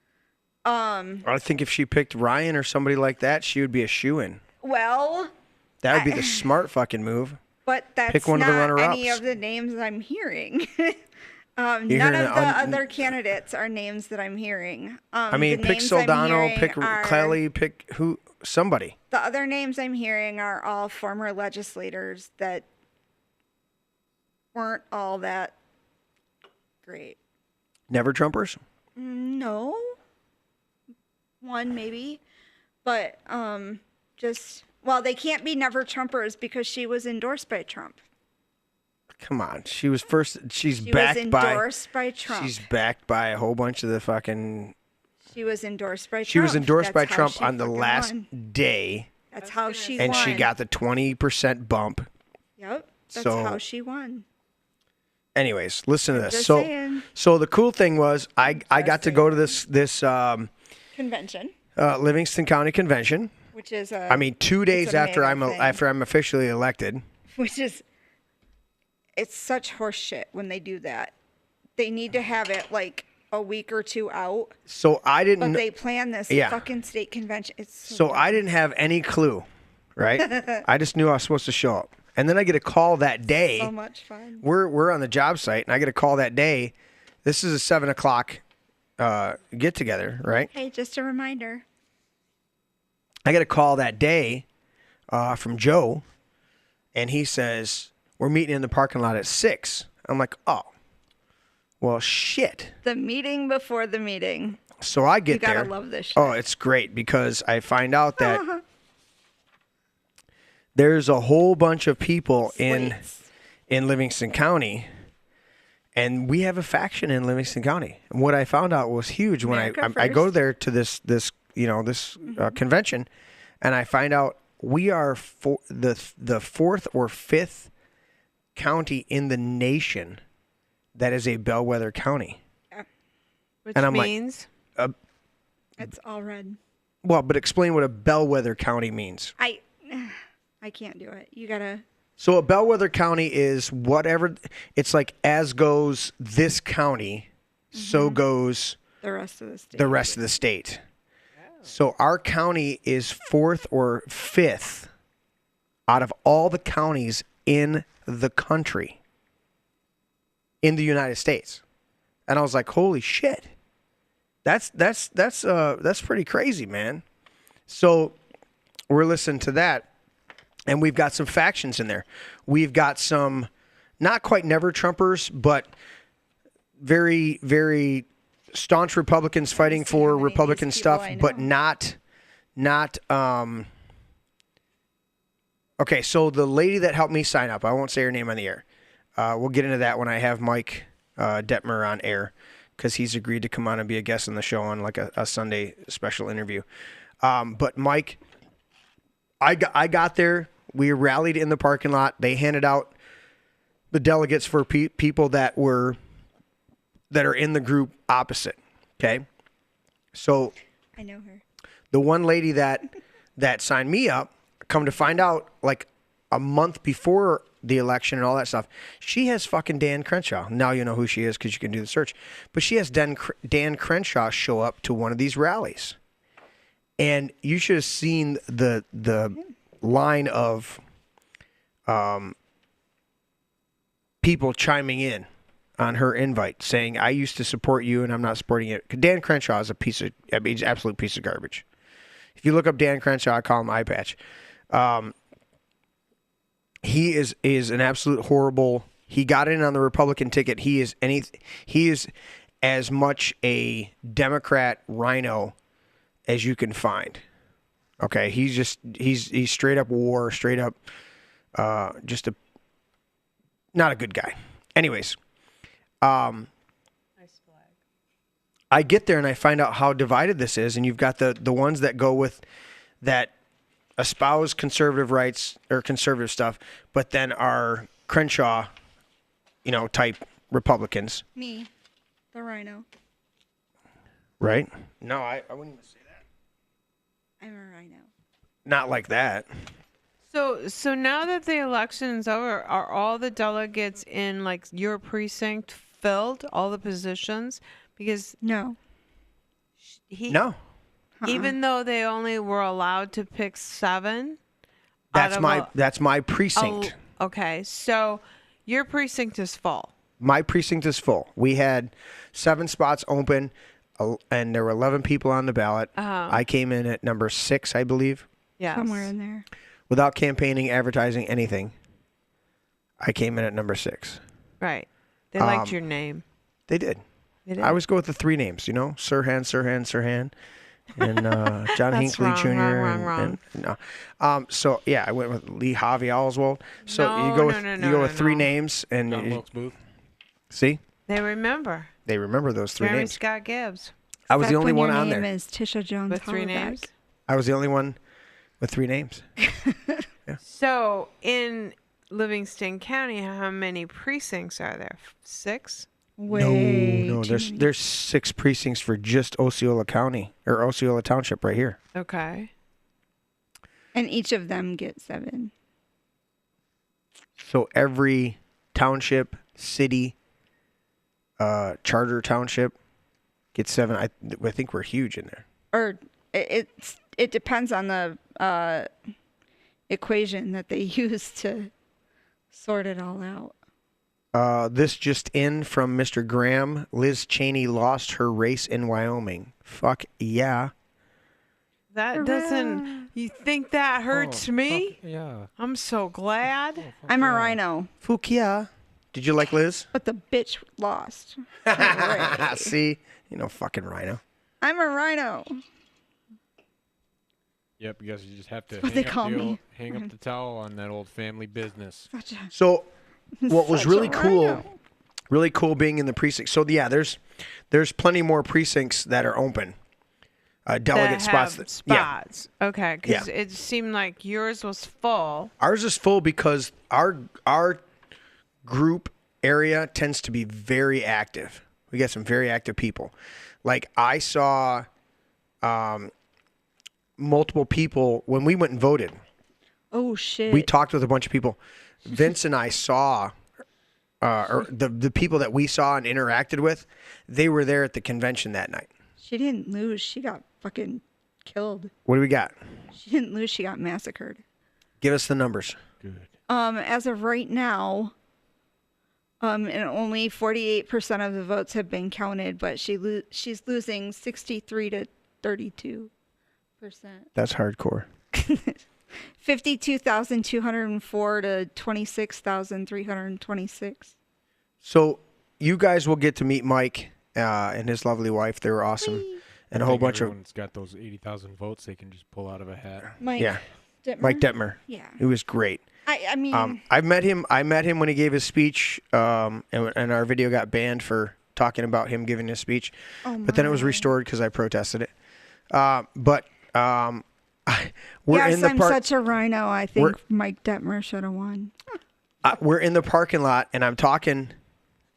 I think if she picked Ryan or somebody like that, she would be a shoo-in. Well, That would be the smart fucking move. but that's Pick one not of the runner-ups. any of the names I'm hearing. None hearing of the the other candidates are names that I'm hearing. I mean, the pick names I'm Soldano, hearing pick are- Kelly, pick somebody. The other names I'm hearing are all former legislators that weren't all that great. Never Trumpers? No. One maybe. But they can't be never Trumpers because she was endorsed by Trump. Come on. She was first. She's She backed was endorsed by Trump. She's backed by a whole bunch of the fucking. She was endorsed by Trump. She was endorsed by That's how Trump she on the fucking last won. day. That's how she and won. she got the 20% bump. Yep. That's So- how she won. Anyways, listen to this. Just So, saying. so the cool thing was I got to go to this Convention, Livingston County convention. which is 2 days it's a after mega thing. I'm officially elected. Which is, it's such horse shit when they do that. They need to have it like a week or two out. So I But didn't. they plan this Yeah. fucking state convention. It's So I didn't have any clue, right? I just knew I was supposed to show up, and then I get a call that day. so much fun. We're on the job site, and I get a call that day. This is a 7:00 get together, right? Hey, just a reminder. I get a call that day from Joe, and he says we're meeting in the parking lot at 6. I'm like, oh, well, shit. The meeting before the meeting. So I get You gotta there. love this shit. Oh, it's great because I find out that there's a whole bunch of people in Livingston County, and we have a faction in Livingston County. And what I found out was huge when I go there to this convention, and I find out we are the fourth or fifth county in the nation that is a bellwether county. Which And I'm like, means It's all red. well, but explain what a bellwether county means. I can't do it. You gotta. So a bellwether county is whatever. It's like as goes this county, so goes the rest of the state. the rest of the state. So our county is 4th or 5th out of all the counties in the country, in the United States. And I was like, holy shit. That's pretty crazy, man. So we're listening to that, and we've got some factions in there. We've got some not quite never Trumpers, but very, very staunch Republicans fighting for Republican stuff, but not okay, so the lady that helped me sign up, I won't say her name on the air. We'll get into that when I have Mike Detmer on air, because he's agreed to come on and be a guest on the show on like a Sunday special interview. But Mike, I got there. We rallied in the parking lot. They handed out the delegates for people that are in the group opposite. Okay, so I know her. The one lady that signed me up, come to find out, like a month before the election and all that stuff, she has fucking Dan Crenshaw. Now you know who she is because you can do the search. But she has Dan Crenshaw show up to one of these rallies. And you should have seen the line of people chiming in on her invite, saying, I used to support you and I'm not supporting it. Dan Crenshaw is he's an absolute piece of garbage. If you look up Dan Crenshaw, I call him Eye Patch. He is an absolute horrible. He got in on the Republican ticket. He is as much a Democrat rhino as you can find. Okay, he's straight up war, straight up just not a good guy. Anyways, I get there and I find out how divided this is, and you've got the ones that go with that espouse conservative rights or conservative stuff, but then are Crenshaw, type Republicans. Me, the rhino. Right? No, I wouldn't even say that. I'm a rhino. Not like that. So now that the election is over, are all the delegates in like your precinct filled, all the positions? Because no. No. Even though they only were allowed to pick 7. That's my precinct. Okay, so your precinct is full. My precinct is full. We had 7 spots open, and there were 11 people on the ballot. I came in at number 6, I believe. Yeah, somewhere in there. Without campaigning, advertising, anything, I came in at number 6. Right. They liked your name. They did. They did. I always go with the 3 names, Sirhan, and John Hinckley Jr. Wrong. So yeah, I went with Lee Harvey Oswald. So No, you go no, with 3 names, and John Wilkes Booth. See, They remember. they remember those 3 Jeremy names. Scott Gibbs. I was the Except only when one your on name there. is Tisha Jones With 3 Hollaback. names. I was the only one with 3 names. So in Livingston County, how many precincts are there? 6? No, there's 6 precincts for just Osceola County or Osceola Township right here. Okay. And each of them get 7. So every township, city, charter township gets 7. I think we're huge in there. Or it depends on the equation that they use to sort it all out. This just in from Mr. Graham. Liz Cheney lost her race in Wyoming. Fuck yeah. That doesn't. You think that hurts me? Yeah. I'm so glad. I'm a rhino. Fuck yeah. Did you like Liz? But the bitch lost. See? Fucking rhino. I'm a rhino. Yep, you guys just have to That's what they call me. hang up the towel on that old family business. So what was Such a really cool being in the precinct. So yeah, there's plenty more precincts that are open. Delegate spots. Spots. Okay, because Yeah. it seemed like yours was full. Ours is full because our group area tends to be very active. We got some very active people. Like I saw multiple people when we went and voted. Oh shit. We talked with a bunch of people. Vince and I saw or the people that we saw and interacted with, they were there at the convention that night. She didn't lose. She got fucking killed. What do we got? She didn't lose. She got massacred. Give us the numbers. Good. As of right now, and only 48% of the votes have been counted, but she's losing 63 to 32%. That's hardcore. 52,204 to 26,326. So you guys will get to meet Mike and his lovely wife. They were awesome. And a whole bunch of... Everyone's got those 80,000 votes they can just pull out of a hat. Mike Detmer? Mike Detmer. Yeah. It was great. I mean... I met him when he gave his speech, and our video got banned for talking about him giving his speech. But then it was restored because I protested it. We're yes, in the I'm such a rhino. I think Mike Detmer should have won. We're in the parking lot, and I'm talking...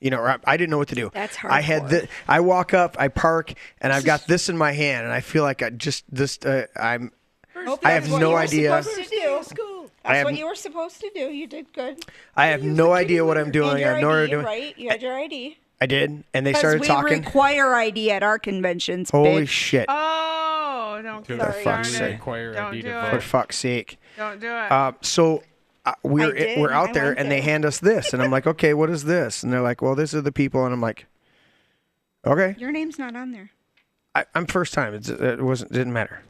You know, I didn't know what to do. That's hardcore. I walk up, I park, and I've got this in my hand, and I feel like I have no idea. That's what you were supposed to do. You did good. I have no idea what I'm doing. And your I have no idea ID, what I'm doing. right? You had your ID. I did, and they started Because talking. we require ID at our conventions, Holy bitch. shit. Oh, don't For sorry, fuck's sake. Require Don't ID do to it. For fuck's sake. Don't do it. So we're out I there, went and they there. hand us this, and I'm like, okay, what is this? And they're like, well, these are the people, and I'm like, okay. Your name's not on there. I'm first time. It didn't matter.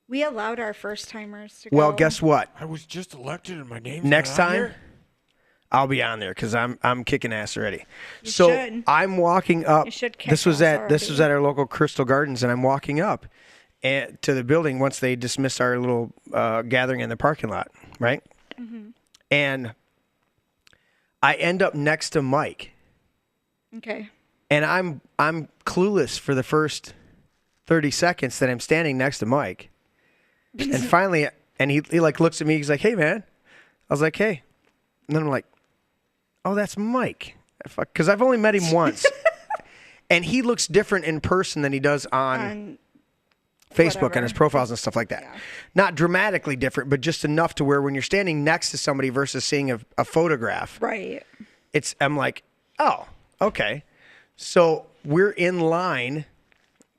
We allowed our first timers to go. Well, guess what? I was just elected and my name's Next not on time, here? I'll be on there because I'm kicking ass already. You So should. I'm walking up. You should kick This was ass at already. our local Crystal Gardens, and I'm walking up to the building once they dismissed our little gathering in the parking lot, right? Mm-hmm. And I end up next to Mike, Okay. and I'm clueless for the first 30 seconds that I'm standing next to Mike, and finally, and he like looks at me. He's like, "Hey, man." I was like, "Hey," and then I'm like, "Oh, that's Mike." Because I've only met him once, and he looks different in person than he does on Facebook whatever. and his profiles and stuff like that. Yeah. Not dramatically different, but just enough to where when you're standing next to somebody versus seeing a photograph, Right. I'm like, oh, okay. So we're in line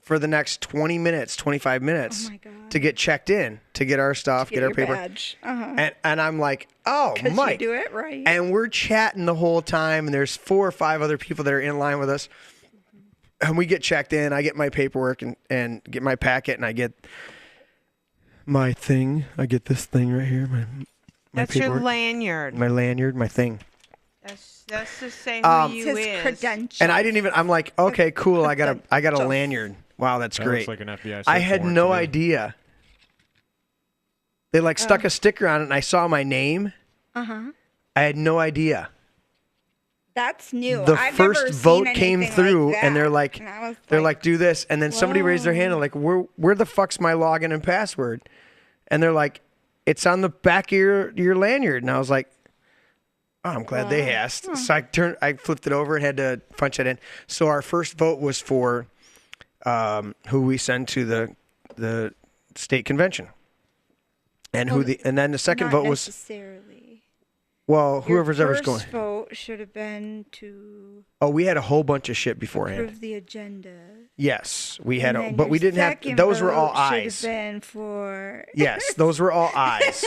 for the next 20 minutes, 25 minutes to get checked in, to get our stuff, get our your paper. badge. Uh-huh. And I'm like, oh, 'Cause Mike. you do it right. And we're chatting the whole time, and there's 4 or 5 other people that are in line with us. And we get checked in. I get my paperwork and get my packet, and I get my thing. I get this thing right here. My That's your paperwork. lanyard. My lanyard, my thing. That's to say who you His is. credentials. And I didn't even. I'm like, okay, cool. I got a lanyard. Wow, that's That great. looks like an FBI I search had warrant no to me. idea. They like stuck a sticker on it, and I saw my name. Uh-huh. I had no idea. That's new. The I've first never vote seen came anything through, like and they're that. like, And I was do this, and then somebody raised their hand, and like, where the fuck's my login and password? And they're like, it's on the back of your lanyard, and I was like, oh, I'm glad they asked. So I flipped it over and had to punch it in. So our first vote was for who we send to the state convention, and and then the second Not vote was necessarily. whoever's ever going. First vote should have been to Oh, we had a whole bunch of shit beforehand. approve the agenda. Yes, we had, And then but your we didn't have. second Those were all vote should have ayes. been for Yes, those were all ayes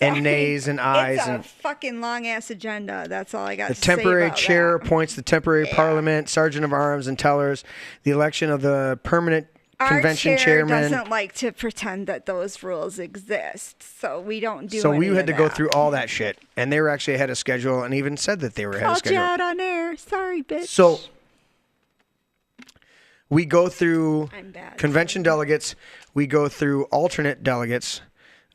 and nays and ayes It's a and fucking long ass agenda. That's all I got the to say temporary about chair that. appoints the temporary parliament, sergeant of arms, and tellers. The election of the permanent convention Our chair chairman. doesn't like to pretend that those rules exist, so we don't do. So we any had of to go that. through all that shit, and they were actually ahead of schedule, and even said that they were ahead of Called you schedule. out on air. Sorry, bitch. So we go through I'm bad. convention delegates. We go through alternate delegates.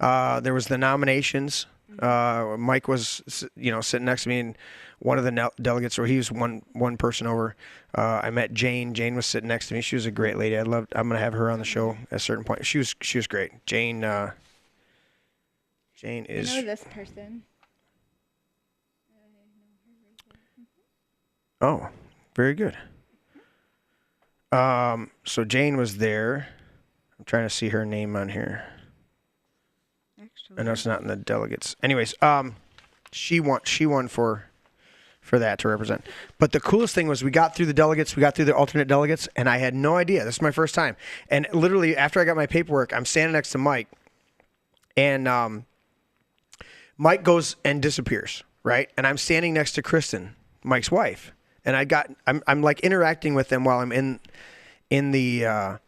There was the nominations. Mike was, sitting next to me, and one of the delegates, or he was one person over. I met Jane. Jane was sitting next to me. She was a great lady. I'm gonna have her on the show at a certain point. She was great. Jane is. I know this person. Oh, very good. So Jane was there. I'm trying to see her name on here. I know it's not in the delegates. Anyways, she won for for that to represent. But the coolest thing was we got through the delegates, we got through the alternate delegates, and I had no idea. This is my first time. And literally, after I got my paperwork, I'm standing next to Mike, and Mike goes and disappears, right? And I'm standing next to Kristen, Mike's wife, and I'm like interacting with them while I'm in the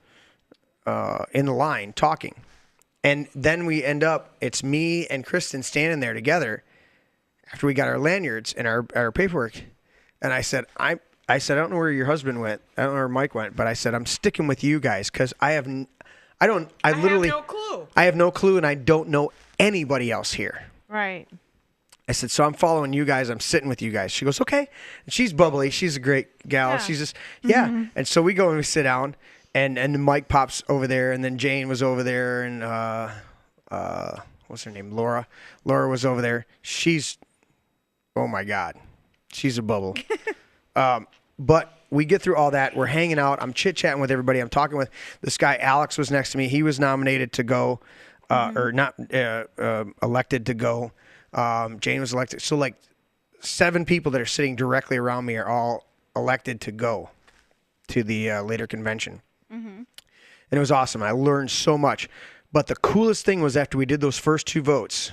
line talking. And then we end up, it's me and Kristen standing there together after we got our lanyards and our paperwork. And I said, I don't know where your husband went. I don't know where Mike went, but I said, I'm sticking with you guys because I have no clue. I have no clue, and I don't know anybody else here. Right. I said, so I'm following you guys. I'm sitting with you guys. She goes, okay. And she's bubbly. She's a great gal. Yeah. She's just, yeah. Mm-hmm. And so we go and we sit down, and Mike pops over there, and then Jane was over there, and what's her name? Laura. Laura was over there. She's, oh my God, she's a bubble. But we get through all that. We're hanging out. I'm chit-chatting with everybody. I'm talking with this guy. Alex was next to me. He was nominated to go, or not elected to go. Jane was elected. So like 7 people that are sitting directly around me are all elected to go to the later convention. Mm-hmm. And it was awesome. I learned so much. But the coolest thing was after we did those first 2 votes,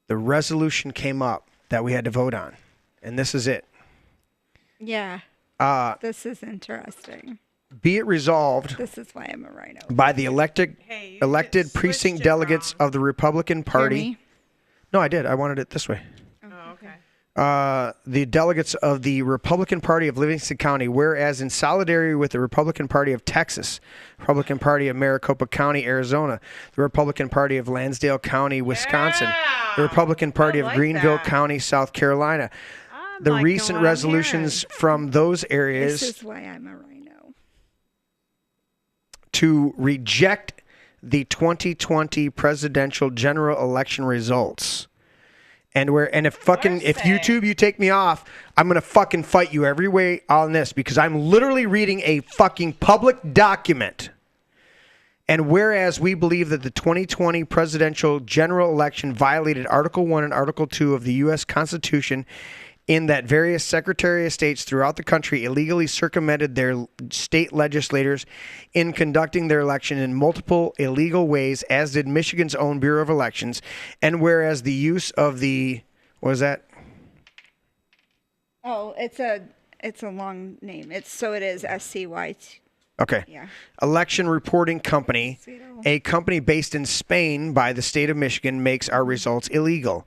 the resolution came up that we had to vote on. And this is it. Yeah. This is interesting. Be it resolved. This is why I'm a rhino. By the elected precinct delegates of the Republican Party. No, I did. I wanted it this way. Oh, okay. The delegates of the Republican Party of Livingston County, whereas in solidarity with the Republican Party of Texas, Republican Party of Maricopa County, Arizona, the Republican Party of Lansdale County, Wisconsin, the Republican Party of Greenville County, South Carolina. The recent resolutions from those areas. This is why I'm a rhino. To reject the 2020 presidential general election results. And if YouTube you take me off, I'm gonna fucking fight you every way on this because I'm literally reading a fucking public document. And whereas we believe that the 2020 presidential general election violated Article 1 and Article 2 of the U.S. Constitution, in that various Secretary of States throughout the country illegally circumvented their state legislators in conducting their election in multiple illegal ways, as did Michigan's own Bureau of Elections. And whereas the use of the, what is that? Oh, it's a long name. It is SCY. Okay. Yeah. Election Reporting Company, a company based in Spain by the state of Michigan, makes our results illegal.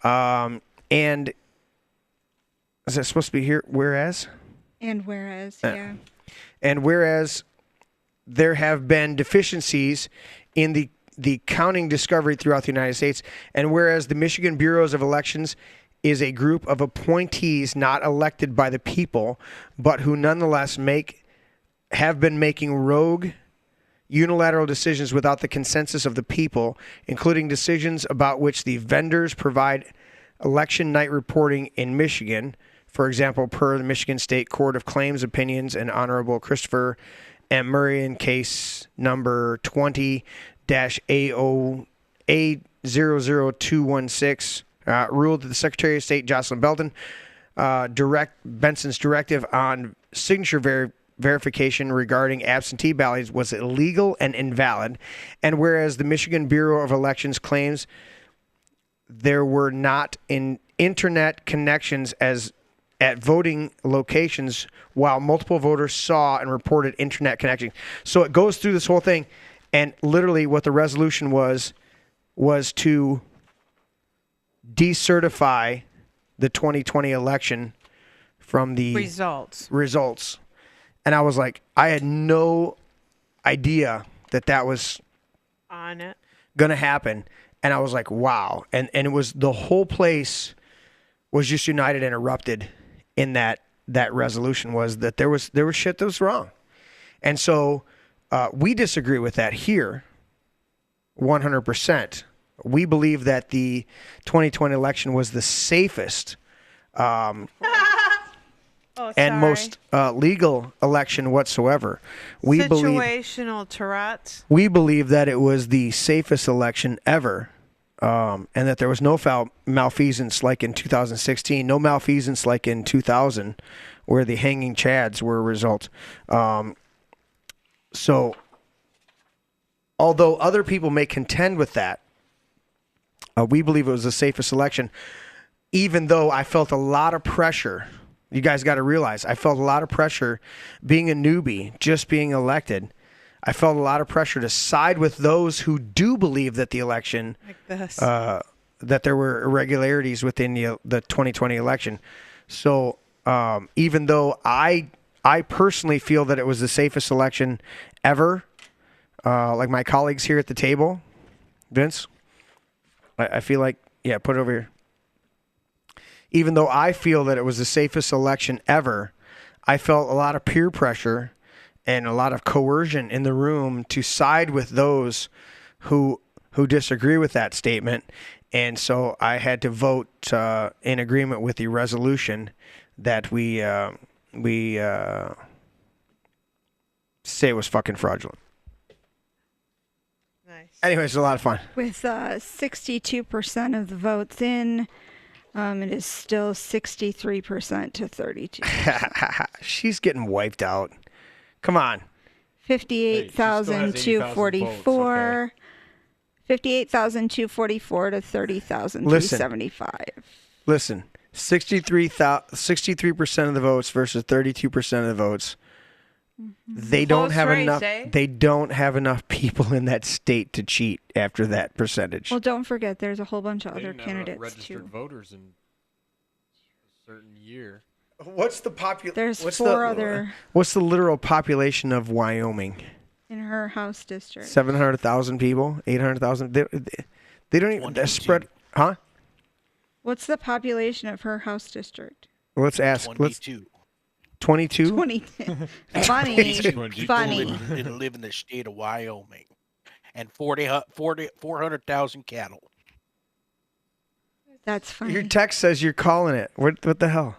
And is that supposed to be here? Whereas? And whereas, yeah. And whereas there have been deficiencies in the counting discovery throughout the United States, and whereas the Michigan Bureaus of Elections is a group of appointees not elected by the people, but who nonetheless have been making rogue unilateral decisions without the consensus of the people, including decisions about which the vendors provide election night reporting in Michigan. For example, per the Michigan State Court of Claims opinions and Honorable Christopher M. Murray in case number 20-A00216, ruled that the Secretary of State, Jocelyn Belton, Benson's directive on signature verification regarding absentee ballots was illegal and invalid. And whereas the Michigan Bureau of Elections claims there were not internet connections at voting locations, while multiple voters saw and reported internet connections. So it goes through this whole thing, and literally what the resolution was to decertify the 2020 election from the results. And I was like, I had no idea that was on it gonna happen. And I was like, wow. And it was, the whole place was just united and erupted in that resolution, was that there was shit that was wrong. And so we disagree with that here 100%. We believe that the 2020 election was the safest and most legal election whatsoever. Situational Tourette's. We believe that it was the safest election ever and that there was no malfeasance like in 2016, no malfeasance like in 2000, where the hanging chads were a result. So, although other people may contend with that, we believe it was the safest election, even though I felt a lot of pressure. You guys got to realize, I felt a lot of pressure being a newbie, just being elected. I felt a lot of pressure to side with those who do believe that the election, that there were irregularities within the 2020 election. So even though I personally feel that it was the safest election ever, like my colleagues here at the table, Vince, I feel like, yeah, put it over here. Even though I feel that it was the safest election ever, I felt a lot of peer pressure and a lot of coercion in the room to side with those who disagree with that statement. And so I had to vote in agreement with the resolution that we say it was fucking fraudulent. Nice. Anyways, it's a lot of fun. With 62% of the votes in, it is still 63% to 32. She's getting wiped out. Come on. 58,244. 58,244 to 30,375. Listen, 63% of the votes versus 32% of the votes. They don't have enough. They don't have enough people in that state to cheat after that percentage. Well, don't forget, there's a whole bunch of other They didn't have enough candidates registered too. voters in a certain year. What's the population? There's four other What's the literal population of Wyoming? in her House district. 700,000 people, 800,000. They don't even spread, huh? What's the population of her House district? Let's ask. 22. 22. 20. Funny. Funny. That live in the state of Wyoming, and 400,000 cattle. That's funny. Your text says you're calling it. What the hell?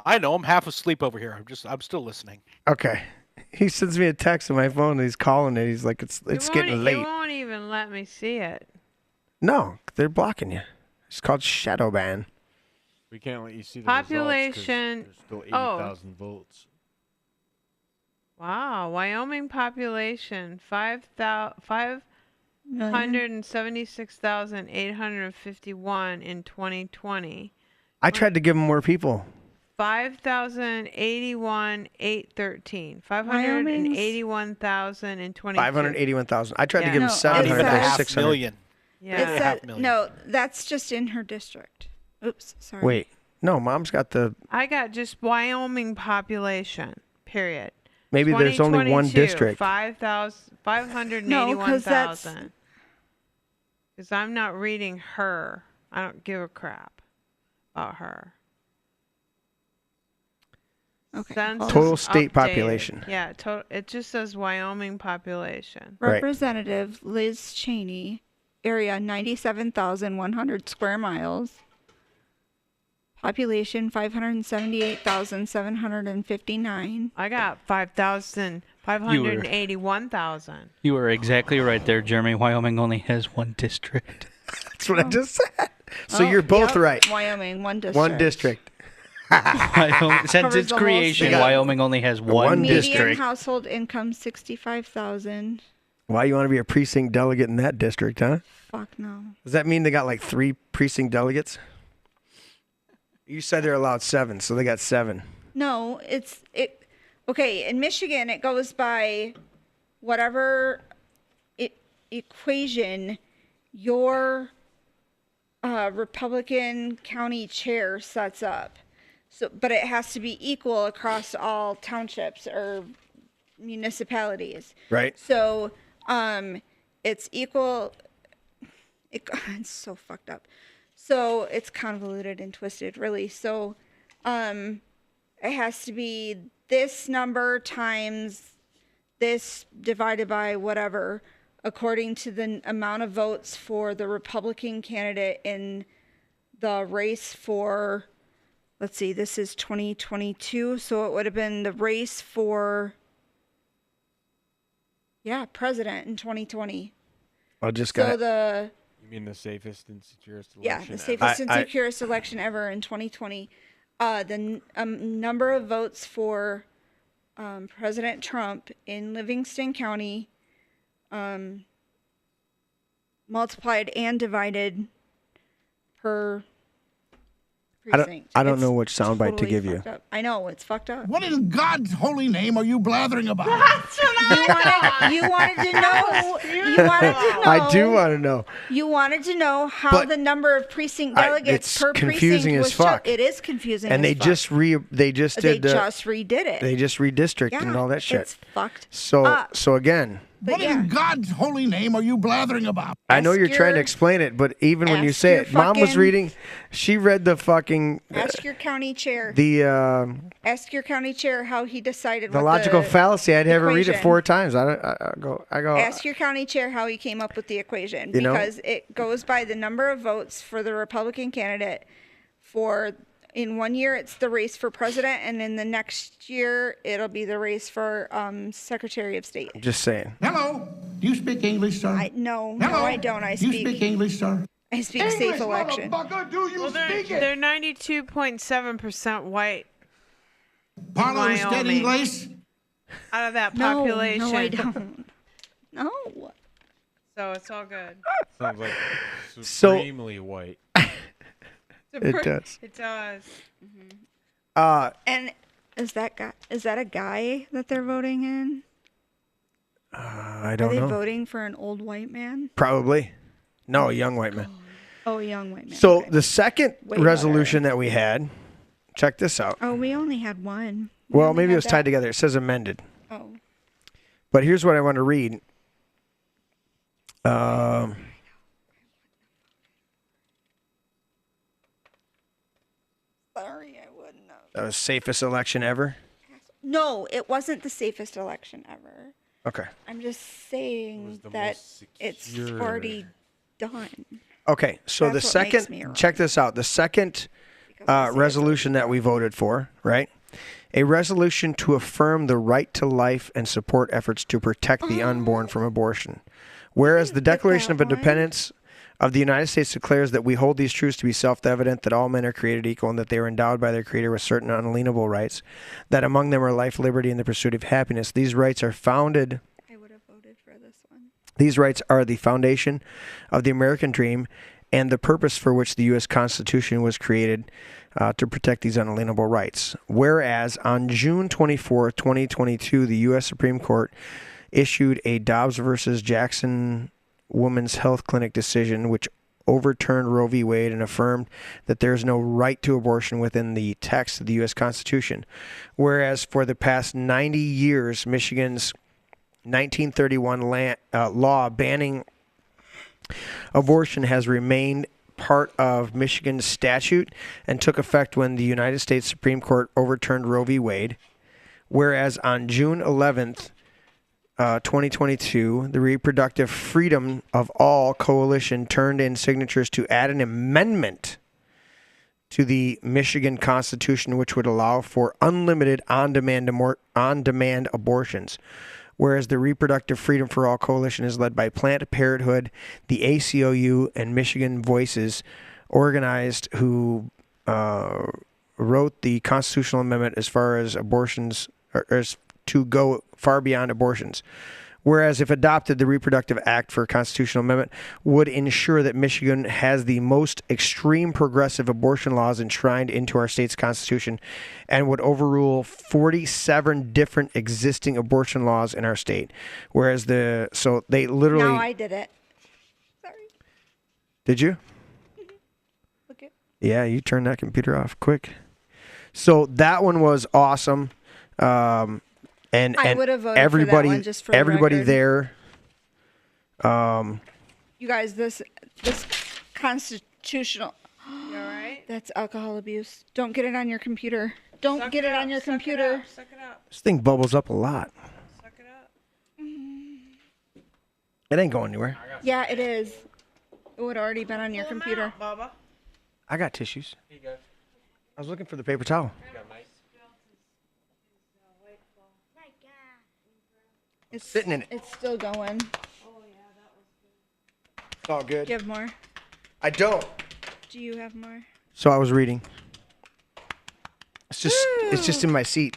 I know. I'm half asleep over here. I'm still listening. Okay. He sends me a text on my phone and he's calling it. He's like, it's getting late. It won't even let me see it. No, they're blocking you. It's called shadow ban. We can't let you see the Population. results 'cause there's still 80,000 votes. Wow. Wyoming population 576,851 in 2020. I tried to give them more people. 5,081,813. 581,000 in 2022. 581,000. I tried to give them No, 700. it's There's a 600. Million. Yeah. No, that's just in her district. Oops, sorry. Wait. No, Mom's got the... I got just Wyoming population, period. Maybe there's only one 2022, district. 581,000. Because I'm not reading her. I don't give a crap about her. Okay. Census Total state updated. population. Yeah, it just says Wyoming population. Representative Liz Cheney, area 97,100 square miles. Population 578,759. I got 581,000. You were exactly right there, Jeremy. Wyoming only has one district. That's what I just said. So you're both right. Wyoming, one district. One district. Wyoming, since Covers its the whole creation, state. Wyoming only has one Median district. household income 65,000. Why you want to be a precinct delegate in that district, huh? Fuck no. Does that mean they got like 3 precinct delegates? You said they're allowed 7, so they got 7. No, okay, in Michigan it goes by whatever equation your Republican county chair sets up. So, but it has to be equal across all townships or municipalities. Right. So, it's equal. It's so fucked up. So it's convoluted and twisted, really. So, it has to be this number times this divided by whatever, according to the amount of votes for the Republican candidate in the race for, let's see, this is 2022. So it would have been the race for, president in 2020. I just So got the You mean the safest and securest election? yeah, the safest and securest election ever in 2020. The number of votes for President Trump in Livingston County, multiplied and divided per precinct. I don't know which soundbite to give you. Fucked up. I know it's fucked up. What in God's holy name are you blathering about? You wanted to know. You wanted to know. I do want to know. You wanted to know how But the number of precinct delegates it's per confusing precinct as was. fuck. It is confusing. And as they fuck. just they just They did just redid it. they just redistricted and all that shit. It's fucked. So up. so again, What in God's holy name are you blathering about? I know you're Ask trying to your- explain it, but even when you ask say your it, Mom was fucking- reading. She read the fucking Ask your county chair. Ask your county chair how he decided the what logical the fallacy. I'd have her read it equation. 4 times. I go. Ask your county chair how he came up with the equation, You know? because it goes by the number of votes for the Republican candidate. For in 1 year, it's the race for president, and in the next year, it'll be the race for Secretary of State. Just saying. Hello. Do you speak English, sir? No, Hello? I don't. I Do you speak. speak English, sir? I speak English, safe election. motherfucker, do you speak it? They're 92.7% white. Parlo usted Wyoming. English? Out of that No, population. no, I don't. No. So it's all good. Sounds like So- supremely white. It does. It does. And is that a guy that they're voting in? I Are don't they know. voting for an old white man? Probably. No, a young white man. Oh, a young white man. So okay. the second Way resolution that we had, check this out. Oh, we only had one. Well, maybe it was tied together. It says amended. Oh. But here's what I want to read. Sorry, I wouldn't know. That was safest election ever. No, it wasn't the safest election ever. Okay. I'm just saying that it's already done. Okay. So That's the what makes me second, wrong. check this out. The second resolution that we voted for, right? A resolution to affirm the right to life and support efforts to protect the unborn from abortion. Whereas the Declaration of Independence of the United States declares that we hold these truths to be self-evident, that all men are created equal and that they are endowed by their Creator with certain unalienable rights, that among them are life, liberty, and the pursuit of happiness. These rights are founded. I would have voted for this one. These rights are the foundation of the American dream and the purpose for which the U.S. Constitution was created to protect these unalienable rights. Whereas on June 24, 2022, the U.S. Supreme Court issued a Dobbs versus Jackson Women's Health Clinic decision, which overturned Roe v. Wade and affirmed that there is no right to abortion within the text of the U.S. Constitution. Whereas for the past 90 years, Michigan's 1931 law banning abortion has remained part of Michigan's statute and took effect when the United States Supreme Court overturned Roe v. Wade. Whereas on June 11th, 2022, the Reproductive Freedom of All Coalition turned in signatures to add an amendment to the Michigan Constitution, which would allow for unlimited on-demand abortions. Whereas the Reproductive Freedom for All Coalition is led by Planned Parenthood, the ACLU, and Michigan Voices, organized who wrote the constitutional amendment as far as abortions, or as to go far beyond abortions. Whereas if adopted, the Reproductive Act for a constitutional amendment would ensure that Michigan has the most extreme progressive abortion laws enshrined into our state's constitution and would overrule 47 different existing abortion laws in our state. Whereas so they literally... No, I did it. Sorry. Did you? Look it. Yeah, you turned that computer off quick. So that one was awesome. And I would have voted everybody, for that one just for the everybody record. there. You guys, this constitutional. You all right? That's alcohol abuse. Don't get it on your computer. Don't get it on your computer. Suck it up. This thing bubbles up a lot. Suck it up. It ain't going anywhere. Yeah, it is. It would already been on your computer. Bubba. I got tissues. I was looking for the paper towel. It's sitting in it. It's still going. all good. Do you have more? I don't. Do you have more? So I was reading. It's just in my seat.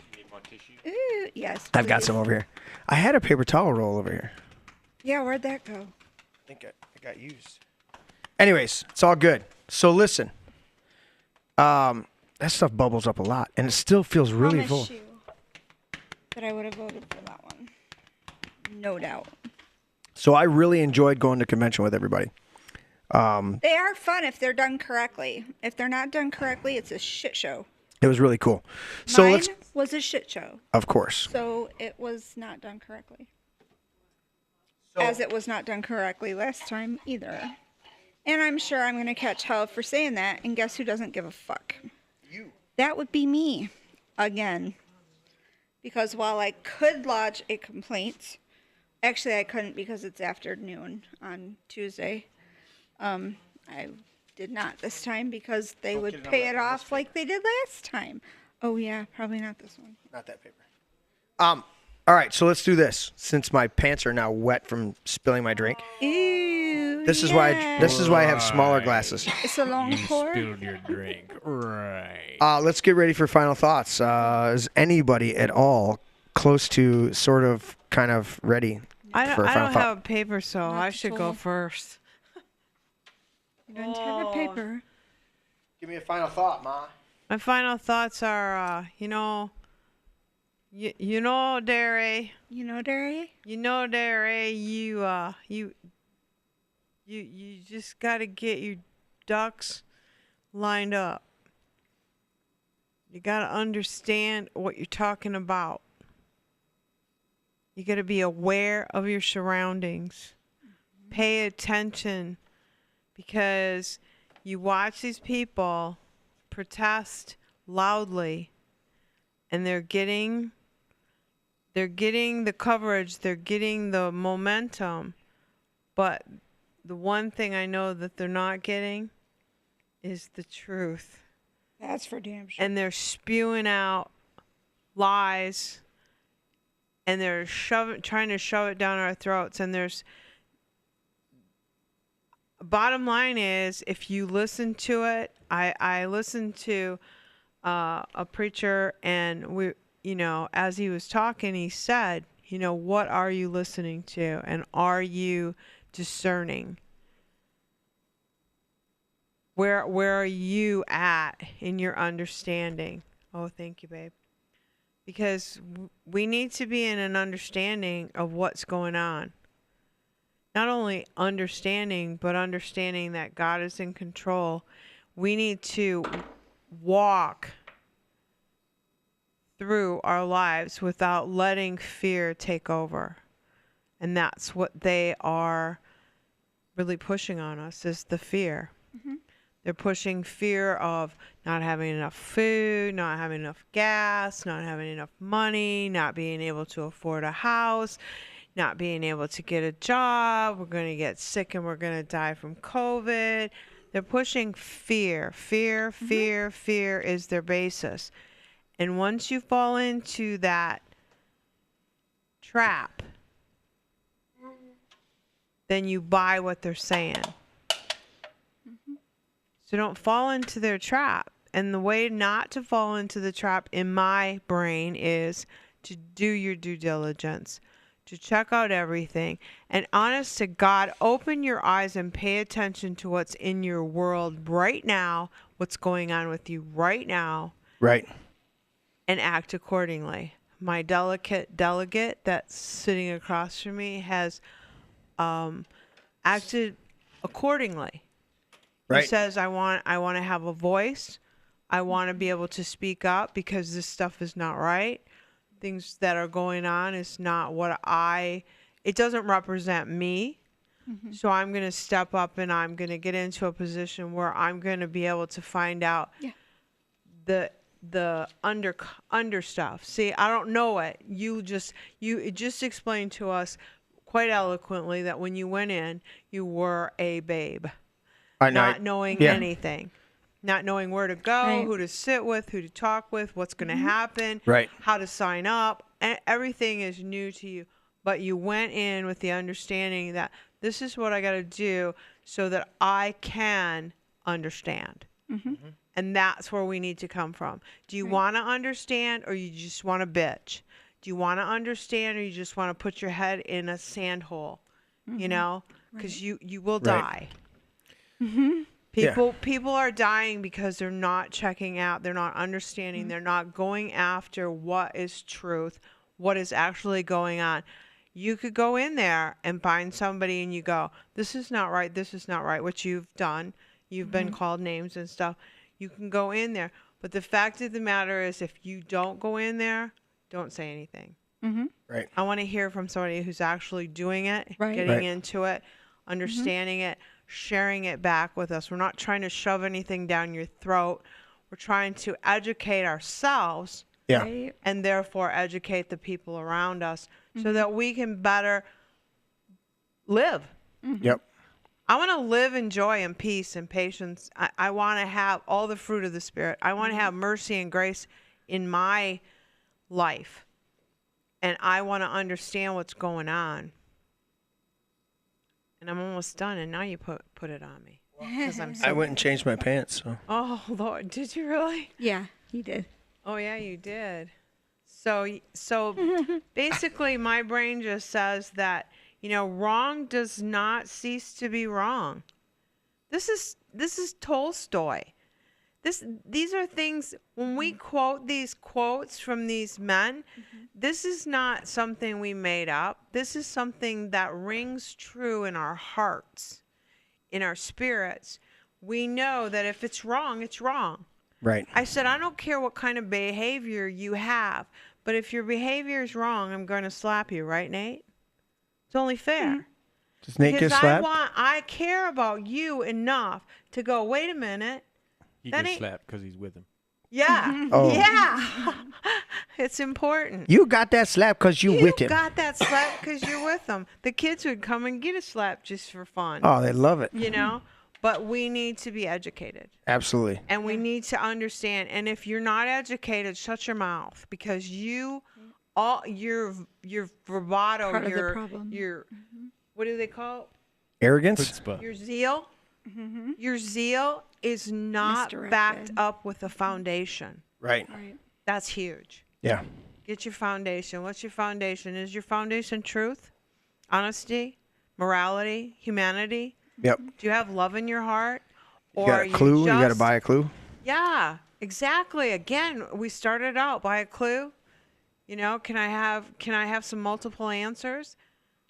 Ooh, yes. I've got please. some over here. I had a paper towel roll over here. Yeah, where'd that go? I think it got used. Anyways, it's all good. So listen. That stuff bubbles up a lot, and it still feels really full. Promise you that I would have voted for that one. No doubt. So I really enjoyed going to convention with everybody. They are fun if they're done correctly. If they're not done correctly, it's a shit show. It was really cool. So Mine let's, was a shit show. of course. So it was not done correctly. As it was not done correctly last time either. And I'm sure I'm going to catch hell for saying that. And guess who doesn't give a fuck? You. That would be me. Again. Because while I could lodge a complaint, actually I couldn't because it's afternoon on Tuesday. I did not this time because they would pay it off like they did last time. Oh yeah, probably not this one. Not that paper. All right, so let's do this. Since my pants are now wet from spilling my drink. Ew. This is why I have smaller glasses. It's a long pour. Spilled your drink. Right. Let's get ready for final thoughts. Is anybody at all close to sort of kind of ready I for a final don't thought? have a paper, so I should go first. You don't have a paper. Give me a final thought, Ma. My final thoughts are, you know, Derry. You know, Derry? You know, Derry. You just got to get your ducks lined up. You got to understand what you're talking about. You got to be aware of your surroundings. Pay attention, because you watch these people protest loudly, and they're getting the coverage, they're getting the momentum, but the one thing I know that they're not getting is the truth. That's for damn sure. And they're spewing out lies, and they're trying to shove it down our throats. And bottom line is, if you listen to it, I listened to a preacher, and we, you know, as he was talking, he said, you know, what are you listening to, and are you discerning? Where are you at in your understanding? Oh, thank you, babe. Because we need to be in an understanding of what's going on. Not only understanding, but understanding that God is in control. We need to walk through our lives without letting fear take over. And that's what they are really pushing on us, is the fear. Mm-hmm. They're pushing fear of not having enough food, not having enough gas, not having enough money, not being able to afford a house, not being able to get a job. We're going to get sick and we're going to die from COVID. They're pushing fear. Fear is their basis. And once you fall into that trap, then you buy what they're saying. So don't fall into their trap. And the way not to fall into the trap in my brain is to do your due diligence, to check out everything. And honest to God, open your eyes and pay attention to what's in your world right now, what's going on with you right now. Right. And act accordingly. My delegate that's sitting across from me has acted accordingly. Right. He says, I want to have a voice. I want to be able to speak up because this stuff is not right. Things that are going on is not it doesn't represent me. Mm-hmm. So I'm going to step up and I'm going to get into a position where I'm going to be able to find out the under stuff. See, I don't know it. You just explained to us quite eloquently that when you went in, you were a babe. Not knowing anything, not knowing where to go, who to sit with, who to talk with, what's going to happen, how to sign up. And everything is new to you. But you went in with the understanding that this is what I got to do so that I can understand. And that's where we need to come from. Do you want to understand, or you just want to bitch? Do you want to understand, or you just want to put your head in a sand hole? You know, because you will die. People are dying because they're not checking out, they're not understanding, they're not going after what is truth, what is actually going on. You could go in there and find somebody and you go, this is not right, which you've done. You've been called names and stuff. You can go in there. But the fact of the matter is, if you don't go in there, don't say anything. Right. I want to hear from somebody who's actually doing it, Right. getting into it, understanding it, sharing it back with us. We're not trying to shove anything down your throat. We're trying to educate ourselves and therefore educate the people around us so that we can better live. Yep. I want to live in joy and peace and patience. I want to have all the fruit of the Spirit. I want to have mercy and grace in my life. And I want to understand what's going on. And I'm almost done, and now you put it on me. 'Cause I'm so I went and changed my pants. So. Oh, Lord, did you really? Yeah, he did. Oh, yeah, you did. So basically, my brain just says that, wrong does not cease to be wrong. This is Tolstoy. These are things, when we quote these quotes from these men, this is not something we made up. This is something that rings true in our hearts, in our spirits. We know that if it's wrong, it's wrong. Right. I said, I don't care what kind of behavior you have, but if your behavior is wrong, I'm going to slap you, right, Nate? It's only fair. Does Nate get slapped? I care about you enough to go, wait a minute. He That gets ain't- slapped because he's with him. Yeah. Oh. Yeah. It's important. You got that slap because you with him. You got that slap because you're with them. The kids would come and get a slap just for fun. Oh, they love it. But we need to be educated. Absolutely. And we need to understand. And if you're not educated, shut your mouth, because your bravado, Part of the problem. your what do they call it? Arrogance? Your zeal. Your zeal is not backed up with a foundation. Right. That's huge. Yeah. Get your foundation. What's your foundation? Is your foundation truth, honesty, morality, humanity? Yep. Do you have love in your heart? You got a clue? You got to buy a clue? Yeah, exactly. Again, we started out by a clue. Can I have some multiple answers?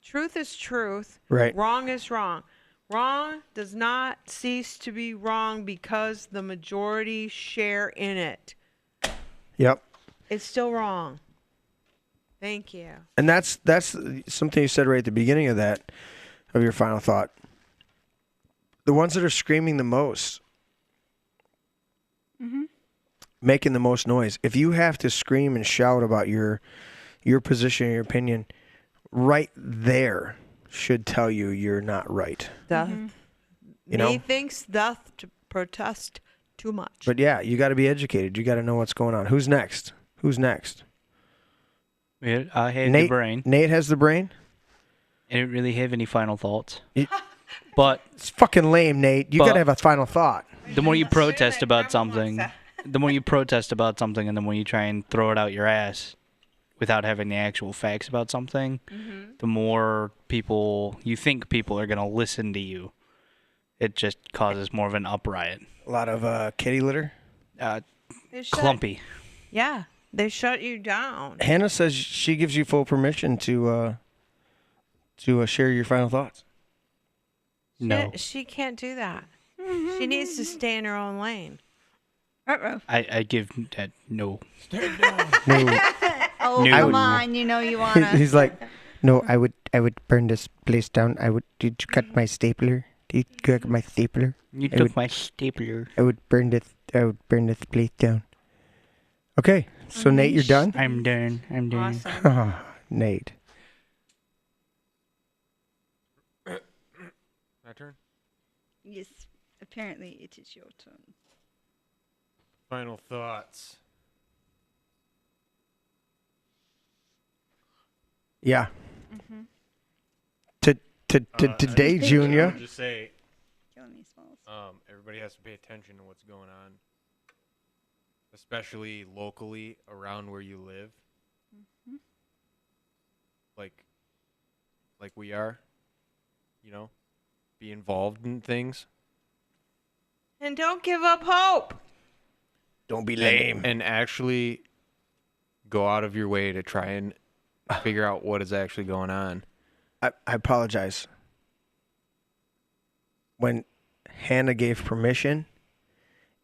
Truth is truth. Right. Wrong is wrong. Wrong does not cease to be wrong because the majority share in it. Yep. It's still wrong. Thank you. And that's something you said right at the beginning of your final thought. The ones that are screaming the most, making the most noise. If you have to scream and shout about your position, your opinion, right there should tell you you're not right. Methinks doth to protest too much. But yeah, you got to be educated. You got to know what's going on. Who's next? Yeah, I have the brain. Nate has the brain? I didn't really have any final thoughts. But it's fucking lame, Nate. You got to have a final thought. The more you protest about something, and the more you try and throw it out your ass without having the actual facts about something, the more you think people are going to listen to you. It just causes more of an upright. A lot of kitty litter? Clumpy. Yeah, they shut you down. Hannah says she gives you full permission to share your final thoughts. No. She can't do that. She needs to stay in her own lane. I give that no. No. Oh, come on. You want to. He's like, no, I would burn this place down. Did you cut my stapler? Did you cut my stapler? You took my stapler. I would burn this place down. Okay, so Nate, you're done? I'm done. Awesome. Nate. My turn? Yes, apparently it is your turn. Final thoughts. Yeah. Today, Junior. Just say, Everybody has to pay attention to what's going on, especially locally around where you live. Mm-hmm. Like we are, be involved in things. And don't give up hope. Don't be lame. And actually go out of your way to try and figure out what is actually going on. I apologize. When Hannah gave permission,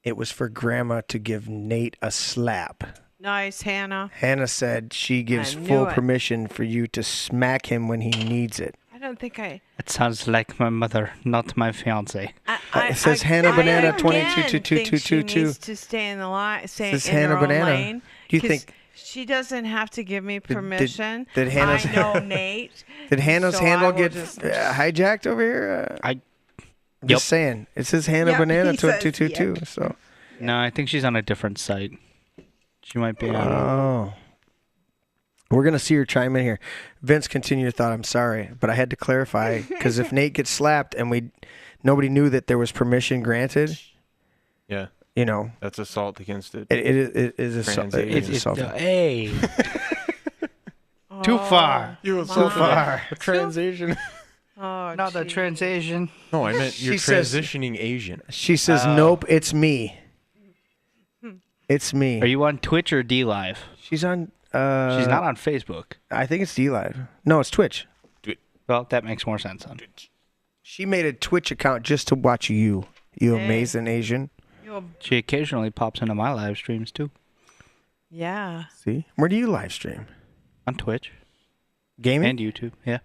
it was for Grandma to give Nate a slap. Nice, Hannah. Hannah said she gives I knew full it. permission for you to smack him when he needs it. I don't think I. It sounds like my mother, not my fiance. It says Hannah Banana again 222222. think she needs to stay in the line. Stay Says in Hannah her own Banana. lane. Do you 'cause think she doesn't have to give me permission? did Hannah's I know Nate. Did Hannah's so I handle will get just- hijacked over here? I'm Yep. just saying. It says Hannah Yep, Banana he says 2222. yep. So. No, I think she's on a different site. She might be on. Oh. We're going to see her chime in here. Vince, continue your thought. I'm sorry, but I had to clarify because if Nate gets slapped and nobody knew that there was permission granted. Yeah. That's assault against it. It is assault. It is assault. Hey. Too far. You were Too far. A transition. Oh, not a transition. No, I meant you're She says- transitioning Asian. She says, "Nope, it's me. It's me." Are you on Twitch or D Live? She's on. She's not on Facebook. I think it's D Live. No, it's Twitch. Well, that makes more sense then. She made a Twitch account just to watch you. You amazing Asian. She occasionally pops into my live streams too. Yeah. See, where do you live stream? On Twitch. Gaming and YouTube. Yeah.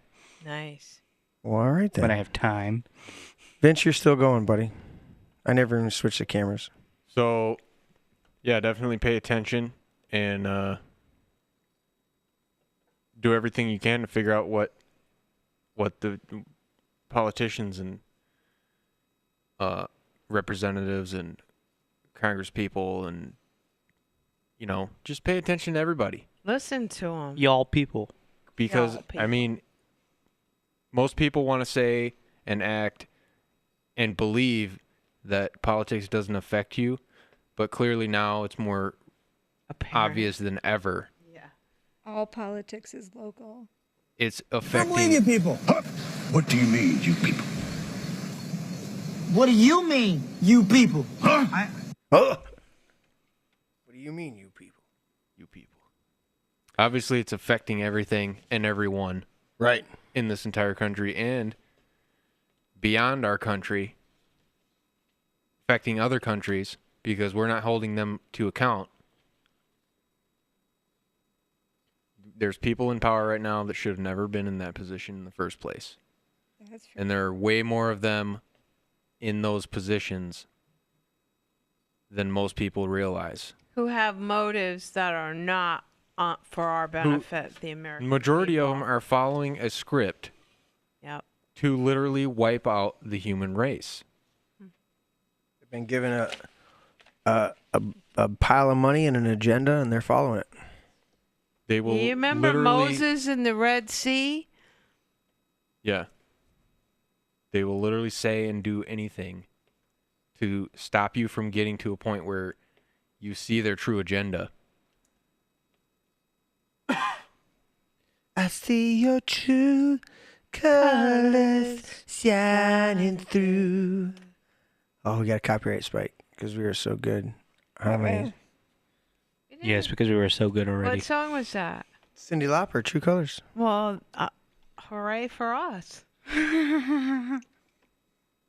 Nice. Well, all right then. When I have time. Vince, you're still going, buddy. I never even switched the cameras. So, yeah, definitely pay attention and do everything you can to figure out what the politicians and representatives and congresspeople and just pay attention to everybody. Listen to him. Y'all people. Because, Y'all people. I mean, most people want to say and act and believe that politics doesn't affect you, but clearly now it's more obvious than ever. All politics is local. It's I affecting. believe you people. What do you mean, you people? What do you mean, you people? Huh? What do you mean, you people? You people. Obviously, it's affecting everything and everyone. Right. In this entire country and beyond our country, affecting other countries because we're not holding them to account. There's people in power right now that should have never been in that position in the first place. That's true. And there are way more of them in those positions than most people realize. Who have motives that are not for our benefit, the American Majority people. of them are following a script Yep. to literally wipe out the human race. They've been given a pile of money and an agenda, and they're following it. They will You remember literally, Moses in the Red Sea? Yeah. They will literally say and do anything to stop you from getting to a point where you see their true agenda. I see your true colors shining through. Oh, we got a copyright spike because we were so good. How many? Yes, because we were so good already. What song was that? Cyndi Lauper, True Colors. Well, hooray for us.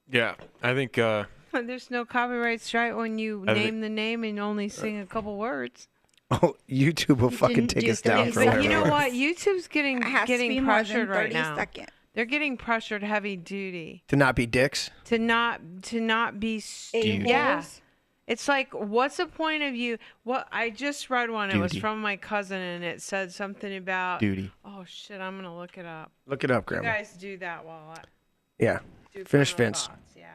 Yeah, I think There's no copyright strike when you I name the name and only sing a couple words. Oh, YouTube will fucking take us down for whatever. You know it what? was. YouTube's getting It has to be more than pressured right 30 now. seconds. They're getting pressured heavy duty To not be dicks. to not be A-holes. yeah. It's like, what's the point of you? What I just read one. It was Duty. from my cousin, and it said something about Duty. Oh shit! I'm gonna look it up. Look it up, You Grandma. guys do that while I Yeah. do Finish final Vince. thoughts. Yeah.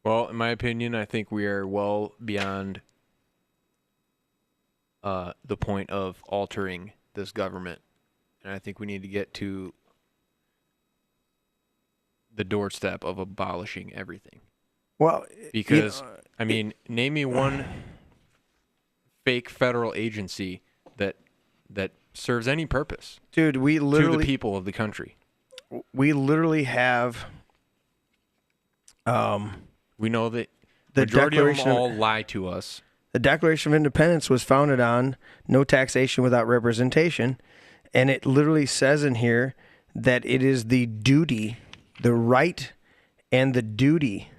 well, in my opinion, I think we are well beyond the point of altering this government. And I think we need to get to the doorstep of abolishing everything. Well, Because, I mean, name me one fake federal agency that serves any purpose. Dude, we literally to the people of the country. We literally have. We know that the majority of them Declaration all lie to us. The Declaration of Independence was founded on no taxation without representation, and it literally says in here that it is the duty, the right, and the duty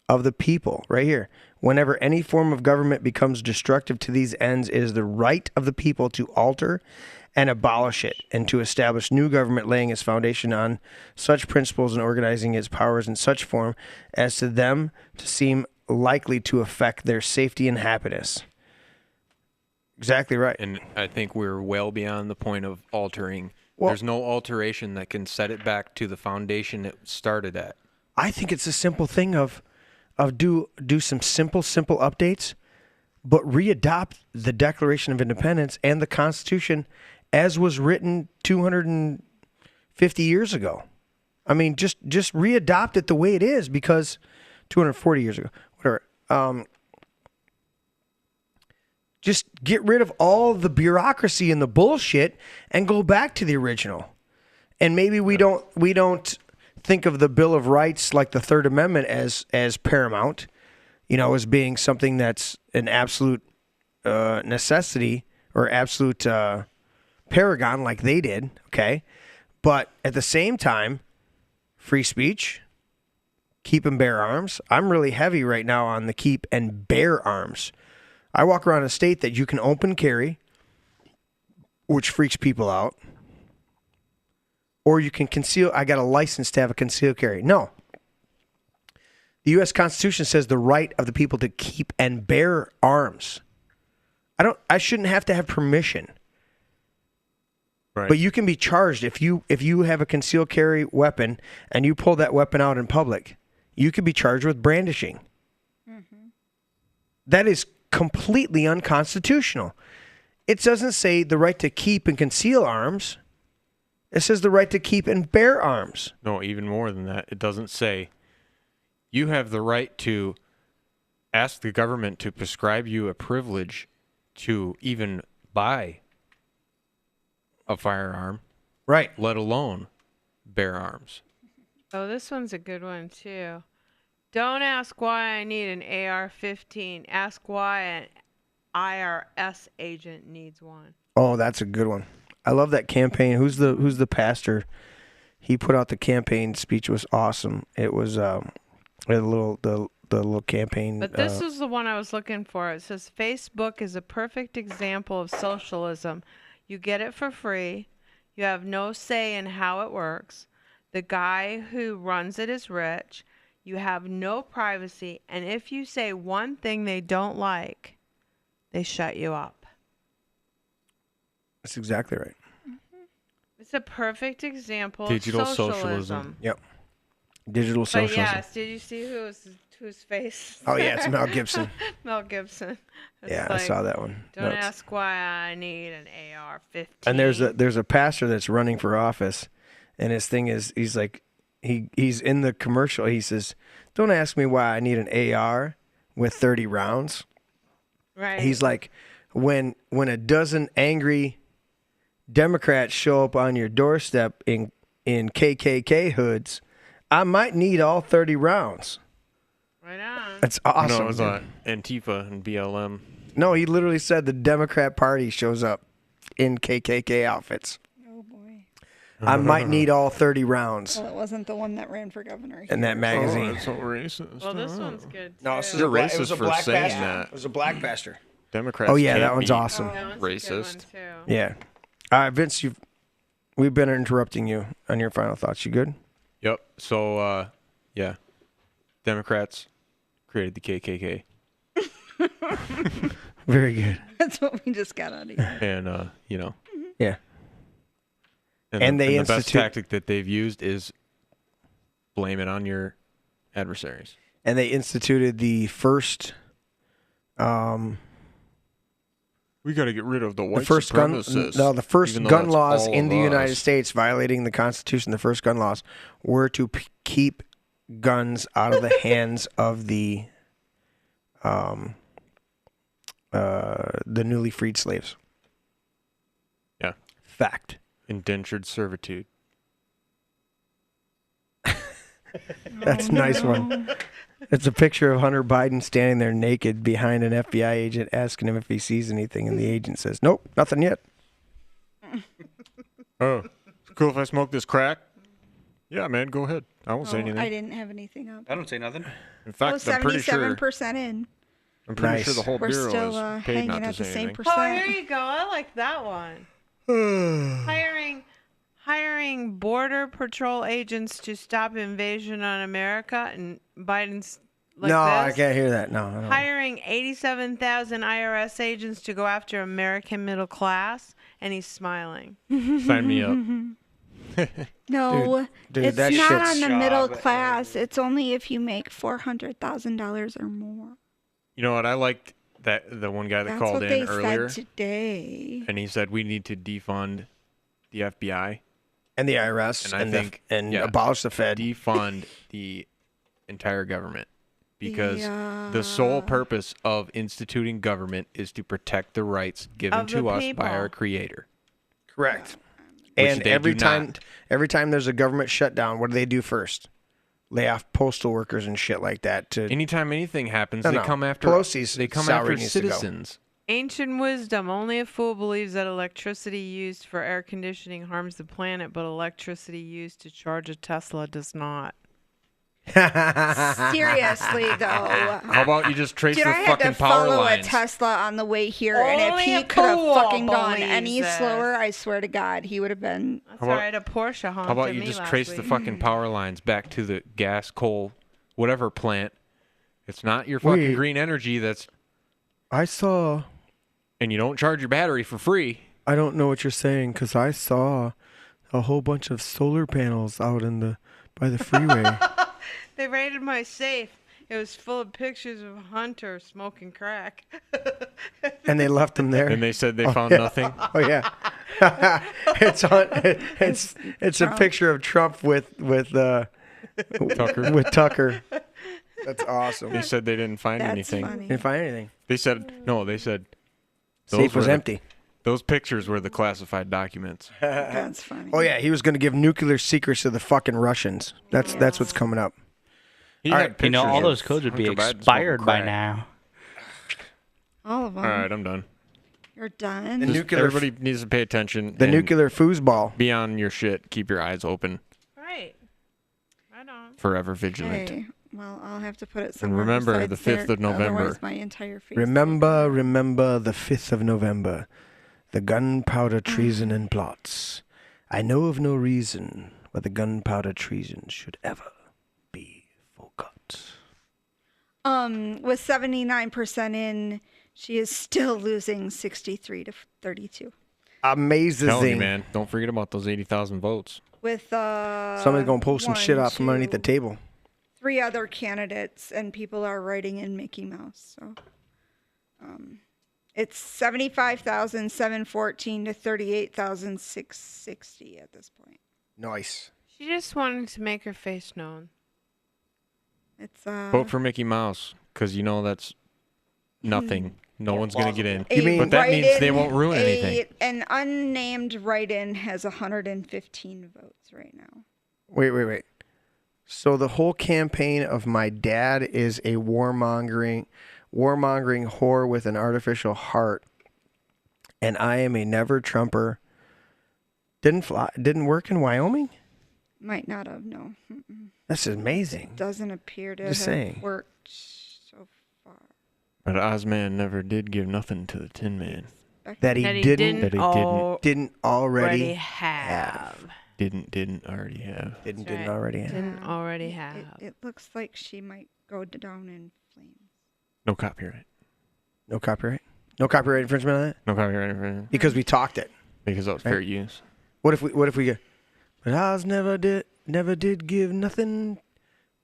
of the people, right here. Whenever any form of government becomes destructive to these ends, it is the right of the people to alter and abolish it, and to establish new government laying its foundation on such principles and organizing its powers in such form as to them to seem likely to affect their safety and happiness. Exactly right. And I think we're well beyond the point of altering. Well, there's no alteration that can set it back to the foundation it started at. I think it's a simple thing of do some simple updates, but readopt the Declaration of Independence and the Constitution as was written 250 years ago. I mean, just readopt it the way it is, because 240 years ago, whatever. Just get rid of all the bureaucracy and the bullshit and go back to the original. And maybe we don't think of the Bill of Rights, like the Third Amendment, as paramount, as being something that's an absolute necessity or absolute paragon like they did, okay? But at the same time, free speech, keep and bear arms. I'm really heavy right now on the keep and bear arms. I walk around a state that you can open carry, which freaks people out, or you can conceal. I got a license to have a concealed carry. No. The U.S. Constitution says the right of the people to keep and bear arms. I shouldn't have to have permission. Right. But you can be charged if you have a concealed carry weapon and you pull that weapon out in public. You could be charged with brandishing. Mm-hmm. That is completely unconstitutional. It doesn't say the right to keep and conceal arms. It says the right to keep and bear arms. No, even more than that. It doesn't say you have the right to ask the government to prescribe you a privilege to even buy a firearm, right? Let alone bear arms. Oh, this one's a good one too. Don't ask why I need an AR-15. Ask why an IRS agent needs one. Oh, that's a good one. I love that campaign. Who's the pastor? He put out the campaign speech. It was awesome. It was the little campaign. But this is the one I was looking for. It says Facebook is a perfect example of socialism. You get it for free. You have no say in how it works. The guy who runs it is rich. You have no privacy. And if you say one thing they don't like, they shut you up. That's exactly right. Mm-hmm. It's a perfect example Digital of socialism. Yep. Digital socialism. But yes, did you see whose face? Oh yeah, it's Mel Gibson. Mel Gibson. It's yeah, I saw that one. Don't ask why I need an AR-15. And there's a pastor that's running for office, and his thing is he's like he's in the commercial. He says, "Don't ask me why I need an AR with 30 rounds." Right. He's like, when a dozen angry Democrats show up on your doorstep in KKK hoods, I might need all 30 rounds. Right on. That's awesome. No, it was Antifa and BLM. No, he literally said the Democrat Party shows up in KKK outfits. Oh, boy. I might need all 30 rounds. Well, it wasn't the one that ran for governor. In that magazine. Oh, that's so racist. Well, this one's good, too. No, this is You're it racist was a for black saying pastor. that. It was a black pastor. Democrats. Oh, yeah, can't that one's be awesome. That one's a good racist. one, too. Yeah. All right, Vince, we've been interrupting you on your final thoughts. You good? Yep. So, yeah. Democrats created the KKK. Very good. That's what we just got out of here. And, Yeah. And they the best institute- tactic that they've used is blame it on your adversaries. And they instituted the first We got to get rid of the white the first supremacists. the first even though gun that's laws all in of the United us. States violating the Constitution. The first gun laws were to keep guns out of the hands of the newly freed slaves. Yeah. Fact. Indentured servitude. That's a nice one. It's a picture of Hunter Biden standing there naked behind an FBI agent asking him if he sees anything, and the agent says, "Nope, nothing yet." Oh, it's cool if I smoke this crack? Yeah, man, go ahead. I won't say anything. I didn't have anything up. I don't say nothing. In fact, I'm pretty sure 77% in. I'm pretty sure the whole We're bureau still is paid not hanging to at the say same anything. percent. Oh, here you go. I like that one. Hiring border patrol agents to stop invasion on America, and Biden's like no, this. I can't hear that. No. I don't. Hiring 87,000 IRS agents to go after American middle class, and he's smiling. Sign me up. No, Dude, it's that not shit's on the middle class. It's only if you make $400,000 or more. You know what? I liked the one guy that That's called what in they earlier, said today. and he said we need to defund the FBI and the IRS, and I think abolish the Fed. Defund the entire government. Because the sole purpose of instituting government is to protect the rights given to us by our Creator. Correct. Which And they every do time not. there's a government shutdown, what do they do first? Lay off postal workers and shit like that. Anytime anything happens, No, they no. come after Pelosi's they come salary after needs to go. citizens. Ancient wisdom. Only a fool believes that electricity used for air conditioning harms the planet, but electricity used to charge a Tesla does not. Seriously, though. How about you just trace Dude, the I had fucking to power follow lines? a Tesla on the way here, and if Only he a could have fool fucking gone believes any this. slower, I swear to God, he would have been. That's How about- all right. A Porsche haunted How about you me just last trace week. the fucking power lines back to the gas, coal, whatever plant? It's not your Wait. fucking green energy that's... I saw... And you don't charge your battery for free. I don't know what you're saying, because I saw a whole bunch of solar panels out by the freeway. They raided my safe. It was full of pictures of Hunter smoking crack. And they left them there. And they said they Oh, found yeah. nothing. Oh yeah, it's a picture of Trump with Tucker. With Tucker. That's awesome. They said they didn't find That's anything. funny. Didn't find anything. They said Safe was were empty. Those pictures were the classified documents. That's funny. Oh yeah, he was going to give nuclear secrets to the fucking Russians. That's what's coming up. He All had right, You know, all pictures those of codes would be Hunter Biden expired smoking by crack. now. All of them. All right, I'm done. You're done. The Just nuclear everybody needs to pay attention. The and nuclear foosball. Be on your shit. Keep your eyes open. Right. Right on. Forever vigilant. Okay. Well, I'll have to put it And somewhere. remember, the besides 5th of there, November. Otherwise, my entire face. Remember the 5th of November. The gunpowder treason and plots. I know of no reason why the gunpowder treason should ever be forgot. With 79% in, she is still losing 63 to 32. Amazing. Telling you, man. Don't forget about those 80,000 votes. With Somebody's going to pull some shit out from underneath the table. 3 other candidates, and people are writing in Mickey Mouse. So, it's 75,714 to 38,660 at this point. Nice. She just wanted to make her face known. It's Vote for Mickey Mouse, because you know that's nothing. No one's going to get in. a But that means they write-in- won't ruin anything. An unnamed write-in has 115 votes right now. Wait. So the whole campaign of my dad is a warmongering whore with an artificial heart, and I am a never Trumper. Didn't work in Wyoming. Might not have, no. Mm-mm. That's amazing. Doesn't appear to Just have saying. worked so far. But Ozman never did give nothing to the Tin Man. That he didn't have. already Didn't already have. Didn't already have. Didn't already have. It looks like she might go down in flames. No copyright. No copyright. No copyright infringement on that. No copyright infringement. Because we talked it. Because that was fair use. What if we go? But Oz never did give nothing.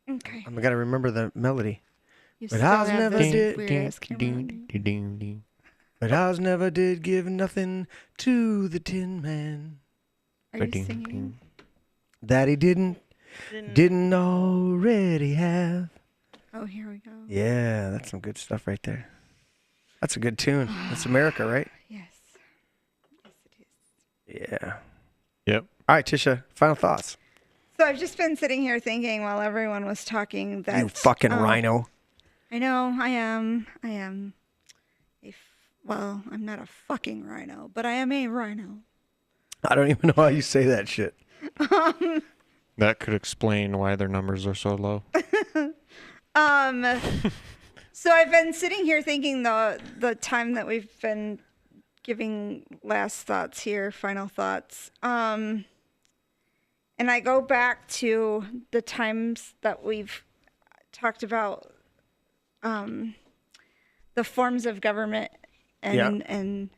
Okay. I gotta remember the melody. You But still Oz have never this did. weird-ass camera. But Oz never did give nothing to the Tin Man. Are you singing? That he didn't. Didn't already have. Oh, here we go. Yeah, that's some good stuff right there. That's a good tune. That's America, right? Yes. Yes, it is. Yeah. Yep. All right, Tisha, final thoughts. So I've just been sitting here thinking while everyone was talking that You fucking rhino. I know, I am. Well, I'm not a fucking rhino, but I am a rhino. I don't even know how you say that shit. That could explain why their numbers are so low. So I've been sitting here thinking the time that we've been giving last thoughts here, final thoughts. And I go back to the times that we've talked about the forms of government and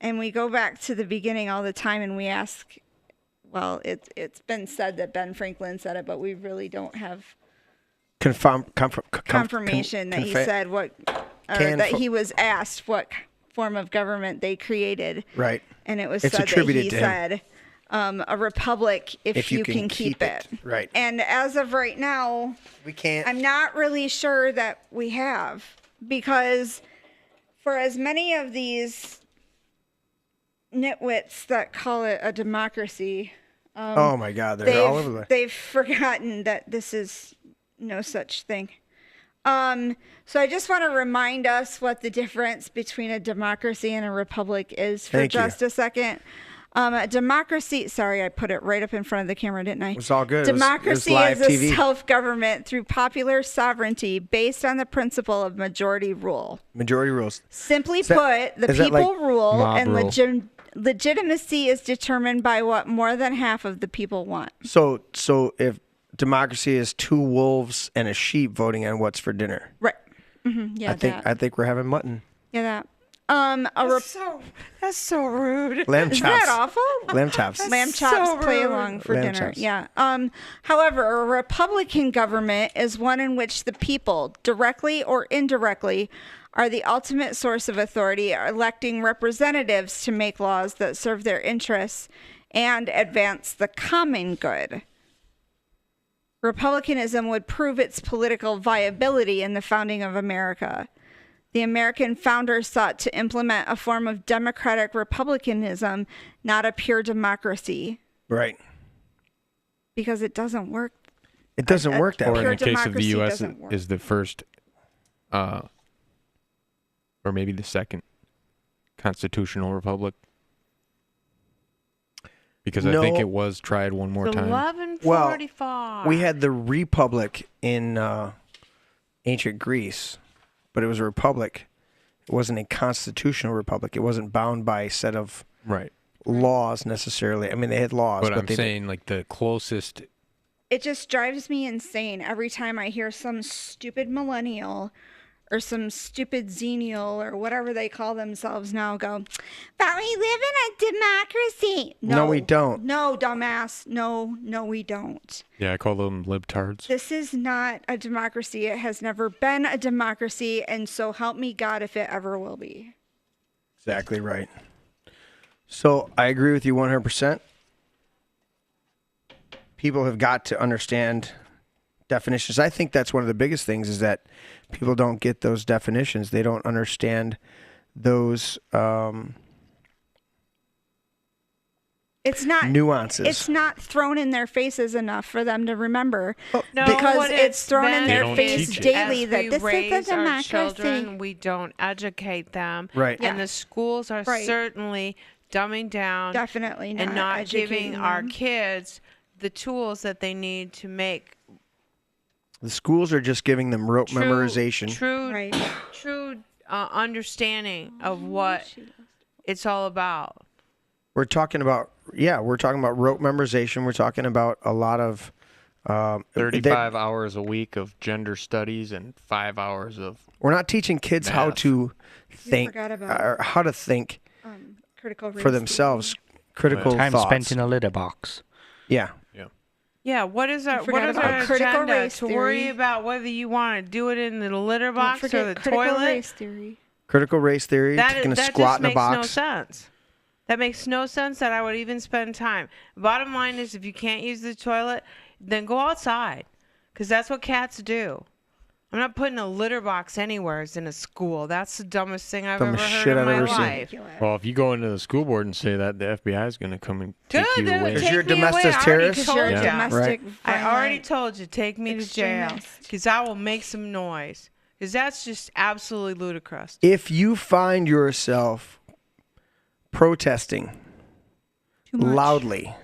we go back to the beginning all the time and we ask, well, it's been said that Ben Franklin said it, but we really don't have confirmation that he said that he was asked what form of government they created. Right. And it was it's said that he said a republic if you can keep it. Right. And as of right now, we can't. I'm not really sure that we have, because for as many of these nitwits that call it a democracy, oh my God, they're all over the place. They've forgotten that this is no such thing. So I just want to remind us what the difference between a democracy and a republic is for just a second. A democracy, sorry, I put it right up in front of the camera, didn't I? It's all good. Democracy it was is TV. a self-government through popular sovereignty based on the principle of majority rule. Majority rules. Simply put, the people rule, and legitimacy is determined by what more than half of the people want. So if democracy is two wolves and a sheep voting on what's for dinner. Right. Mm-hmm. Yeah, I think we're having mutton. Yeah, that. That's so rude. Lamb chops. Is that awful? Lamb chops. Lamb chops play along for Lamb dinner. chops. Yeah. However, a Republican government is one in which the people, directly or indirectly, are the ultimate source of authority, electing representatives to make laws that serve their interests and advance the common good. Republicanism would prove its political viability in the founding of America. The American founders sought to implement a form of democratic republicanism, not a pure democracy. Right. Because it doesn't work. It doesn't work that way. Or in the case of the U.S., is the first, or maybe the second, constitutional republic. Because I think it was tried one more time. 1145. Well, we had the republic in ancient Greece, but it was a republic. It wasn't a constitutional republic. It wasn't bound by a set of laws necessarily. I mean, they had laws, but I'm saying like the closest. It just drives me insane every time I hear some stupid millennial or some stupid xenial or whatever they call themselves now go, but we live in a democracy. No, we don't. No, dumbass. No, we don't. Yeah, I call them libtards. This is not a democracy. It has never been a democracy, and so help me God if it ever will be. Exactly right. So I agree with you 100%. People have got to understand definitions. I think that's one of the biggest things is that people don't get those definitions. They don't understand those it's not nuances. It's not thrown in their faces enough for them to remember. No, because it's thrown in their face daily that this is a our democracy. children, we don't educate them. Right. And the schools are certainly dumbing down. Definitely and not educating giving our them. kids the tools that they need to make The schools are just giving them rote memorization. True understanding of what it's all about. We're talking about rote memorization. We're talking about a lot of 35 hours a week of gender studies and 5 hours of. We're not teaching kids how to think or how to think critical for themselves. Critical time thoughts. spent in a litter box. Yeah. Yeah, what is our forgot about agenda critical race to worry theory. about whether you want to do it in the litter Don't box or forget the critical toilet? race theory. Critical race theory. That Taking a just squat in a makes box. no sense. That makes no sense that I would even spend time. Bottom line is, if you can't use the toilet, then go outside, because that's what cats do. I'm not putting a litter box anywhere in a school. That's the dumbest thing I've ever heard in my life. Well, if you go into the school board and say that, the FBI is going to come and take you away. Because you're a domestic terrorist? Right. I already told you, take me to jail, because I will make some noise. Because that's just absolutely ludicrous. If you find yourself protesting loudly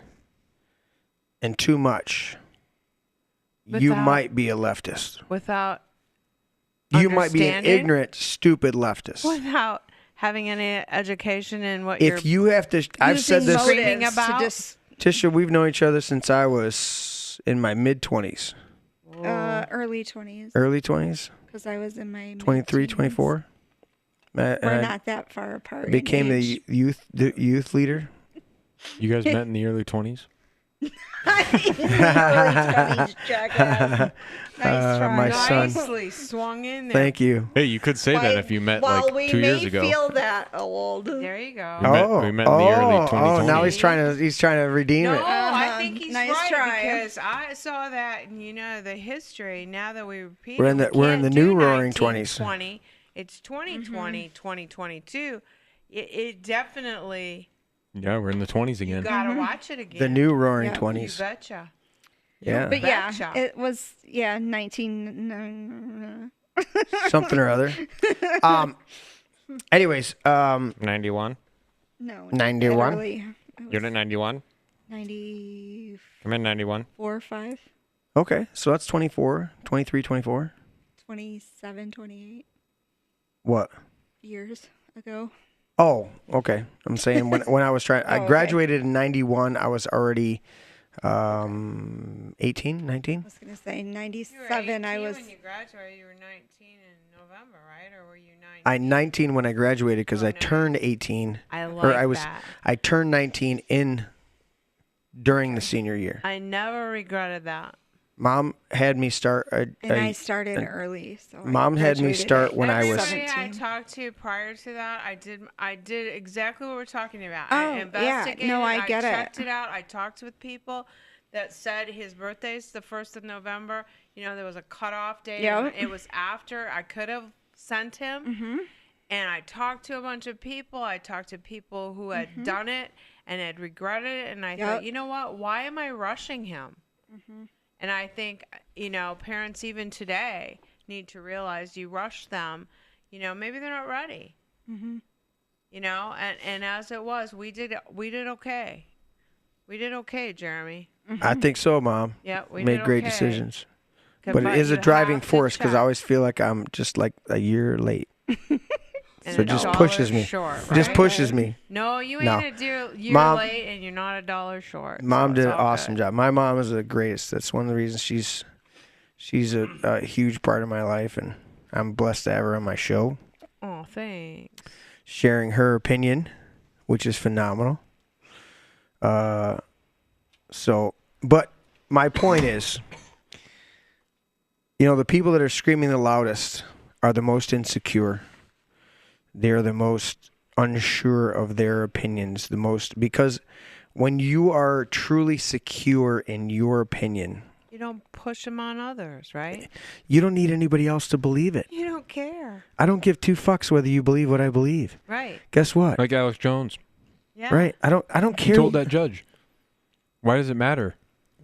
and too much, you might be a leftist. Without You might be an understanding? ignorant, stupid leftist. Without having any education in what If you have to, I've said this. screaming about. Tisha, we've known each other since I was in my mid-20s. Early 20s. Early 20s? Because I was in my 23, 24? We're not that far apart. in Became age. the youth leader. You guys met in the early 20s? My son. Nicely swung in there. Thank you. Hey, you could say that if you met Well, like we 2 years may ago. feel that old. There you go. We met in the early 2020s. Now he's trying to redeem No, it. I think he's Nice right try. because I saw that, and the history. Now that we repeat, We're in it, the we we're in the can't new do roaring 20s. 1920. It's 2020, 2022. It definitely. Yeah, we're in the 20s again. You gotta watch it again. The new roaring Yeah. 20s. You betcha. Yeah. But yeah, Betcha. it was 19. Something or other. Anyways, 91? No. 91? Early. You're at 91? 94, I'm in 91. 5, Okay, so that's 24, 23, 24. 27, 28 What? years ago. Oh, okay. I'm saying when I was trying, I okay. graduated in 91. I was already 18, 19. I was going to say 97. I was. When you graduated, you were 19 in November, right? Or were you 19? I 19 when I graduated because I turned 18. I like that. I turned 19 during the senior year. I never regretted that. Mom had me start. I started early. So Mom had me start when I was. Everybody I talked to prior to that, I did exactly what we're talking about. Oh, I yeah. investigated. No, I get it. checked it out. I talked with people that said his birthday's the 1st of November. There was a cutoff date. Yep. And it was after. I could have sent him. Mm-hmm. And I talked to a bunch of people. I talked to people who had done it and had regretted it. And I thought, you know what? Why am I rushing him? Mm-hmm. And I think, parents even today need to realize you rush them. Maybe they're not ready. Mm-hmm. And as it was, we did okay. We did okay, Jeremy. I think so, Mom. Yeah, we made did great okay. decisions. But it is a driving force because I always feel like I'm just like a year late. So it just pushes me. Short, It just right? pushes me. No, you No. ain't you're Mom- late and you're not $1 short. Mom so did it's an all awesome good. job. My mom is the greatest. That's one of the reasons she's a huge part of my life, and I'm blessed to have her on my show, Oh, thanks. sharing her opinion, which is phenomenal. But my point is, the people that are screaming the loudest are the most insecure. They're the most unsure of their opinions, because when you are truly secure in your opinion, You don't push them on others, right? you don't need anybody else to believe it. You don't care. I don't give two fucks whether you believe what I believe. Right. Guess what? Like Alex Jones. Yeah. Right. I don't He care. told that judge, why does it matter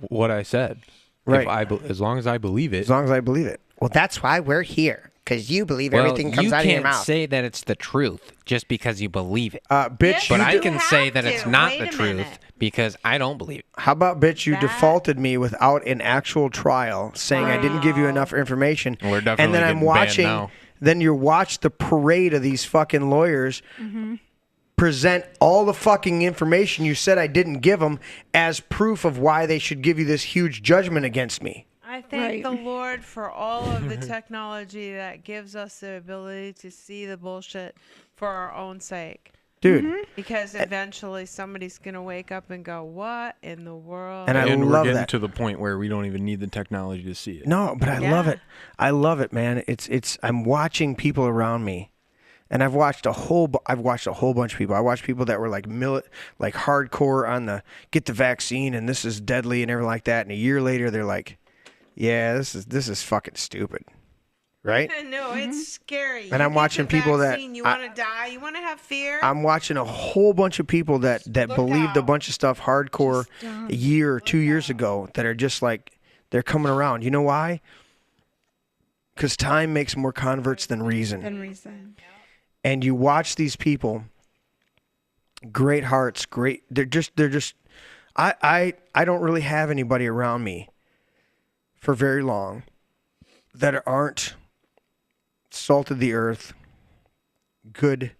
what I said? Right. As long as I believe it. As long as I believe it. Well, that's why we're here. Because you believe everything comes out of your You mouth. can't say that it's the truth just because you believe it. Bitch, but you I do- can say that it's not Wait the a truth minute. because I don't believe it. How about, bitch, you That- defaulted me without an actual trial, saying I didn't give you enough information. We're definitely and then I'm getting banned watching. now. Then you watch the parade of these fucking lawyers present all the fucking information you said I didn't give them as proof of why they should give you this huge judgment against me. I thank the Lord for all of the technology that gives us the ability to see the bullshit for our own sake. Dude. Because eventually somebody's going to wake up and go, what in the world? And I we're love getting that. to the point where we don't even need the technology to see it. No, but I love it. I love it, man. I'm watching people around me And I've watched a whole bunch of people. I watched people that were like hardcore on the get the vaccine and this is deadly and everything like that. And a year later, they're like, yeah, this is fucking stupid, right? No, it's scary. And I'm watching people that you want to die, you want to have fear. I'm watching a whole bunch of people that believed a bunch of stuff hardcore a year or 2 years ago that are just like they're coming around. You know why? Because time makes more converts than reason. And you watch these people, great hearts, they're just. I don't really have anybody around me for very long that aren't salt of the earth, good,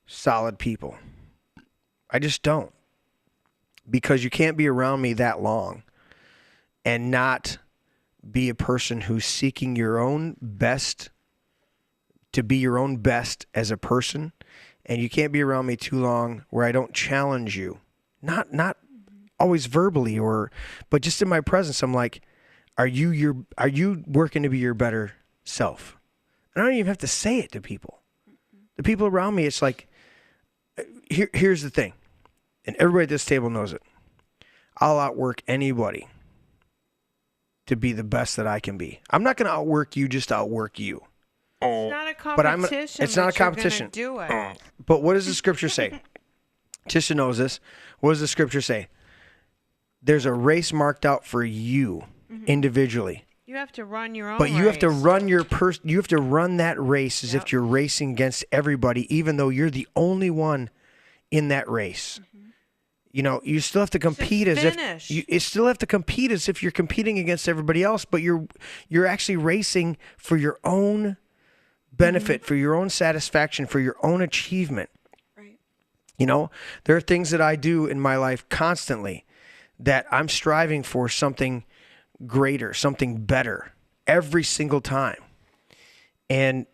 solid people. I just don't. Because you can't be around me that long and not be a person who's seeking your own best, to be your own best as a person. And you can't be around me too long where I don't challenge you. Not always verbally but just in my presence. I'm like, are you working to be your better self? I don't even have to say it to people. The people around me, it's like, here's the thing. And everybody at this table knows it. I'll outwork anybody to be the best that I can be. I'm not going to outwork you just to outwork you. It's not a competition. It's not a competition. Do it. But what does the scripture say? Tisha knows this. What does the scripture say? There's a race marked out for you individually. You have to run your own But you race. have to run you have to run that race as if you're racing against everybody, even though you're the only one in that race. You know, you still have to compete as if you still have to compete as if you're competing against everybody else, but you're actually racing for your own benefit, for your own satisfaction, for your own achievement. Right. You know, there are things that I do in my life constantly that I'm striving for something greater, something better every single time. And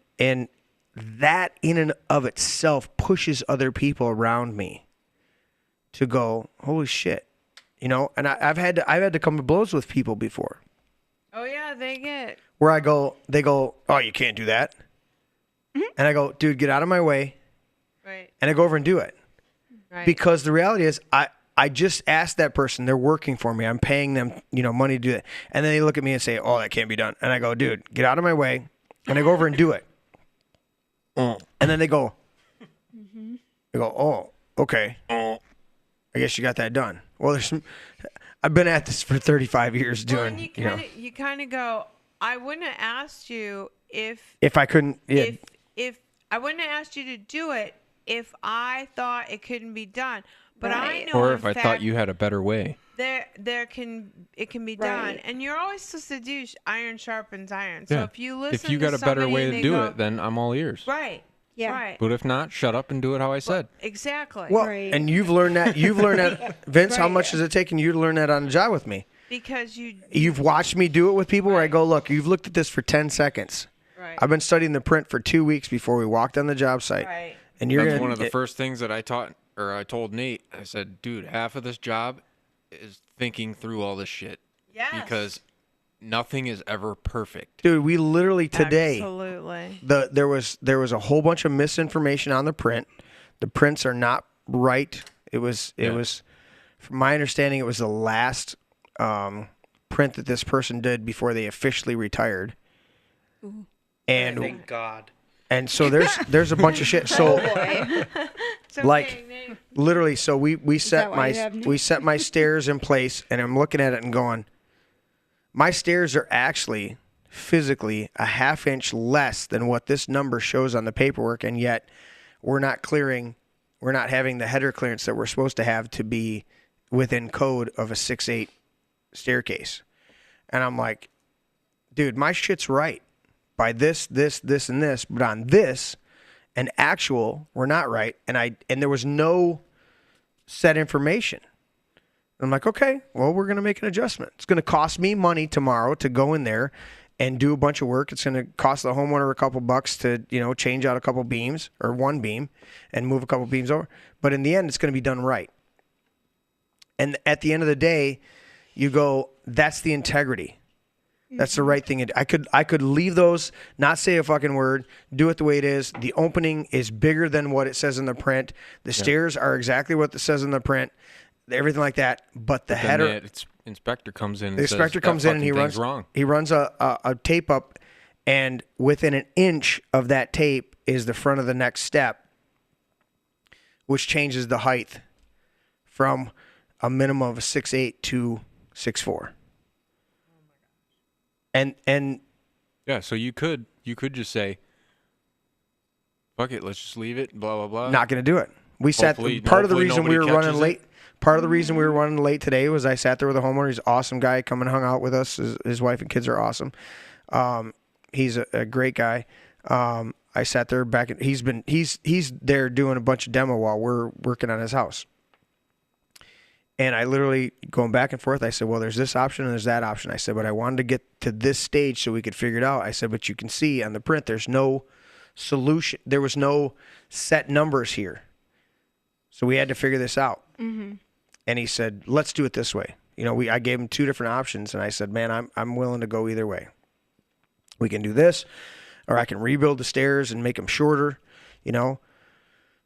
that in and of itself pushes other people around me to go, holy shit. You know, and I've had to come to blows with people before. Oh yeah, they go, oh, you can't do that. And I go, dude, get out of my way. Right. And I go over and do it. Right. Because the reality is I just asked that person, they're working for me. I'm paying them, money to do it. And then they look at me and say, oh, that can't be done. And I go, dude, get out of my way. And I go over and do it. And then they go, oh, okay. I guess you got that done. Well, I've been at this for 35 years doing, you kind of go, I wouldn't have asked you if I couldn't, if I wouldn't have asked you to do it if I thought it couldn't be done. But I know, or if I thought you had a better way. It can be done, and you're always supposed to do iron sharpens iron. So if you listen, if you got a better way to do it, then I'm all ears. Right. Yeah. Right. But if not, shut up and do it how I said. Exactly. Well, and you've learned that. Vince. How much has it taken you to learn that on the job with me? Because you've watched me do it with people where I go, look, you've looked at this for 10 seconds. Right. I've been studying the print for 2 weeks before we walked on the job site. Right. And that's one of the first things that I told Nate. I said, dude, half of this job is thinking through all this shit. Yes. Because nothing is ever perfect. Dude, we literally today. Absolutely. There was a whole bunch of misinformation on the print. The prints are not right. It was from my understanding, it was the last print that this person did before they officially retired. Ooh. And thank God. And so there's a bunch of shit. So literally, so we set my stairs in place, and I'm looking at it and going, my stairs are actually physically a half inch less than what this number shows on the paperwork, and yet we're not having the header clearance that we're supposed to have to be within code of a 6'8" staircase. And I'm like, dude, my shit's right by this, and this, but on this and actual, we're not right. And there was no set information. I'm like, okay, well, we're going to make an adjustment. It's going to cost me money tomorrow to go in there and do a bunch of work. It's going to cost the homeowner a couple bucks to, change out a couple beams or one beam and move a couple beams over. But in the end, it's going to be done right. And at the end of the day, you go, that's the integrity. That's the right thing. I could leave those, not say a fucking word, do it the way it is. The opening is bigger than what it says in the print. The stairs are exactly what it says in the print. Everything like that. But the header. The inspector comes in. The inspector comes in and he runs wrong. He runs a tape up, and within an inch of that tape is the front of the next step, which changes the height from a minimum of a 6'8" to 6'4". And yeah, so you could just say, fuck it, let's just leave it, blah blah blah. Not going to do it. We sat. Part of the reason we were running late. Part of the reason we were running late today was I sat there with a homeowner. He's an awesome guy. Come and hung out with us. His wife and kids are awesome. He's a great guy. I sat there back. He's there doing a bunch of demo while we're working on his house. And I literally going back and forth. I said, well, there's this option and there's that option. I said, but I wanted to get to this stage so we could figure it out. I said, but you can see on the print, there's no solution. There was no set numbers here. So we had to figure this out. Mm-hmm. And he said, let's do it this way. I gave him two different options. And I said, man, I'm willing to go either way. We can do this, or I can rebuild the stairs and make them shorter,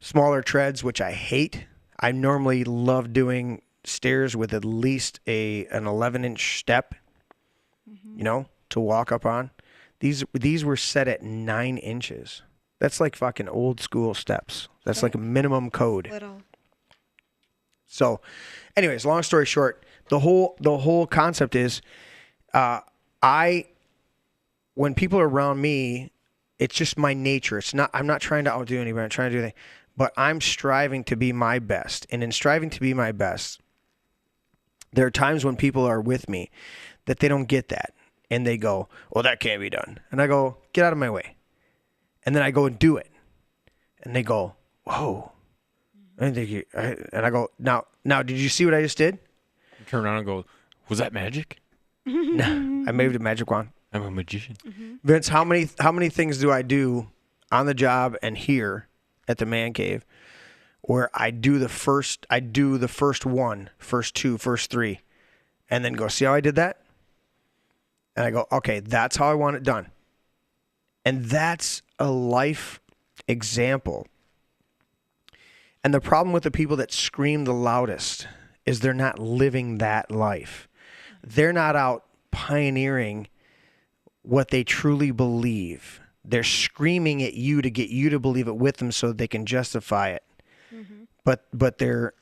smaller treads, which I hate. I normally love doing stairs with at least an 11-inch step, to walk up on. These were set at 9 inches. That's like fucking old school steps. That's like a minimum code. Little. So, anyways, long story short, the whole concept is, when people are around me, it's just my nature. I'm not trying to outdo anybody. I'm trying to do anything, but I'm striving to be my best. And in striving to be my best, there are times when people are with me that they don't get that. And they go, well, that can't be done. And I go, get out of my way. And then I go and do it. And they go, whoa. I didn't think you, and I go, now, did you see what I just did? You turn around and go, was that magic? No, I made a magic wand. I'm a magician. Mm-hmm. Vince, how many things do I do on the job and here at the man cave where I do the first one, first two, first three, and then go, see how I did that? And I go, okay, that's how I want it done. And that's a life example. And the problem with the people that scream the loudest is they're not living that life. They're not out pioneering what they truly believe. They're screaming at you to get you to believe it with them so they can justify it. Mm-hmm. But they're,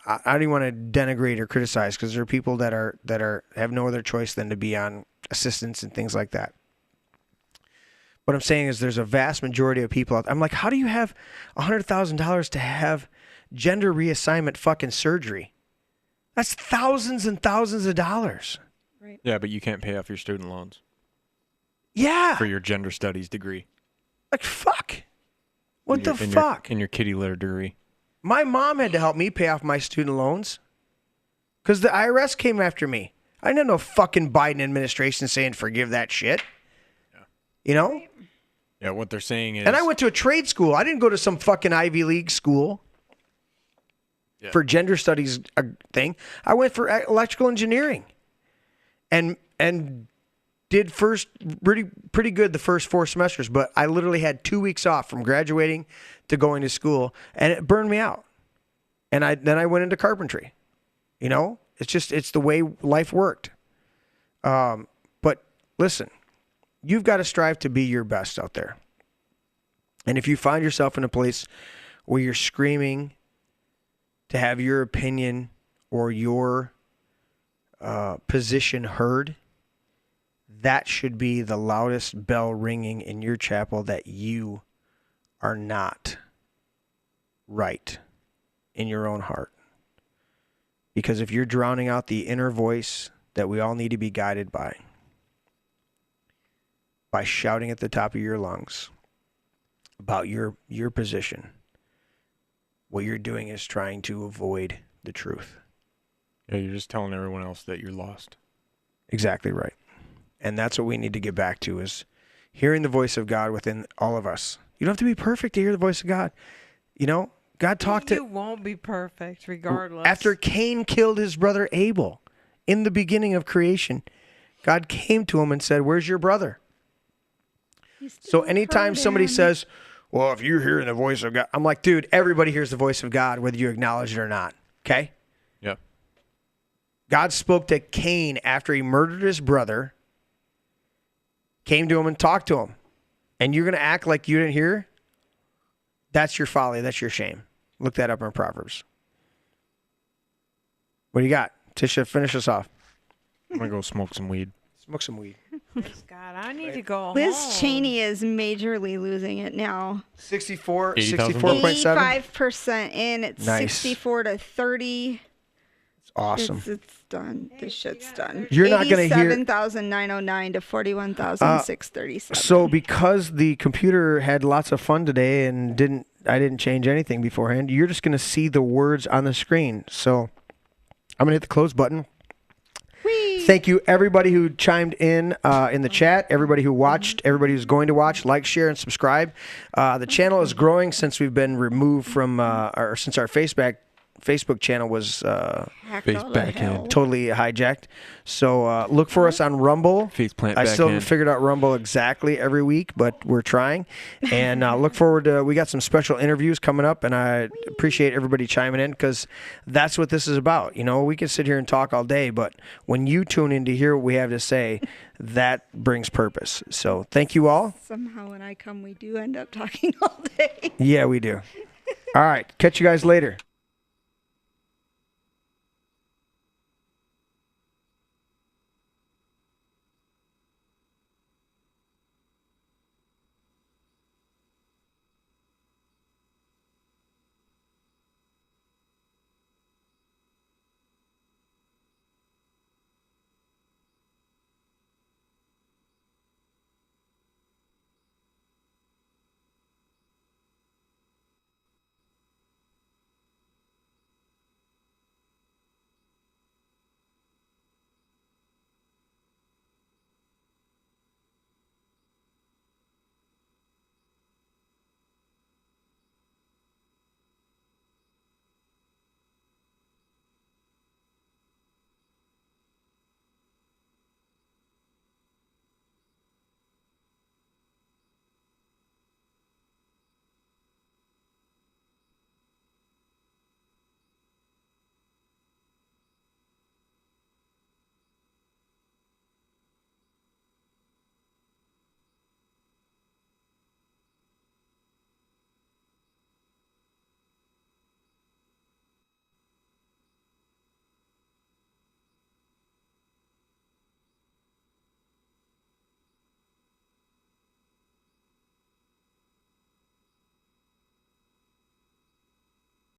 I don't even want to denigrate or criticize, because there are people that have no other choice than to be on assistance and things like that. What I'm saying is there's a vast majority of people out there. I'm like, how do you have $100,000 to have gender reassignment fucking surgery? That's thousands and thousands of dollars. Right. Yeah, but you can't pay off your student loans. Yeah. For your gender studies degree. Like, fuck. What the fuck? In your kitty litter degree. My mom had to help me pay off my student loans because the IRS came after me. I didn't have no fucking Biden administration saying forgive that shit. Yeah. Yeah, what they're saying is... And I went to a trade school. I didn't go to some fucking Ivy League school for gender studies thing. I went for electrical engineering and did pretty good the first 4 semesters, but I literally had 2 weeks off from graduating to going to school, and it burned me out. And then I went into carpentry. It's the way life worked. But listen, you've got to strive to be your best out there. And if you find yourself in a place where you're screaming to have your opinion or your position heard, that should be the loudest bell ringing in your chapel that you are not right in your own heart. Because if you're drowning out the inner voice that we all need to be guided by shouting at the top of your lungs about your position, what you're doing is trying to avoid the truth. Yeah, you're just telling everyone else that you're lost. Exactly right. And that's what we need to get back to, is hearing the voice of God within all of us. You don't have to be perfect to hear the voice of God. God talked to... You won't be perfect regardless. After Cain killed his brother Abel in the beginning of creation, God came to him and said, "Where's your brother?" So anytime somebody says, "Well, if you're hearing the voice of God," I'm like, dude, everybody hears the voice of God, whether you acknowledge it or not. Okay? Yeah. God spoke to Cain after he murdered his brother, came to him and talked to him. And you're going to act like you didn't hear? That's your folly. That's your shame. Look that up in Proverbs. What do you got? Tisha, finish us off. I'm going to go smoke some weed. Smoke some weed. God, I need to go Liz home. Cheney is majorly losing it now. 64.7. 85% in. It's Nice. 64 to 30. It's awesome. It's done. This shit's done. You're not gonna hear- 87,909 to 41,637. So because the computer had lots of fun today and I didn't change anything beforehand, you're just going to see the words on the screen. So I'm going to hit the close button. Thank you, everybody who chimed in the chat, everybody who watched, everybody who's going to watch, like, share, and subscribe. The channel is growing since we've been removed from, since our Facebook channel was totally hijacked. So look for us on Rumble. I still haven't figured out Rumble exactly every week, but we're trying. And look forward to, we got some special interviews coming up, and I appreciate everybody chiming in because that's what this is about. You know, we can sit here and talk all day, but when you tune in to hear what we have to say, that brings purpose. So thank you all. Somehow when I come, we do end up talking all day. Yeah, we do. All right. Catch you guys later.